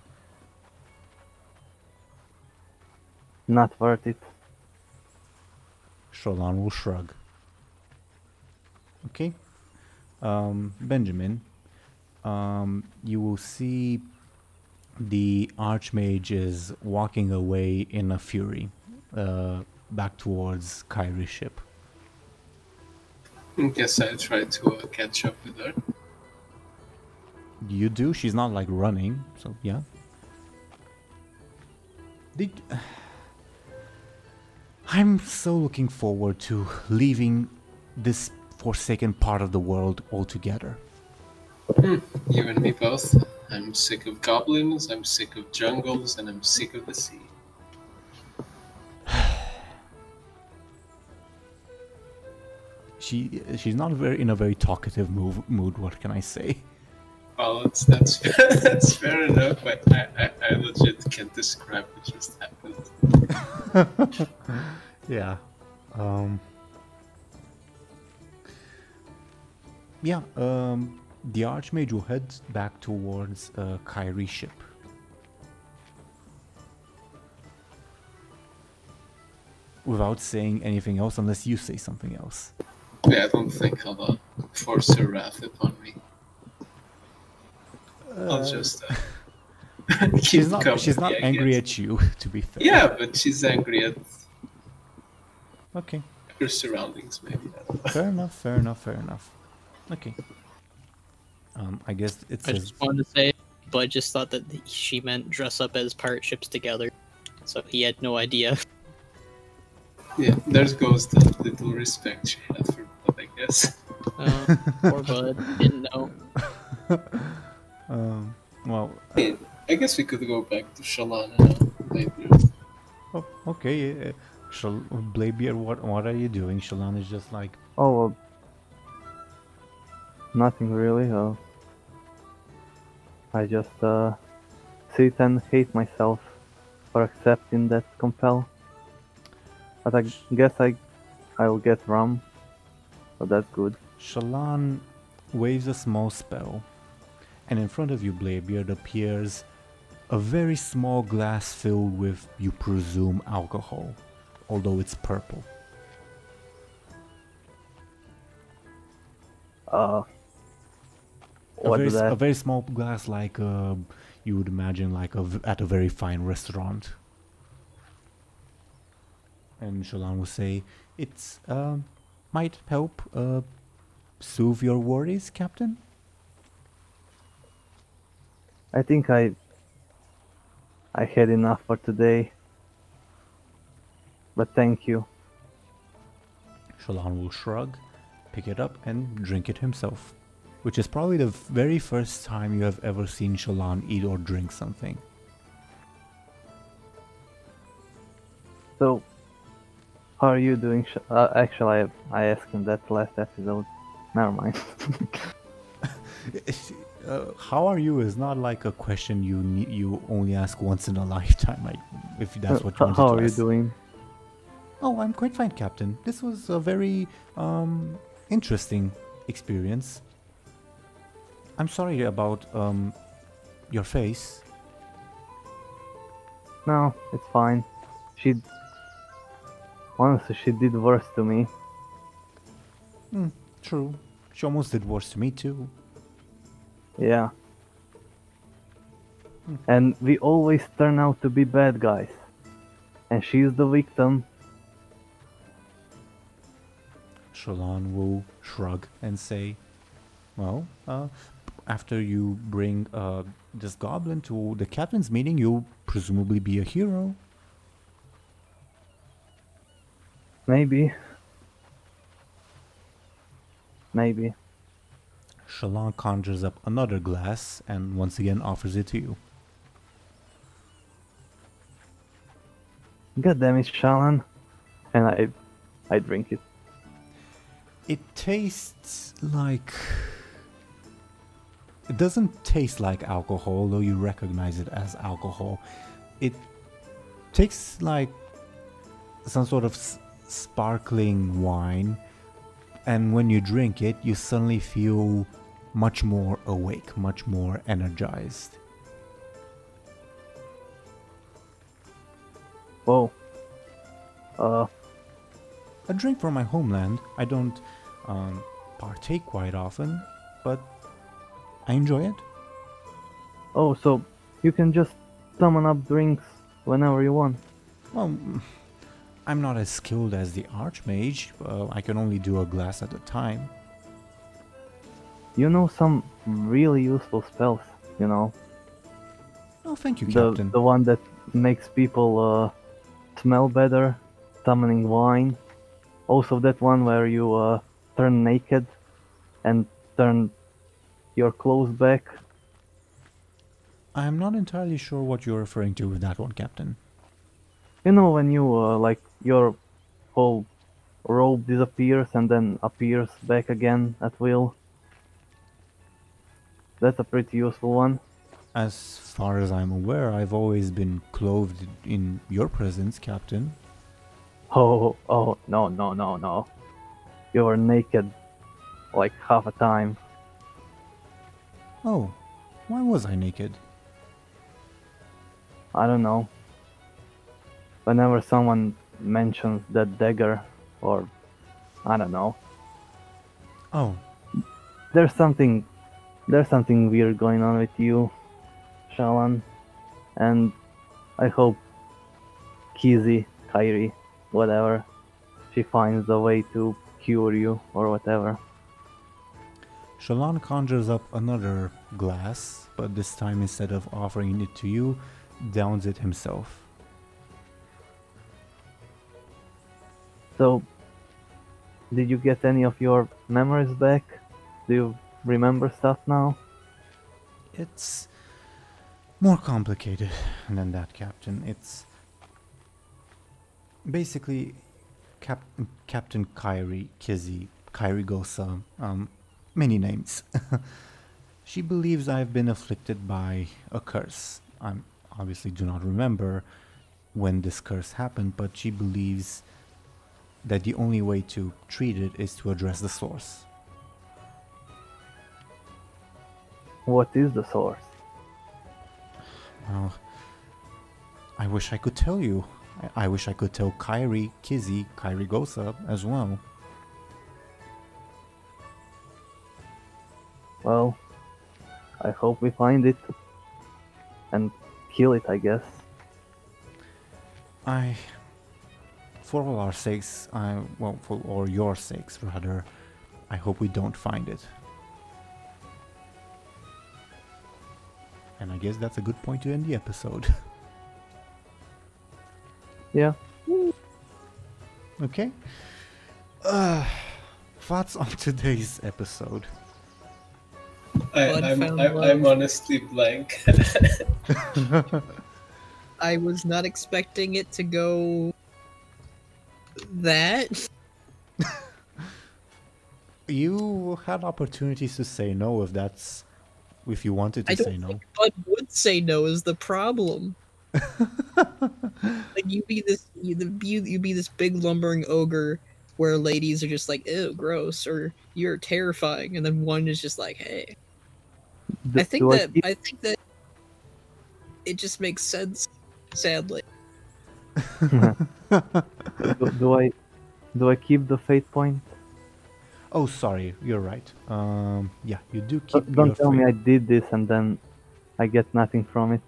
Not worth it. Sholan will shrug. Okay. Benjamin, you will see the Archmage is walking away in a fury, back towards Kyrie's ship. I guess I try to catch up with her. You do? She's not like running, so yeah. I'm so looking forward to leaving this forsaken part of the world altogether. You and me both. I'm sick of goblins, I'm sick of jungles, and I'm sick of the sea. She's not in a very talkative mood. What can I say? Well, that's that's fair enough. I legit can't describe what just happened. Yeah. Yeah. The Archmage will head back towards Kyrie's ship. Without saying anything else, unless you say something else. Yeah, I don't think I'll force her wrath upon me. I'll just keep She's not company, I angry guess. at you, to be fair. Yeah, but she's angry at Okay. her surroundings, maybe. I don't know. Fair enough. Okay. I guess it I says... just wanted to say, Bud just thought that she meant dress up as pirate ships together, so he had no idea. Yeah, there goes the little respect she had for Bud, I guess. Poor Bud, didn't know. well... I guess we could go back to Shalana and Bladebeard. oh, okay. Bladebeard, what are you doing? Shallan is just like... Oh, nothing really. I just sit and hate myself for accepting that compel. But I guess I'll get rum, so that's good. Shallan waves a small spell, and in front of you, Bladebeard, appears a very small glass filled with, you presume, alcohol, although it's purple. A very small glass, like you would imagine, like at a very fine restaurant. And Shallan will say, "It's might help soothe your worries, Captain." I think I had enough for today, but thank you. Shallan will shrug, pick it up, and drink it himself, which is probably the very first time you have ever seen Shallan eat or drink something. So, how are you doing? Actually, I asked him that last episode. Never mind. How are you is not like a question you only ask once in a lifetime. If that's what you wanted to ask. How are you doing? Oh, I'm quite fine, Captain. This was a very interesting experience. I'm sorry about your face. No, it's fine. Honestly, she did worse to me. True. She almost did worse to me too. Yeah. And we always turn out to be bad guys. And she's the victim. Shallan will shrug and say, well, after you bring this goblin to the captain's meeting, you'll presumably be a hero. Maybe. Maybe. Shallan conjures up another glass and once again offers it to you. God damn it, Shallan. And I drink it. It tastes like... It doesn't taste like alcohol, though you recognize it as alcohol. It tastes like some sort of sparkling wine, and when you drink it, you suddenly feel much more awake, much more energized. Whoa. A drink from my homeland. I don't partake quite often, but I enjoy it. Oh, so you can just summon up drinks whenever you want. Well, I'm not as skilled as the Archmage. I can only do a glass at a time. You know some really useful spells, you know. Oh, thank you, Captain. The one that makes people smell better, summoning wine. Also that one where you turn naked and turn your clothes back. I'm not entirely sure what you're referring to with that one, Captain. You know when you like your whole robe disappears and then appears back again at will? That's a pretty useful one. As far as I'm aware, I've always been clothed in your presence, Captain. Oh, no. You were naked like half a time. Oh, why was I naked? I don't know. Whenever someone mentions that dagger, or I don't know, Oh, there's something weird going on with you, Shalan, and I hope Kizzy, Kyrie, whatever, she finds a way to cure you or whatever. Shalon conjures up another glass, but this time instead of offering it to you, downs it himself. So, did you get any of your memories back? Do you remember stuff now? It's more complicated than that, Captain. It's basically Captain Kyrie, Kizzy, Kyrie Gosa, many names. She believes I've been afflicted by a curse. I obviously do not remember when this curse happened, but she believes that the only way to treat it is to address the source. What is the source? Well, I wish I could tell you. I wish I could tell Kyrie, Kizzy, Kyrie Gosa as well. Well, I hope we find it and kill it, I guess. For all our sakes, for all your sakes rather, I hope we don't find it. And I guess that's a good point to end the episode. Yeah. Okay. Thoughts on today's episode? I'm honestly blank. I was not expecting it to go that. You had opportunities to say no if you wanted to I don't say no. think Bud would say no is the problem. Like you be this big lumbering ogre where ladies are just like, ew, gross, or you're terrifying, and then one is just like, hey. I think that it just makes sense, sadly. do I keep the fate point? Oh, sorry, you're right. Yeah, you do keep. Don't your tell me fate. I did this and then I get nothing from it.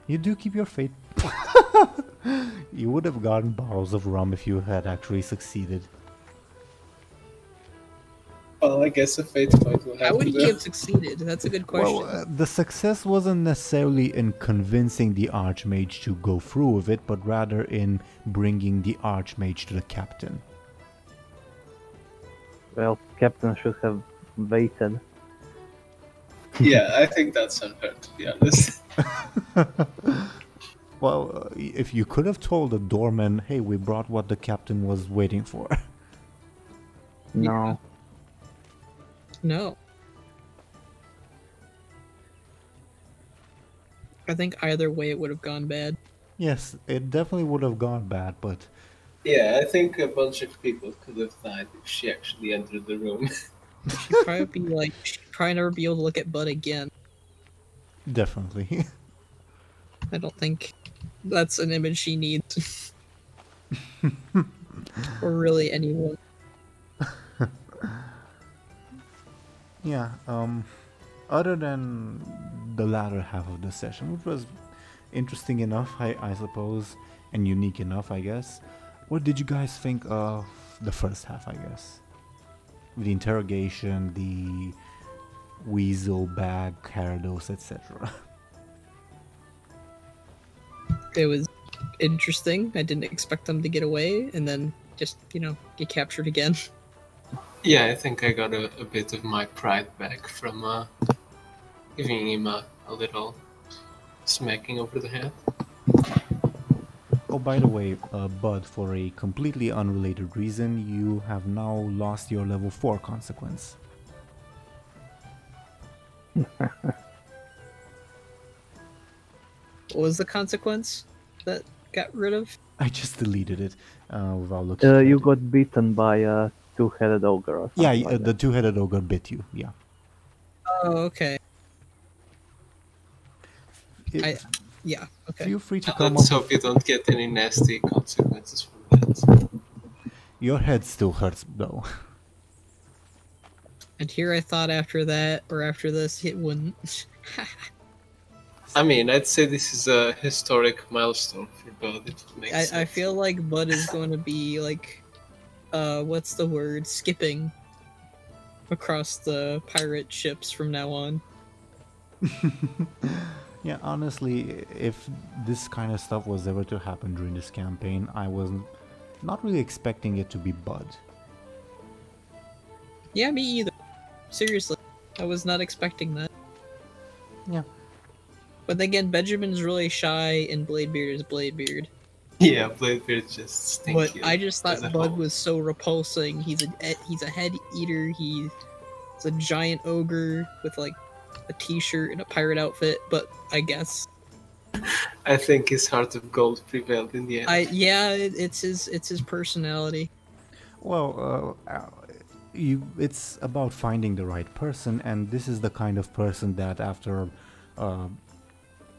You do keep your fate. You would have gotten bottles of rum if you had actually succeeded. Well, I guess a fate point will How have would to he do. have succeeded? That's a good question. Well, the success wasn't necessarily in convincing the Archmage to go through with it, but rather in bringing the Archmage to the captain. Well, Captain should have waited. Yeah, I think that's unfair, to be honest. Well, if you could have told the doorman, hey, we brought what the captain was waiting for. No. No. I think either way it would have gone bad. Yes, it definitely would have gone bad, but Yeah, I think a bunch of people could have died if she actually entered the room. She'd probably never be able to look at Bud again. definitely. I don't think that's an image she needs. Or really anyone. Yeah, other than the latter half of the session, which was interesting enough, I suppose, and unique enough, I guess. What did you guys think of the first half, I guess? The interrogation, the weasel bag, Gyarados, etc. It was interesting. I didn't expect them to get away and then just, get captured again. Yeah, I think I got a bit of my pride back from giving him a little smacking over the head. Oh, by the way, Bud, for a completely unrelated reason, you have now lost your level 4 consequence. What was the consequence that got rid of? I just deleted it without looking at You it. got beaten by a two-headed ogre or something Yeah, like the that. two-headed ogre bit you, yeah. Oh, okay. Yeah, okay. Feel free to come Let's up. hope you don't get any nasty consequences from that. Your head still hurts, though. And here I thought after that, or after this, it wouldn't. I mean, I'd say this is a historic milestone for Buhd. It makes sense. I feel like Buhd is going to be like, what's the word? Skipping across the pirate ships from now on. Yeah, honestly, if this kind of stuff was ever to happen during this campaign, I was not really expecting it to be Buhd. Yeah, me either. Seriously, I was not expecting that. Yeah. But again, Benjamin's really shy, and Bladebeard is Bladebeard. Yeah, Bladebeard just stinky. But I just thought as a Buhd whole. was so repulsing. He's a head eater. He's a giant ogre with like a t-shirt and a pirate outfit. But I guess I think his heart of gold prevailed in the end. it's his personality. Well, it's about finding the right person, and this is the kind of person that after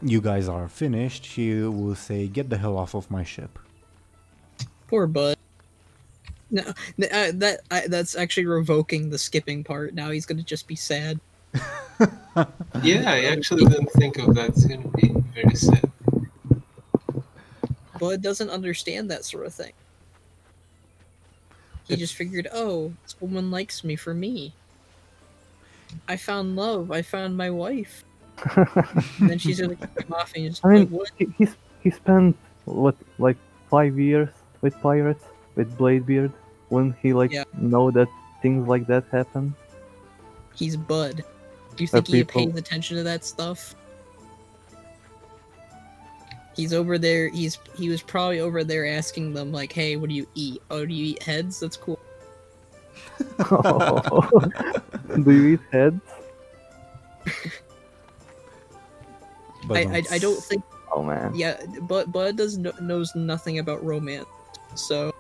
you guys are finished, he will say, "Get the hell off of my ship." Poor Buhd. No, that's actually revoking the skipping part. Now he's gonna just be sad. Yeah, I actually didn't think of that. It's gonna be very sad. Buhd doesn't understand that sort of thing. He just figured, oh, this woman likes me for me. I found love. I found my wife. And then she's gonna kick him off, and he's I mean, like, what? he spent what, like 5 years with pirates, with Bladebeard. Wouldn't he know that things like that happen? He's Buhd. Do you think he pays attention to that stuff? He's over there. He was probably over there asking them like, "Hey, what do you eat? Oh, do you eat heads? That's cool." Do you eat heads? I don't think. Oh man. Yeah, but Buhd knows nothing about romance. So.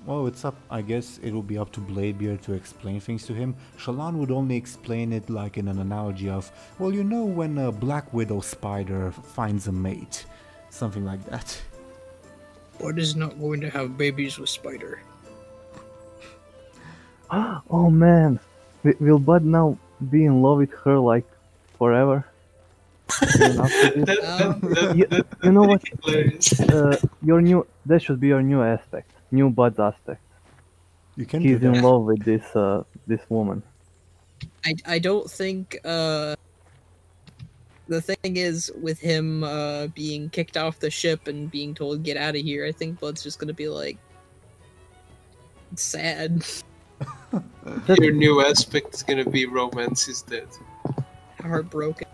Well, it's up. I guess it will be up to Bladebeard to explain things to him. Shallan would only explain it like in an analogy of, well, you know when a black widow spider finds a mate, something like that. Buhd is not going to have babies with Spider. Oh man, will Buhd now be in love with her like forever? You know what? That should be your new aspect. New Buhd aspect. You can He's do that. in love with this woman. I don't think the thing is with him being kicked off the ship and being told get out of here, I think Buhd's just gonna be like sad. Your new aspect is gonna be romance is dead. Heartbroken.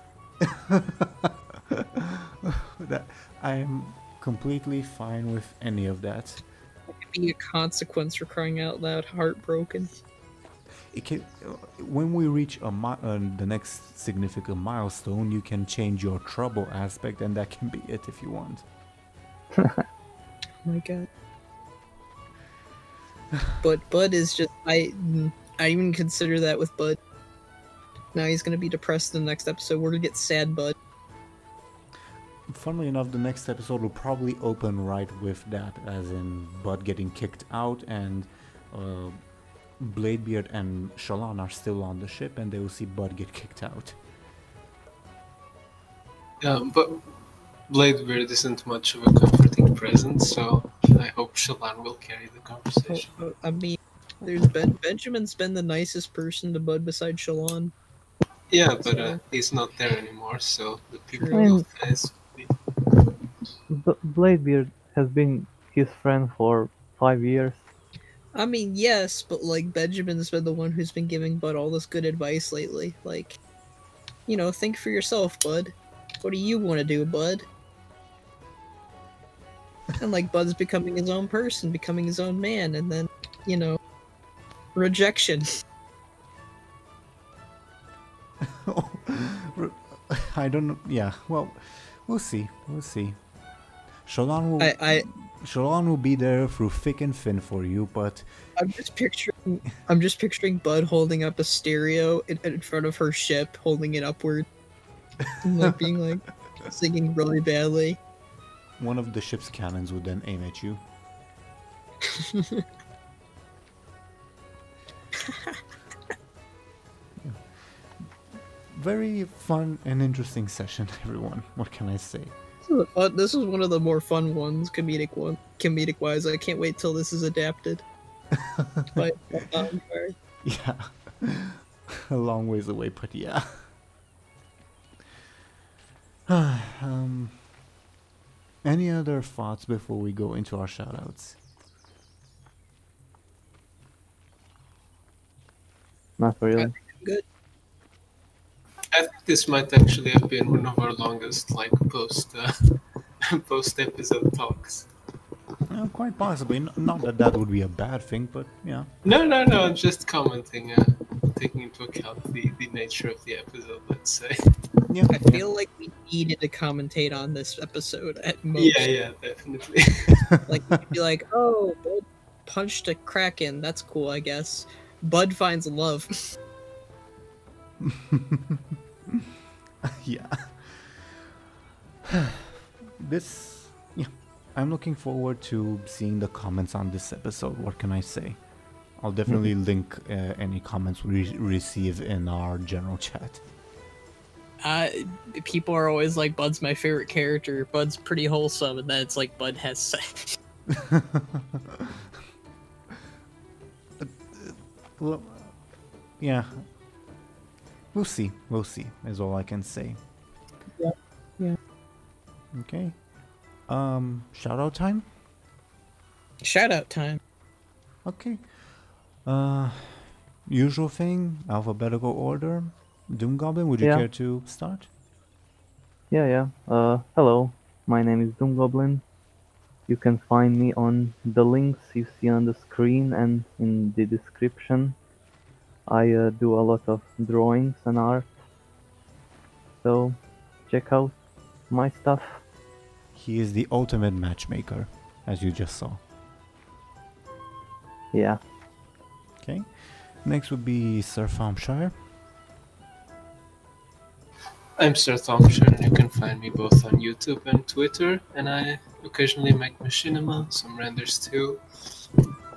I am completely fine with any of that. It could be a consequence for crying out loud. Heartbroken. It can, when we reach the next significant milestone, you can change your trouble aspect, and that can be it if you want. Oh my god. But Buhd is just I even consider that with Buhd. Now he's gonna be depressed in the next episode. We're gonna get sad Buhd. Funnily enough, the next episode will probably open right with that, as in Buhd getting kicked out, and Bladebeard and Shallan are still on the ship, and they will see Buhd get kicked out. But Bladebeard isn't much of a comforting presence, so I hope Shallan will carry the conversation. I mean, Benjamin's been the nicest person to Buhd besides Shallan. Yeah, but he's not there anymore, so the people True. will guys. Bladebeard has been his friend for 5 years. I mean, yes, but like Benjamin's been the one who's been giving Buhd all this good advice lately. Like, you know, think for yourself, Buhd. What do you want to do, Buhd? And like Bud's becoming his own person, becoming his own man, and then, you know, rejection. I don't know. Yeah, well, we'll see. We'll see. Shallan will be there through thick and thin for you, but I'm just picturing I'm just picturing Buhd holding up a stereo in front of her ship, holding it upward, and like being like singing really badly. One of the ship's cannons would then aim at you. Yeah. Very fun and interesting session, everyone. What can I say? This is one of the more fun ones, comedic wise. I can't wait till this is adapted. But Yeah, a long ways away, but yeah. Any other thoughts before we go into our shoutouts? Not really. good. I think this might actually have been one of our longest, like, post episode talks. Quite possibly. Not that that would be a bad thing, but yeah. No, I'm just commenting, taking into account the nature of the episode, let's say. Yeah, I feel like we needed to commentate on this episode at most. Yeah, definitely. Like, you'd be like, oh, Buhd punched a kraken. That's cool, I guess. Buhd finds love. Yeah. I'm looking forward to seeing the comments on this episode. What can I say? I'll definitely link any comments we receive in our general chat. People are always like, Buhd's my favorite character. Buhd's pretty wholesome, and then it's like Buhd has sex. Well, yeah. We'll see, is all I can say. Yeah. Okay. Shout out time? Shout out time. Okay. Usual thing, alphabetical order. DoomGoblin, would you Yeah. care to start? Yeah. Hello, my name is DoomGoblin. You can find me on the links you see on the screen and in the description. I do a lot of drawings and art, so check out my stuff. He is the ultimate matchmaker, as you just saw. Yeah. Okay. Next would be Sir Thompshire. I'm Sir Thompshire, and you can find me both on YouTube and Twitter, and I occasionally make machinima, some renders too,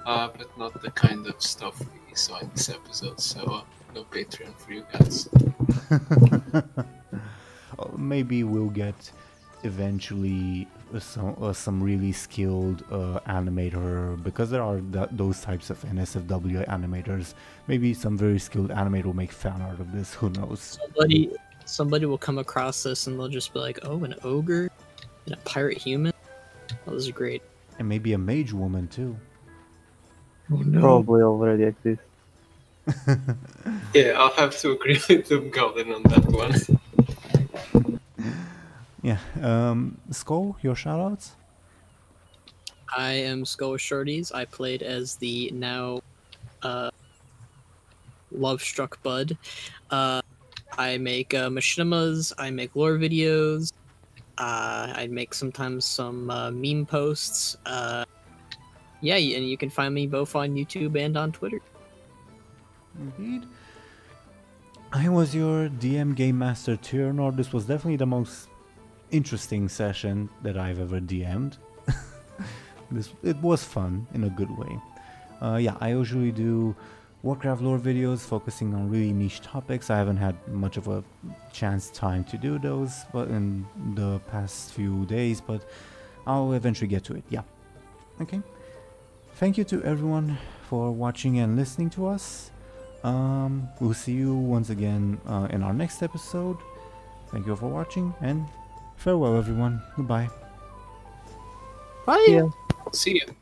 but not the kind of stuff we saw in this episode, so no Patreon for you guys. Maybe we'll get eventually some really skilled animator, because there are those types of NSFW animators. Maybe some very skilled animator will make fan art of this, who knows. Somebody will come across this and they'll just be like, oh, an ogre and a pirate human? Oh, this is great. And maybe a mage woman too. Oh no. Probably already exists. Yeah, I'll have to agree with DoomGoblin on that one. Yeah. Skoll, your shoutouts? I am Skoll Shorties. I played as the now love-struck Buhd. I make machinimas, I make lore videos, I make sometimes some meme posts. Yeah, and you can find me both on YouTube and on Twitter. Indeed. I was your DM Game Master Teeironor. This was definitely the most interesting session that I've ever DM'd. It was fun in a good way. Yeah, I usually do Warcraft lore videos focusing on really niche topics. I haven't had much of a time to do those but in the past few days, but I'll eventually get to it. Yeah. Okay. Thank you to everyone for watching and listening to us. We'll see you once again in our next episode. Thank you for watching, and farewell everyone. Goodbye. Bye! Yeah. See ya.